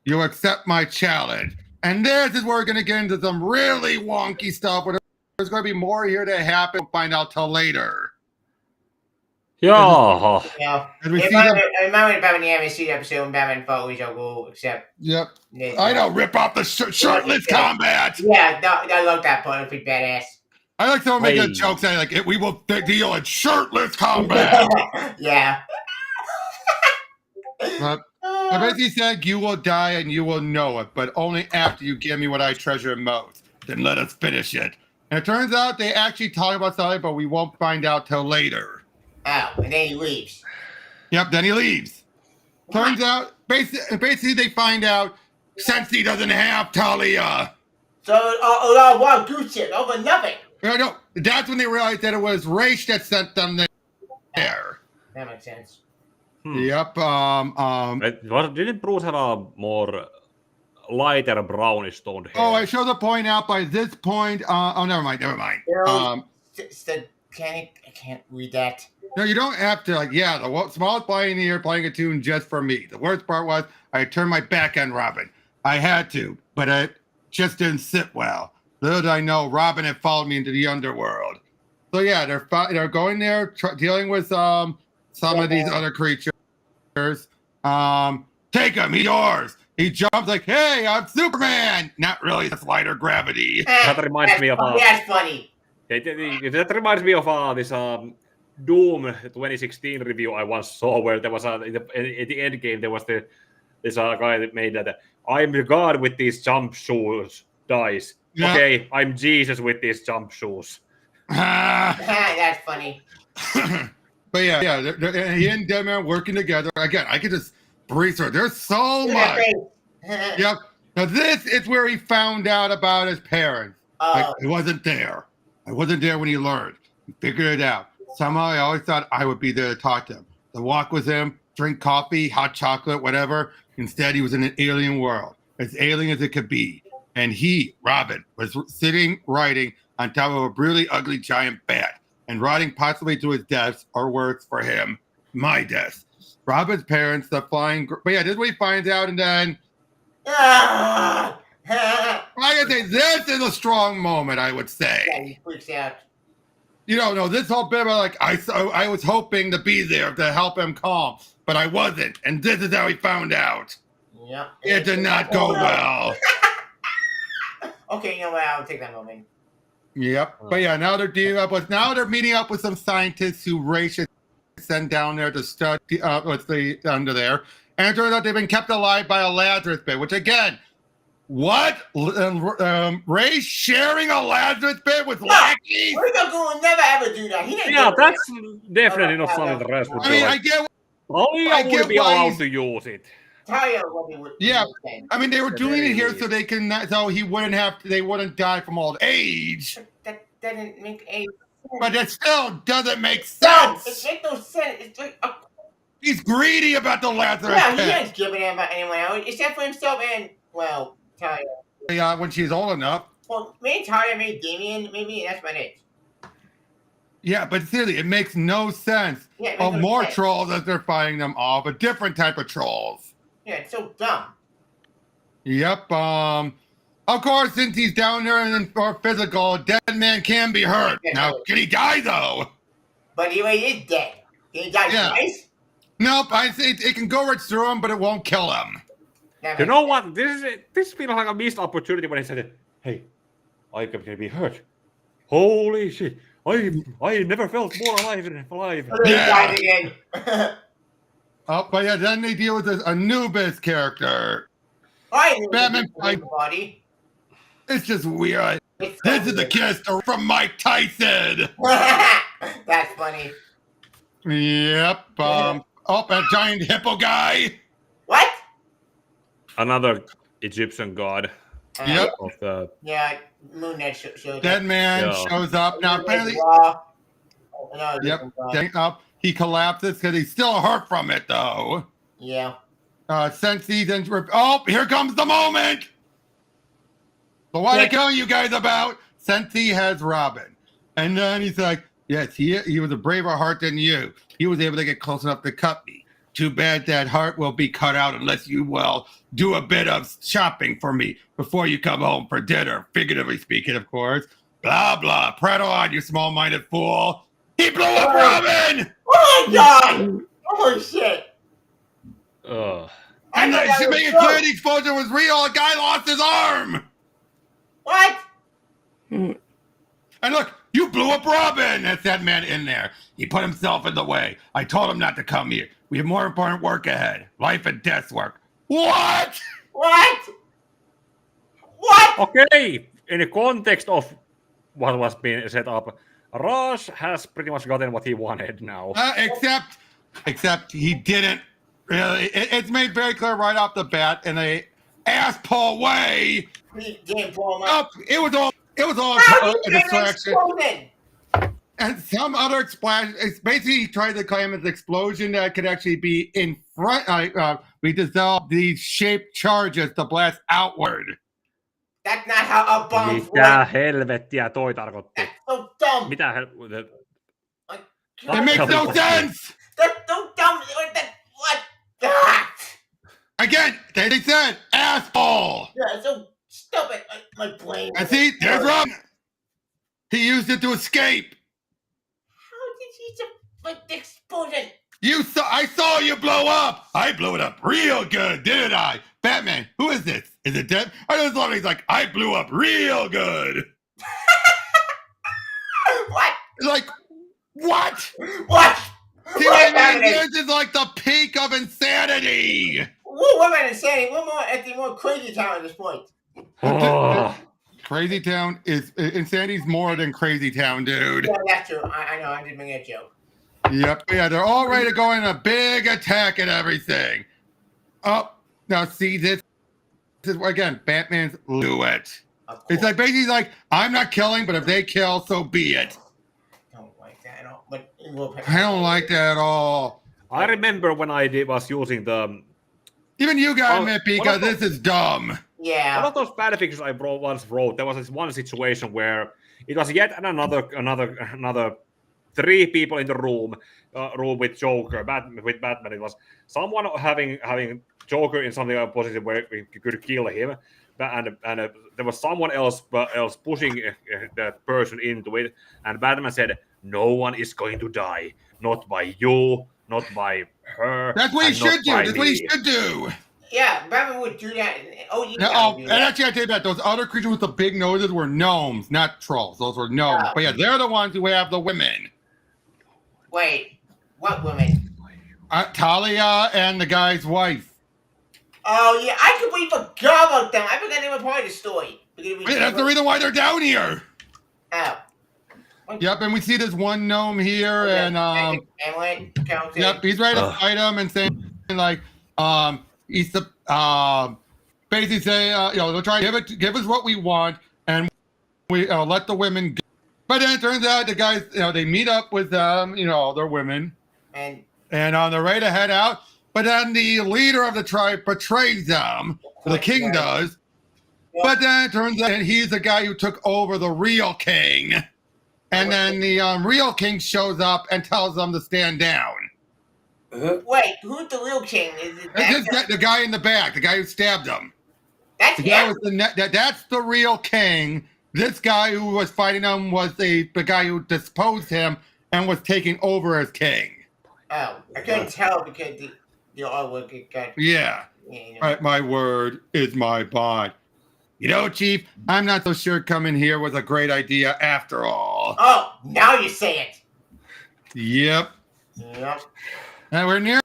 you accept my challenge. And this is where we're gonna get into some really wonky stuff. Where there's gonna be more here to happen. We'll find out till later. Yeah. Yeah. I remember Batman the animated episode when Batman fought Weasel Go, except. Yep. I know, rip off the shirtless combat. Yeah, I love that part. It's pretty badass. I like someone making a joke saying, like, we will deal in shirtless combat. Yeah. But I basically said, you will die and you will know it, but only after you give me what I treasure most. Then let us finish it. And it turns out they actually talk about something, but we won't find out till later. Oh, and then he leaves. Yep, then he leaves. What? Turns out, basically they find out Sensei doesn't have Talia. So, wow, good shit, over nothing. No, that's when they realized that it was Raish that sent them there. That makes sense. Yep. Didn't Bruce have a more lighter brownish toned hair? Oh, I should have pointed out by this point. Never mind. I can't read that. No, you don't have to. The smallest pioneer playing a tune just for me. The worst part was I turned my back on Robin. I had to, but it just didn't sit well. Little did I know, Robin had followed me into the underworld. So yeah, they're going there, dealing with some of these other creatures. Take him, he's yours. He jumps like, hey, I'm Superman. Not really, that's lighter gravity. That reminds me of. That's funny. That reminds me of this Doom 2016 review I once saw, where there was at the end game there was this guy that made that I'm the god with these jump shoes dice. Yeah. Okay, I'm Jesus with these jump shoes. That's funny. But yeah, he and Deadman working together again. I could just breeze through. There's so much. Yep. Now this is where he found out about his parents. He wasn't there. I wasn't there when he learned. He figured it out. Somehow I always thought I would be there to talk to him. The walk with him drink coffee, hot chocolate, whatever. Instead, he was in an alien world, as alien as it could be. And he, Robin, was sitting writing on top of a really ugly giant bat and writing possibly to his death, or worse for him, my death. Robin's parents, the flying... But yeah, this is what he finds out, and then... Ah! Like I say, this is a strong moment, I would say. Yeah, he freaks out. You don't know, this whole bit about like, I was hoping to be there to help him calm, but I wasn't. And this is how he found out. Yeah. It did not go well. Okay, you know what? I'll take that moment. Yep. But yeah, now they're meeting up with some scientists who Ray should send down there to study what's the under there. And it turns out they've been kept alive by a Lazarus pit, which again, what? Ray sharing a Lazarus pit with lackeys? Ringo will never ever do that. He didn't Yeah, do that's that. definitely not something the rest would I do. mean, Like, I get I get would be why allowed he's- to use it. Tell you what he would Yeah. say. I mean, they were At the doing it very here least. so they can so he wouldn't have they wouldn't die from old age. That doesn't make any sense. But it still doesn't make No, it sense. makes no sense. It's like, He's greedy about the Lazarus yeah, he pit. ain't giving it about anyone else except for himself and, well, Talia. Yeah, when she's old enough. Well, maybe Talia, maybe Damien, maybe that's about it. Yeah, but seriously, it makes no sense. Yeah, it makes Oh, no more sense. trolls as they're fighting them off, a different type of trolls. Yeah, it's so dumb. Yep. Of course, since he's down there and for physical, a dead man can be hurt. Yeah. Now, can he die though? But he is dead. Can he die Yeah. twice? Nope. I say it can go right through him, but it won't kill him. That You makes know sense. what? This feels like a missed opportunity when he said, "Hey, I'm gonna be hurt." Holy shit! I never felt more alive. Oh, he Yeah. died again. Oh, but yeah, then they deal with this Anubis character. I knew Batman, it was the body. It's just weird. It's so This is the weird. character from Mike Tyson. That's funny. Yep. A giant hippo guy. What? Another Egyptian god Yep. of the. Yeah, Moon Knight showed Dead man Yeah. shows up. Now, apparently, Yep. He collapses because he's still hurt from it, though. Yeah. Sensi's and oh, here comes the moment. So what I tell you guys about? Sensi has Robin, and then he's like, "Yes, he was a braver heart than you. He was able to get close enough to cut me. Too bad that heart will be cut out unless you do a bit of shopping for me before you come home for dinner. Figuratively speaking, of course. Blah blah. Prattle on, you small-minded fool. He blew up Robin, Oh my god! Holy shit! and I thought to that make was it clear joke. the explosion was real. A guy lost his arm. What? And look, you blew up Robin. That's that man in there. He put himself in the way. I told him not to come here. We have more important work ahead. Life and death work. What? What? What? Okay, in the context of what was being set up, Raj has pretty much gotten what he wanted now. Except he didn't really. It's made very clear right off the bat in a ass pull way. He didn't pull him up. It was all How a did he distraction. exploded? And some other explosion. It's basically he tried to claim it's an explosion that could actually be in front. We dissolved these shaped charges to blast outward. That's not how a bomb Mitä works. helvettiä toi tarkoitti? That's so dumb. Mitä It makes no sense. That's so dumb. What? Ah! Again, they said asshole. Yeah, it's so stupid. My brain. And see, there's Robin. He used it to escape. How did he like the explosion? I saw you blow up. I blew it up real good, didn't I? Batman, who is this? Is it dead? I just thought he's like, I blew up real good. What? Like, what? What? See what I mean? This is like the peak of insanity. What about insanity? We're more at the more crazy town at this point. Oh, Crazy Town is insanity's more than Crazy Town, dude. Yeah, that's true. I know. I did make a joke. Yep. Yeah, they're all ready to go in a big attack and everything. Oh, now see this is again, Batman's do it. It's like basically like, I'm not killing, but if they kill, so be it. I don't like that at all. But it will I don't like that at all. I remember when I was using the. Even you gotta Oh, admit, because what about- this is dumb. Yeah. One of those fan fictions I once wrote, there was this one situation where it was yet another 3 people in the room with Joker, with Batman. It was someone having Joker in something positive where we could kill him, and there was someone else pushing that person into it, and Batman said, "No one is going to die, not by you, not by her." That's what he and not should do. by That's what he me." should do. Yeah, Batman would do that. Oh, you And actually, I tell you that those other creatures with the big noses were gnomes, not trolls. Those were gnomes. Oh. But yeah, they're the ones who have the women. Wait, what women? Talia and the guy's wife. Oh yeah, I completely forgot about them. I forgot they were part of the story. Yeah, that's the reason why they're down here. Oh. Yep, and we see this one gnome here, and yep, he's ready to fight him and saying like, he's the basically say, they'll try to give us what we want, and we let the women go. But then it turns out the guys, they meet up with their women, and they're ready to head out. But then the leader of the tribe betrays them. The king does. Yep. But then it turns out he's the guy who took over the real king. And then the real king shows up and tells them to stand down. Wait, who's the real king? Is it the guy in the back, the guy who stabbed him? That's the guy that's the real king. This guy who was fighting him was the guy who disposed him and was taking over as king. Oh, I couldn't tell because the artwork got. Yeah. My word is my bond. Chief, I'm not so sure coming here was a great idea after all. Oh, now you say it. Yep. And we're nearly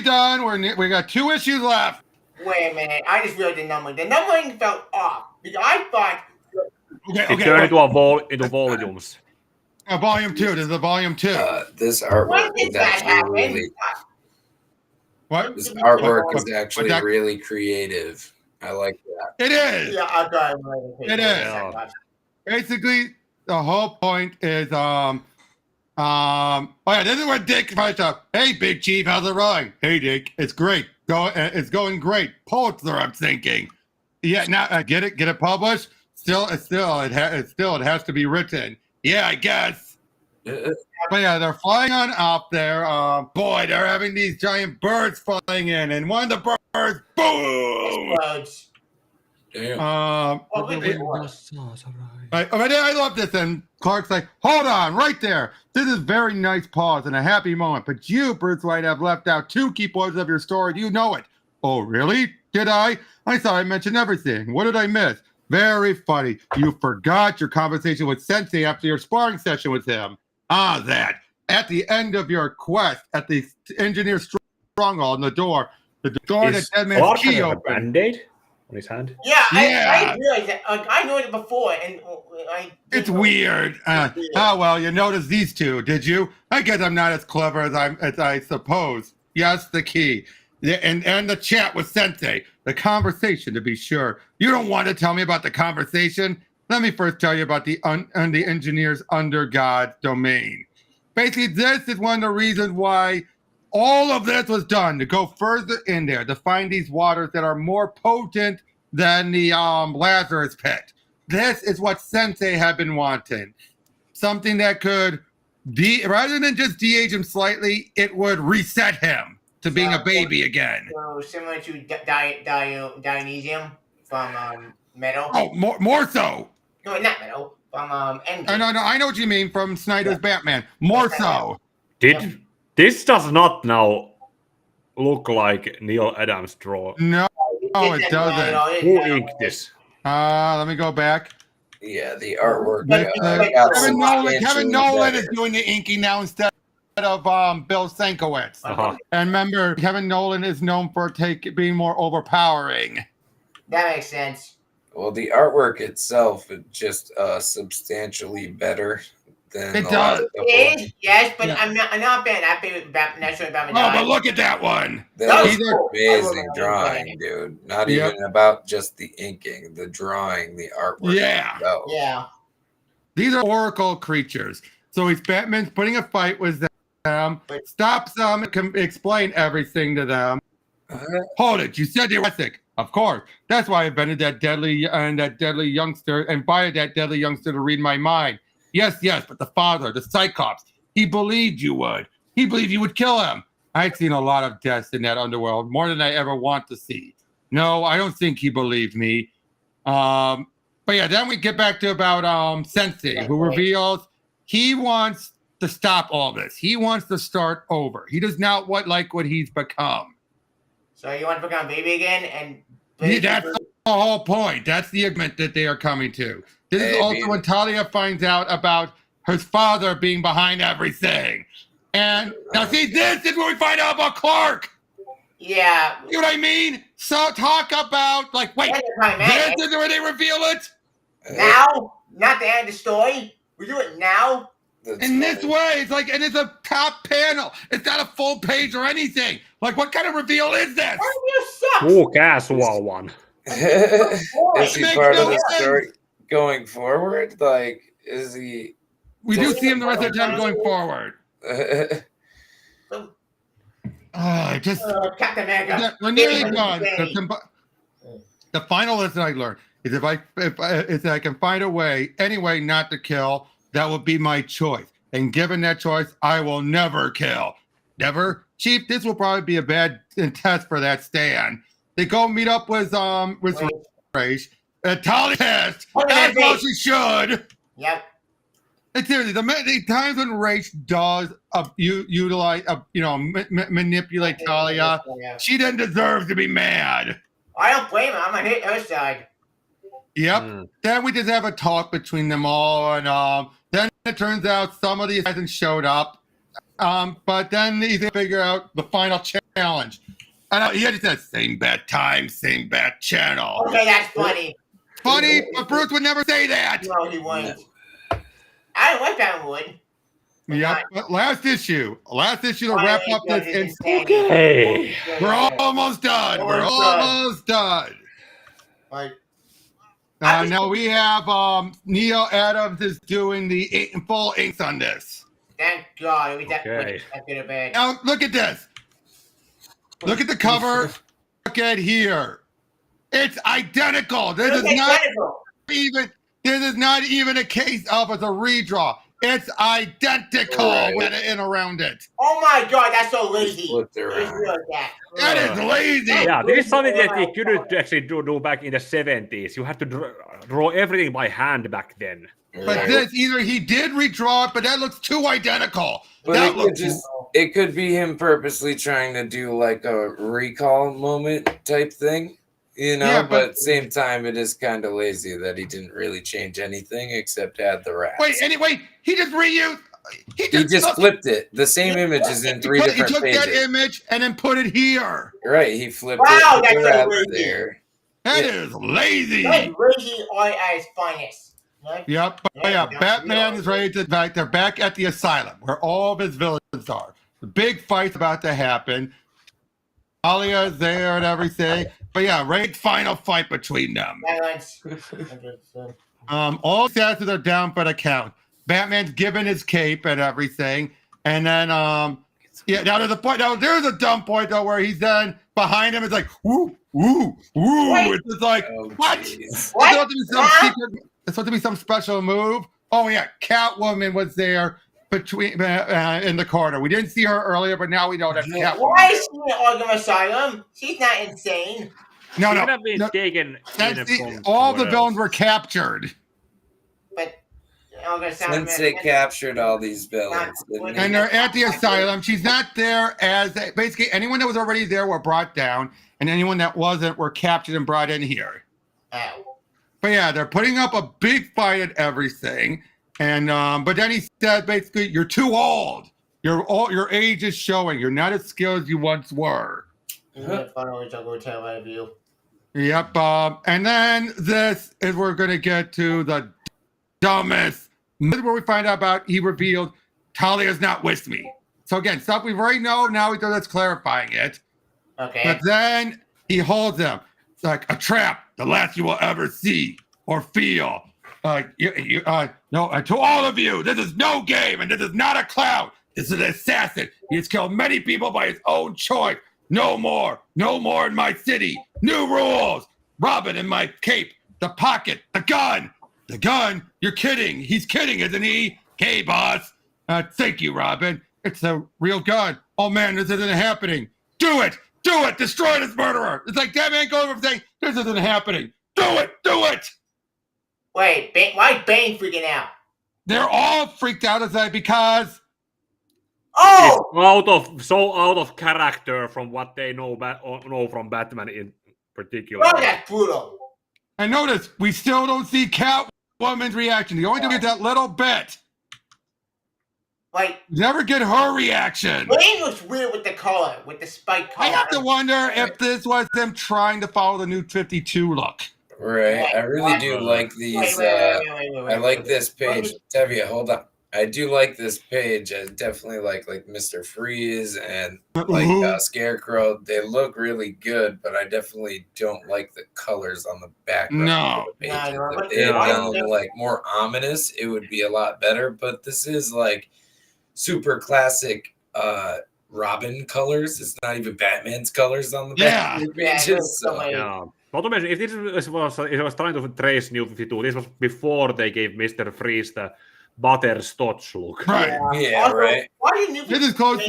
done. We got 2 issues left. Wait a minute. I just read the number. The numbering felt off because I thought. It turned into volumes. Volume 2. This is a volume 2. This artwork is actually really. What? This artwork is actually really creative. I like that. It is. Yeah, I'll go. It is. Yeah. Basically, the whole point is, this is what Dick fights up. Hey, Big Chief, how's it going? Hey, Dick, it's great. It's going great. Pulitzer, I'm thinking. Yeah, now get it published. It has to be written. Yeah, I guess. But yeah, they're flying on up there. Boy, they're having these giant birds flying in, and one of the birds, boom! Explodes. Damn. I love this, and Clark's like, hold on, right there. This is very nice pause and a happy moment, but you, Bruce White, have left out 2 key points of your story. You know it. Oh, really? Did I? I thought I mentioned everything. What did I miss? Very funny. You forgot your conversation with Sensei after your sparring session with him. That. At the end of your quest at the engineer stronghold on the door that Dead Man's key opened. Band-Aid on his hand? Yeah. I realized that. I know it before, and it's weird. Well, you noticed these 2, did you? I guess I'm not as clever as I suppose. Yes, the key. And the chat with Sensei. The conversation, to be sure. You don't want to tell me about the conversation? Let me first tell you about the engineers under God's domain. Basically, this is one of the reasons why all of this was done, to go further in there, to find these waters that are more potent than the Lazarus pit. This is what Sensei had been wanting. Something that could, rather than just de-age him slightly, it would reset him to being a baby again. So similar to Dionysium from Metal. Oh, more so. No, not Metal. From Endgame. No, I know what you mean from Snyder's Batman. More so. This does not now look like Neal Adams' draw. No, it doesn't. Who inked this? Let me go back. Yeah, the artwork. Kevin Nolan is doing the inking now instead of Bill Sienkiewicz. And remember, Kevin Nolan is known for being more overpowering. That makes sense. Well, the artwork itself is just substantially better than it does. It is, yes, but I'm not bad. I'm not sure about Batman. Oh, but look at that one. That's amazing drawing, dude. Not even about just the inking, the drawing, the artwork. Yeah. Yeah. These are oracle creatures. So Batman's putting a fight with them, stops them, and can explain everything to them. Hold it! You said you were sick. Of course. That's why I invented that deadly youngster and invited that deadly youngster to read my mind. Yes, but the father, the Cyclops, he believed you would. He believed you would kill him. I've seen a lot of deaths in that underworld, more than I ever want to see. No, I don't think he believed me. But yeah, then we get back to about Sensei, who reveals he wants to stop all this. He wants to start over. He does not like what he's become. So you want to become baby again? And that's the whole point. That's the agreement that they are coming to. This is also when Talia finds out about her father being behind everything. And now see, this is where we find out about Clark. Yeah. You know what I mean? So talk about, like, wait, this is where they reveal it? Now? Not the end of the story? We do it now? In this way, it's like, and it's a top panel. It's not a full page or anything. Like, what kind of reveal is this? Oh, casual one. Is he part of the story going forward? Like, is he? We do see him the rest of the time going forward. Captain America. We're nearly done. The final lesson I learned is if I can find a way, any way not to kill, that will be my choice. And given that choice, I will never kill. Never. Chief, this will probably be a bad test for that stand. They go meet up with Raish. Talia test. As well she should. Yep. And seriously, the times when Raish does utilize, manipulate Talia, she then deserves to be mad. I don't blame her. I'm gonna hit her side. Yep. Then we just have a talk between them all, and then it turns out some of the assassins showed up, but then they figure out the final challenge. And he just said, "Same bad time, same bad channel." Okay, that's funny. Funny, but Bruce would never say that. No, he wouldn't. I don't like that would. Yep. But last issue to wrap up this. Okay. We're almost done. We're almost done. Like, now we have Neal Adams is doing the full inks on this. Thank God. Okay. Now look at this. Look at the cover. Look at here. It's identical. This is not even a case of as a redraw. It's identical with it in around it. Oh my God, that's so lazy. That is lazy. Yeah, this is something that you couldn't actually do back in the 70s. You had to draw everything by hand back then. But this, either he did redraw it, but that looks too identical. But it could be him purposely trying to do like a recall moment type thing. But at the same time, it is kind of lazy that he didn't really change anything except add the rats. Wait, anyway, he just reused. He just flipped it. The same image is in three different pages. He took that image and then put it here. Right, he flipped it. That's so lazy. There. That is lazy. That's lazy art at its finest. Yep. Batman is ready to back. They're back at the asylum where all of his villains are. The big fight's about to happen. Talia is there and everything. But yeah, right final fight between them. All assassins are down for the count. Batman's given his cape and everything. And then now there's a point. Now there's a dumb point though where he's then behind him. It's like woo, woo, woo. It's just like what? It's supposed to be some special move. Oh yeah, Catwoman was there between in the corner. We didn't see her earlier, but now we know that's Catwoman. Why is she in Arkham Asylum? She's not insane. No. Taken all the villains were captured. But Sensei captured all these villains. And they're at the asylum. She's not there as basically anyone that was already there were brought down, and anyone that wasn't were captured and brought in here. Oh. But yeah, they're putting up a big fight at everything. And but then he said basically, you're too old. Your age is showing. You're not as skilled as you once were. Yep. And then this is where we're gonna get to the dumbest. This is where we find out about he revealed Talia's not with me. So again, stuff we've already known. Now that's clarifying it. Okay. But then he holds them. It's like a trap, the last you will ever see or feel. No, to all of you, this is no game and this is not a clown. This is an assassin. He has killed many people by his own choice. No more in my city. New rules. Robin in my cape, the pocket, the gun. The gun? You're kidding. He's kidding, isn't he? Okay, boss. Thank you, Robin. It's a real gun. Oh, man, this isn't happening. Do it. Destroy this murderer. It's like that man going over saying, this isn't happening. Do it. Wait, why is Bane freaking out? They're all freaked out because... Oh! It's out of character from what they know from Batman in particular. Oh, that's brutal. And notice, we still don't see Catwoman's reaction. The only thing is that little bit. Like, never get her reaction. Bane looks weird with the color, with the spike color. I have to wonder if this was them trying to follow the new 52 look. Right. I really do like these. I like this page. Tevia, hold on. I do like this page. I definitely like Mr. Freeze and Scarecrow. They look really good, but I definitely don't like the colors on the background. No. Of the pages. If they had done like more ominous, it would be a lot better. But this is like super classic Robin colors. It's not even Batman's colors on the back of the pages. Not to mention, if it was trying to trace New 52, this was before they gave Mr. Freeze the butterscotch look. Right. Yeah, right. Why did New 52 This is close.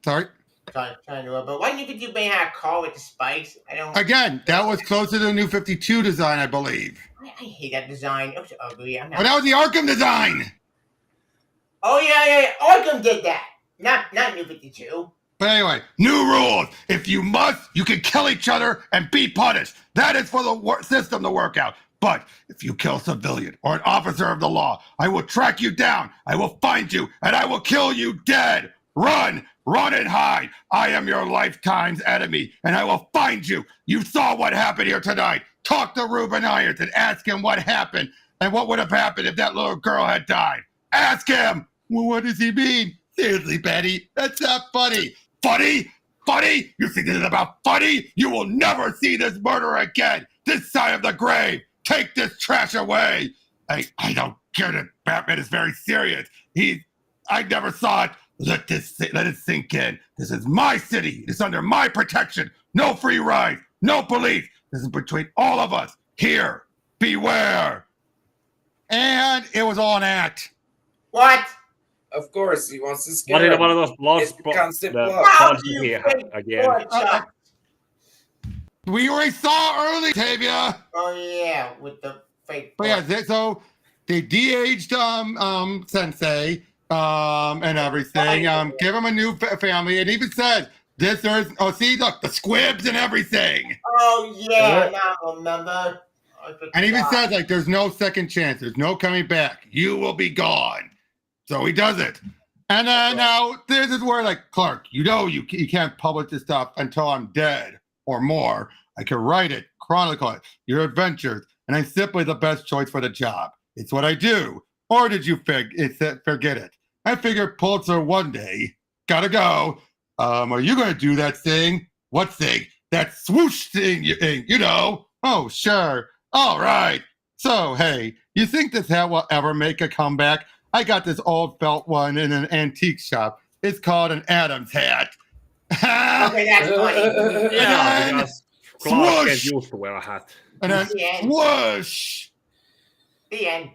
Sorry. But why did New 52 Bane have a car with the spikes? Again, that was closer to the New 52 design, I believe. I hate that design. It was ugly. But that was the Arkham design. Oh, yeah. Arkham did that. Not New 52. But anyway, new rules. If you must, you can kill each other and be punished. That is for the system to work out. But if you kill a civilian or an officer of the law, I will track you down. I will find you, and I will kill you dead. Run and hide. I am your lifetime's enemy, and I will find you. You saw what happened here tonight. Talk to Reuben Irons and ask him what happened and what would have happened if that little girl had died. Ask him. Well, what does he mean? Seriously, Betty, that's not funny. Funny? You think this is about funny? You will never see this murderer again. This side of the grave. Take this trash away. I don't get it. Batman is very serious. I never saw it. Let it sink in. This is my city. It's under my protection. No free rides. No police. This is between all of us. Here. Beware. And it was all an act. What? Of course, he wants to scare What is him. one of those lost constant again? We already saw early, Tavia. Oh yeah, with the fake. But yeah, so they de-aged Sensei and everything. Give him a new family, and even said look, the squibs and everything. Oh yeah, now I remember. And even said like, there's no second chance. There's no coming back. You will be gone. So he does it. And then now this is where like Clark, you can't publish this stuff until I'm dead or more. I can write it, chronicle it, your adventures, and I'm simply the best choice for the job. It's what I do. Or did you forget it? I figured Pulitzer one day. Gotta go. Are you going to do that thing? What thing? That swoosh thing, you know? Oh, sure. All right. So, hey, you think this hat will ever make a comeback? I got this old felt one in an antique shop. It's called an Adams hat. Okay, that's funny. Yeah, because Clark gets used to wear a hat. And then swoosh. The end.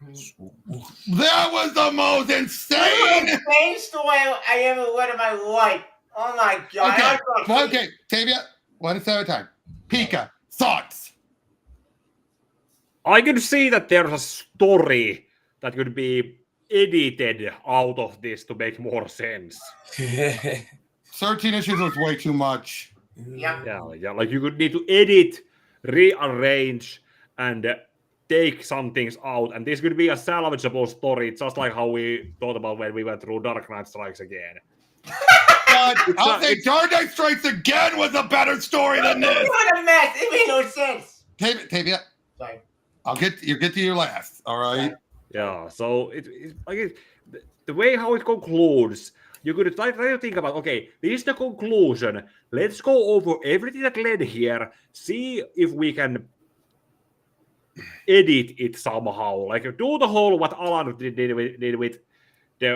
That was the most insane. Insane story I ever read in my life. Oh my god. Okay, Tavia, one at a time. Pika, thoughts. I could see that there's a story that could be edited out of this to make more sense. 13 issues was way too much. Yeah. Like you could need to edit, rearrange, and take some things out. And this could be a salvageable story, just like how we thought about when we went through Dark Knight Strikes Again. But I'll say Dark Knight Strikes Again was a better story than this. What a mess. It made no sense. Tavia. Sorry. You get to your last, all right? Yeah, so it's like the way how it concludes, you could try to think about, okay, this is the conclusion. Let's go over everything that led here, see if we can edit it somehow. Like do the whole what Alan did with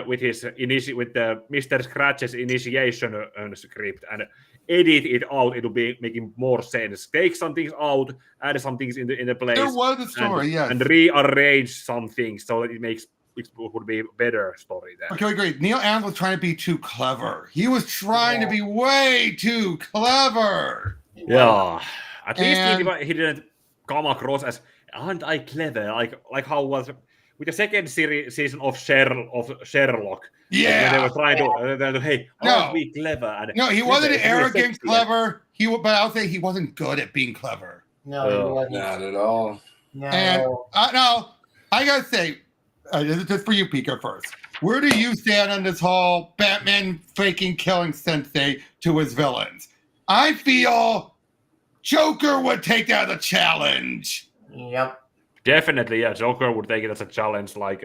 with the Mr. Scratch's initiation script and edit it out into be making more sense. Take some things out, add some things in the place. There was a story, yes. And rearrange some things so that it would be a better story then. Okay, we agree. Neal Adams was trying to be too clever. He was trying to be way too clever. Yeah. At least he didn't come across as, aren't I clever? Like how was with the second season of Sherlock. Yeah. When they were trying to hey, aren't we clever? And no, he wasn't arrogant, clever. But I'll say he wasn't good at being clever. No, he wasn't. Not at all. No. And no, I gotta say, this is just for you, Pika, first. Where do you stand on this whole Batman faking killing Sensei to his villains? I feel Joker would take that as a challenge. Yep. Definitely, yeah. Joker would take it as a challenge, like.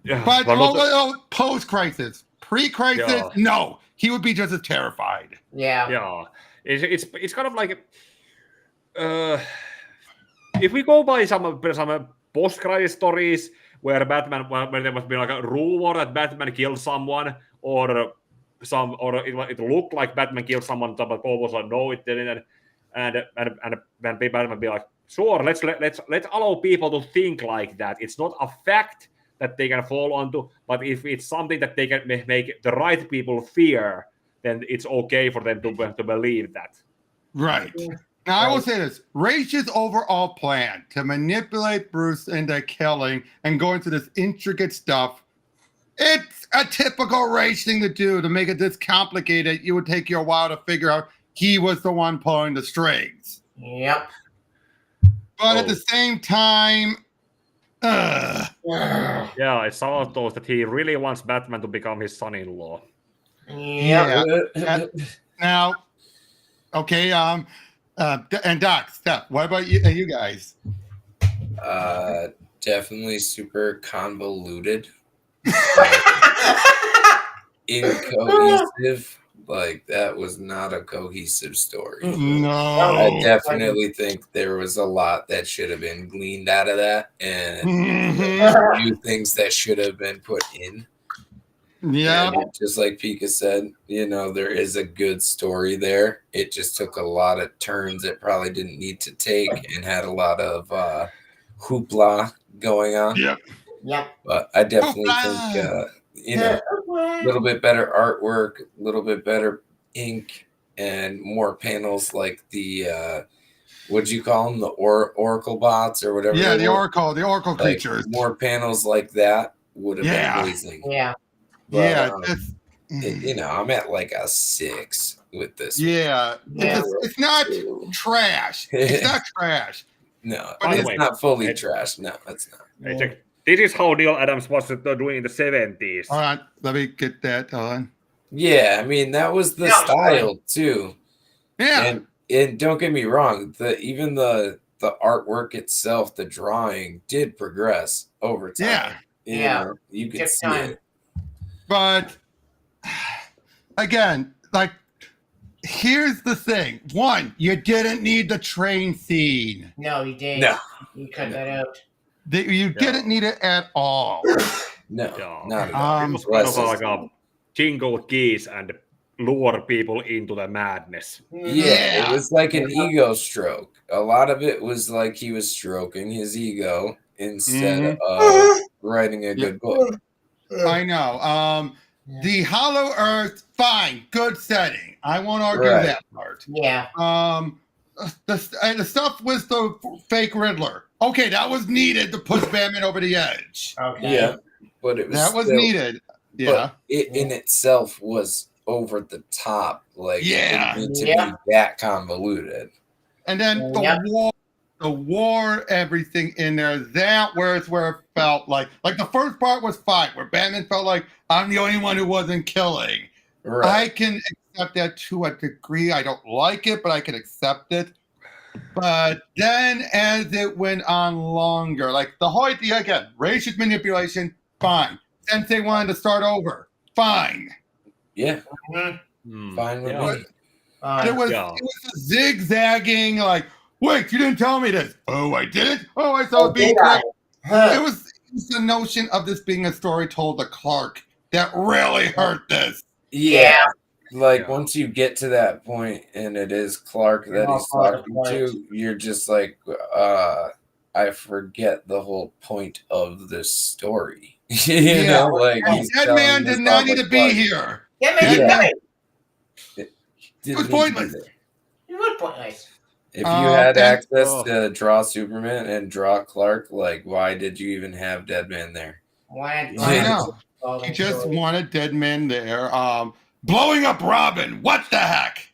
But post-crisis, pre-crisis, no, he would be just as terrified. Yeah. Yeah, it's kind of like if we go by some post-crisis stories where there must be like a rumor that Batman killed someone, or it looked like Batman killed someone, but people was like, no, it didn't, and then Batman would be like, sure, let's allow people to think like that. It's not a fact that they can fall onto, but if it's something that they can make the right people fear, then it's okay for them to believe that. Right. Now, I will say this. Raish's overall plan to manipulate Bruce into killing and going through this intricate stuff, it's a typical Raish thing to do. To make it this complicated, it would take you a while to figure out he was the one pulling the strings. Yep. But at the same time, yeah, it's all those that he really wants Batman to become his son-in-law. Yeah. Now, okay, and Doc, Steph, what about you guys? Definitely super convoluted, incohesive. Like, that was not a cohesive story. No. I definitely think there was a lot that should have been gleaned out of that, and a few things that should have been put in. Yeah. And just like Pika said, there is a good story there. It just took a lot of turns it probably didn't need to take and had a lot of hoopla going on. Yep. But I definitely think, a little bit better artwork, a little bit better ink, and more panels like the what'd you call them, the oracle bots or whatever. Yeah, the oracle creatures. More panels like that would have been amazing. Yeah. But, I'm at like a 6 with this. Yeah. It's not trash. It's not trash. No, it's not fully trash. No, it's not. This is how Neal Adams was doing in the 70s. All right, let me get that on. Yeah, I mean, that was the style too. Yeah. And don't get me wrong, even the artwork itself, the drawing did progress over time. Yeah. You can see it. But again, like, here's the thing. One, you didn't need the train scene. No, you didn't. No. You cut that out. You didn't need it at all. No, not at all. It was kind of like a jingle keys and lure people into the madness. Yeah, it was like an ego stroke. A lot of it was like he was stroking his ego instead of writing a good book. I know. The Hollow Earth, fine, good setting. I won't argue that part. Yeah. The stuff with the fake Riddler. Okay, that was needed to push Batman over the edge. Okay. Yeah, but it was was needed. Yeah. But it in itself was over the top. Like, it didn't need to be that convoluted. And then the war, everything in there. That where it felt like the first part was fine, where Batman felt like I'm the only one who wasn't killing. Right. I can accept that to a degree. I don't like it, but I can accept it. But then as it went on longer, like the whole idea again, Raish's manipulation, fine. Sensei wanted to start over, fine. Yeah. Fine with me. But it was a zigzagging, like, wait, you didn't tell me this. Oh, I didn't? Oh, I saw it being it it's the notion of this being a story told to Clark that really hurt this. Yeah. Like once you get to that point and it is Clark that he's talking to, you're just like, I forget the whole point of this story. you know, like that man did not need to be here. It was pointless. It was pointless. If you had access to draw Superman and draw Clark, like why did you even have Deadman there? Why? I know. He just wanted Deadman there. Blowing up Robin. What the heck?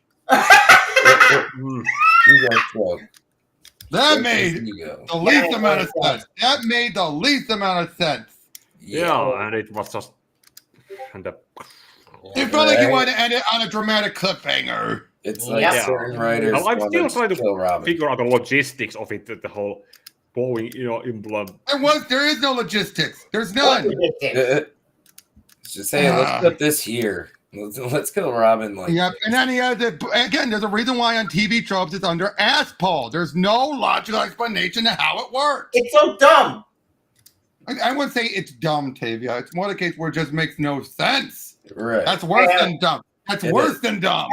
That made the least amount of sense. That made the least amount of sense. Yeah, and it was just. It felt like you wanted to end it on a dramatic cliffhanger. It's like certain writers. I'm still trying to Robin. figure out the logistics of it, the whole going, in blood. There is no logistics. There's none. Just saying, let's put this here. Let's kill Robin. Yep, and then he has again. There's a reason why on TV tropes it's under Asshole. There's no logical explanation to how it works. It's so dumb. I wouldn't say it's dumb, Tavia. It's more the case where it just makes no sense. Right. That's worse than dumb. That's worse than dumb.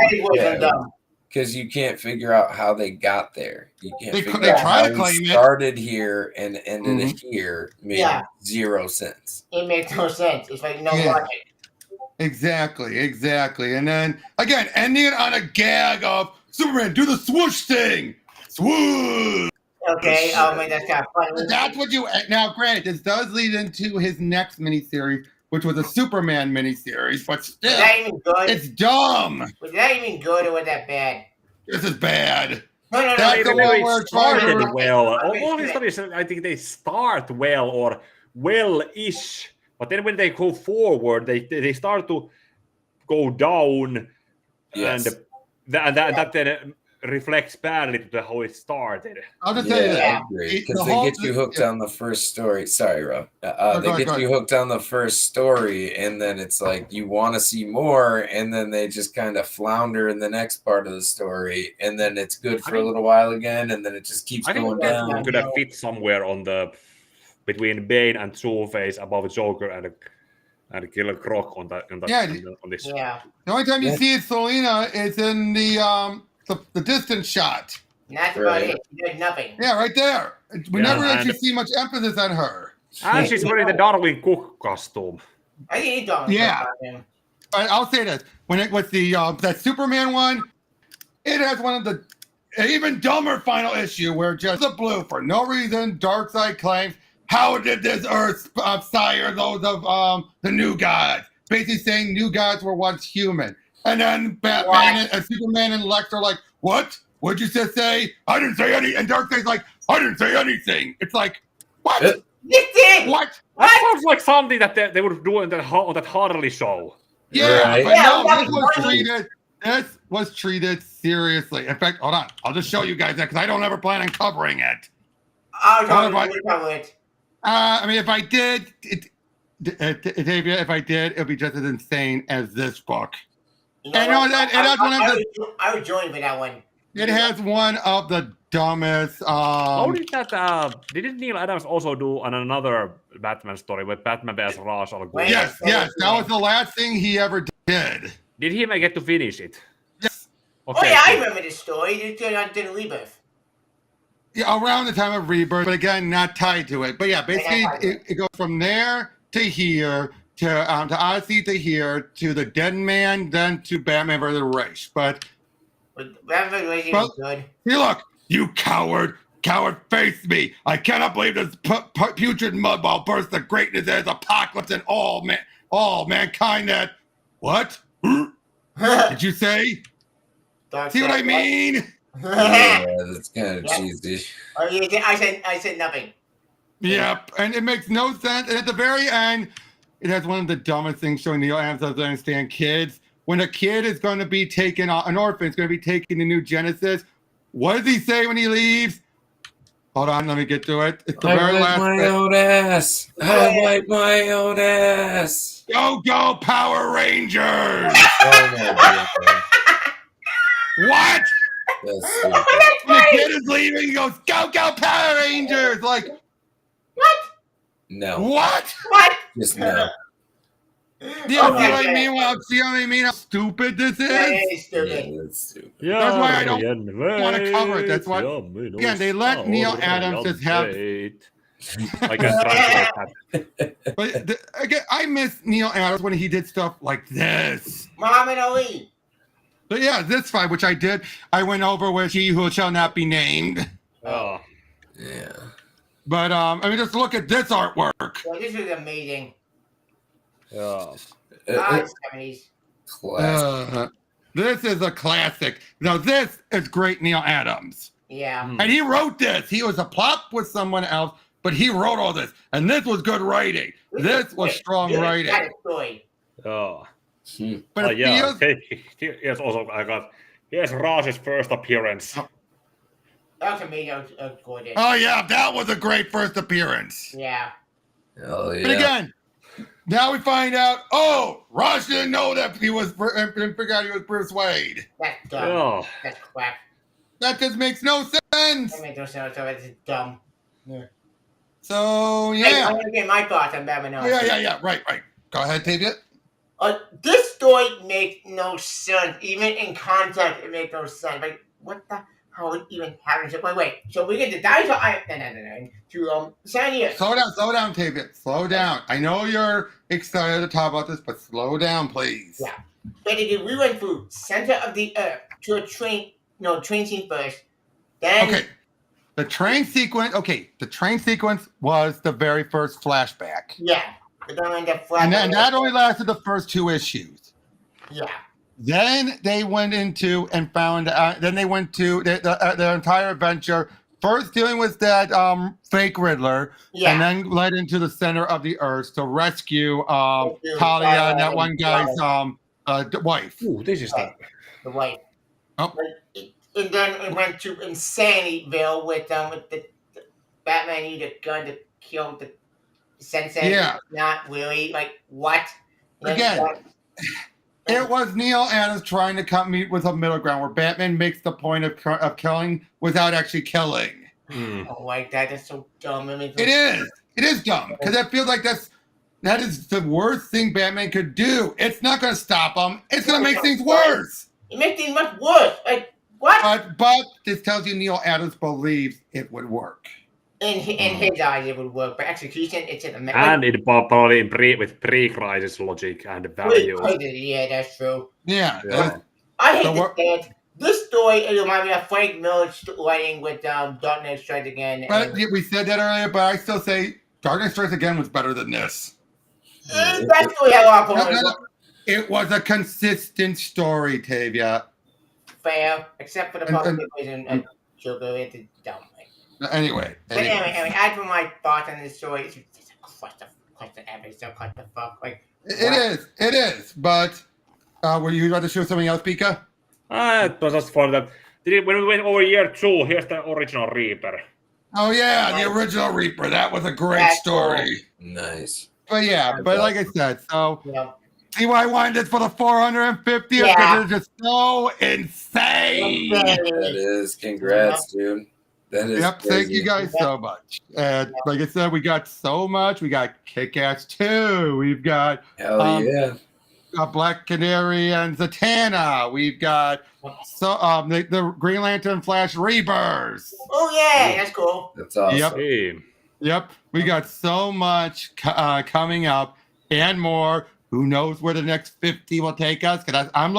Because you can't figure out how they got there. You can't they try to claim it. Started here and ended here made zero sense. It makes no sense. It's like no logic. Exactly. And then again, ending it on a gag of Superman, do the swoosh thing. Swoosh. Okay, that's kind of funny. That's what you now. Granted, this does lead into his next miniseries, which was a Superman miniseries, but still, was that even good? It's dumb. Was that even good or was that bad? This is bad. No. That's the one where it started well. All these stories, I think they start well or well-ish, but then when they go forward, they start to go down, and that then reflects badly to how it started. I'll just tell you that. Because they get you hooked on the first story. Sorry, Rob. They get you hooked on the first story, and then it's like you want to see more, and then they just kind of flounder in the next part of the story, and then it's good for a little while again, and then it just keeps going down. It could have fit somewhere on the between Bane and Two-Face above Joker and Killer Croc on this. Yeah. The only time you see it, Selena, is in the distance shot. That's about it. She did nothing. Yeah, right there. We never actually see much emphasis on her. And she's wearing the Darwin Cook costume. I think Darwin costume. I'll say this. When it was that Superman one, it has one of the even dumber final issue where just the blue, for no reason, Darkseid claims, how did this Earth sire those of the new gods? Basically saying new gods were once human. And then Batman and Superman and Lex are like, what? What'd you just say? I didn't say any. And Darkseid's like, I didn't say anything. It's like, what? You did. What? That sounds like something that they would do on that Harley show. Yeah, but no, this was treated seriously. In fact, hold on. I'll just show you guys that because I don't ever plan on covering it. I'll cover it. I mean, if I did, Davia, if I did, it'd be just as insane as this book. I would join for that one. It has one of the dumbest. How did that? Didn't Neal Adams also do another Batman story with Batman vs. Ra's al Ghul? Yes. That was the last thing he ever did. Did he even get to finish it? Yes. Okay, I remember this story. It did Rebirth. Yeah, around the time of Rebirth, but again, not tied to it. But yeah, basically, it goes from there to here. To Odyssey to here, to the Dead Man, then to Batman vs. Race. But Batman vs. Race is good. Hey, look, you coward, face me. I cannot believe this putrid mudball burst the greatness as apocalypse and all mankind that. What? Did you say? See what I mean? Yeah, that's kind of cheesy. I said nothing. Yep, and it makes no sense. And at the very end, it has one of the dumbest things showing Neal Adams doesn't understand kids. When a kid is going to be taken, an orphan is going to be taken to New Genesis, what does he say when he leaves? Hold on, let me get to it. It's the very last. I wipe my own ass. Go, Power Rangers! Oh my God. What? That's when the kid is leaving, he goes, go, Power Rangers! Like, what? No. What? What? Just no. See what I mean? See what I mean? How stupid this is? That is stupid. Yeah, that's stupid. That's why I don't want to cover it. That's why. Again, they let Neal Adams just have. I can translate that. But again, I miss Neal Adams when he did stuff like this. Muhammad Ali. But yeah, this fight, which I did, I went over with He Who Shall Not Be Named. Oh. Yeah. But I mean, just look at this artwork. Well, this is amazing. Yeah. 70s. Classic. This is a classic. Now, this is great Neal Adams. Yeah. And he wrote this. He was a plot with someone else, but he wrote all this. And this was good writing. This was strong writing. Oh. But it yeah. feels... Here's also, here's Raj's first appearance. That was amazing. Gorgeous. Oh, yeah, that was a great first appearance. Yeah. Oh, yeah. And again, now we find out, Raj didn't know that he was, didn't figure out he was Bruce Wade. That's dumb. Oh. That's crap. That just makes no sense. That makes no sense. So it's dumb. Yeah. So, Hey, yeah. I'm going to get my thoughts on Batman. Yeah. Right. Go ahead, Tavia. This story makes no sense. Even in context, it makes no sense. Like, what the hell is even happening? Wait. So we get the dinosaur. To San Diego. Slow down, Tavia. Slow down. I know you're excited to talk about this, but slow down, please. Yeah. Basically, we went through center of the earth to a train. No, train scene first. Then. Okay. The train sequence was the very first flashback. Yeah. And that only lasted the first 2 issues. Yeah. Then they went into and found out. Then they went to their entire adventure. First dealing with that fake Riddler, and then led into the center of the earth to rescue Talia and that one guy's wife. Ooh, this is the wife. Oh. And then it went to Insanityville with the Batman used a gun to kill the sensei. Yeah. Not really. Like, what? Again, it was Neal Adams trying to meet with a middle ground where Batman makes the point of killing without actually killing. Oh, like that is so dumb. It is dumb because I feel like that is the worst thing Batman could do. It's not going to stop him. It's going to make things worse. It makes things much worse. Like, what? But this tells you Neal Adams believes it would work. In his eyes, it would work, but execution, it's in the and it probably with pre-crisis logic and value. Yeah, that's true. Yeah. I hate that. This story reminds me of Frank Miller's writing with Dark Knight Strikes Again. But we said that earlier, but I still say Dark Knight Strikes Again was better than this. That story had a lot of problems. No. It was a consistent story, Tavia. Fair, except for the public and Joker. It's dumb. Anyway, as for my thoughts on this story, it's just a question episode. What the fuck? Like, it is. But were you about to show something else, Pika? It was just for that. When we went over year 2, here's the original Reaper. Oh yeah, the original Reaper. That was a great story. Cool. Nice. But like I said, so see why I wanted this for the 450th? Because it's just so insane. That is. Congrats, dude. That is crazy. Thank you guys so much. And like I said, we got so much. We got Kick-Ass 2. We've got Black Canary and Zatanna. We've got the Green Lantern Flash Rebirth. Oh yeah, that's cool. That's awesome. Yep. We got so much coming up and more. Who knows where the next 50 will take us? Because I'm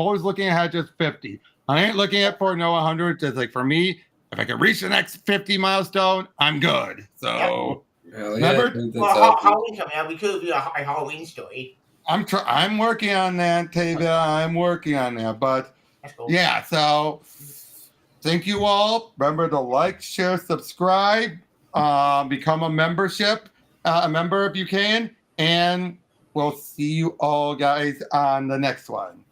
always looking ahead just 50. I ain't looking at 100. Just like for me, if I can reach the next 50 milestone, I'm good. So remember? Halloween coming out. We could do a Halloween story. I'm working on that, Tavia. I'm working on that. But cool. Yeah, so thank you all. Remember to like, share, subscribe, become a member if you can, and we'll see you all guys on the next one.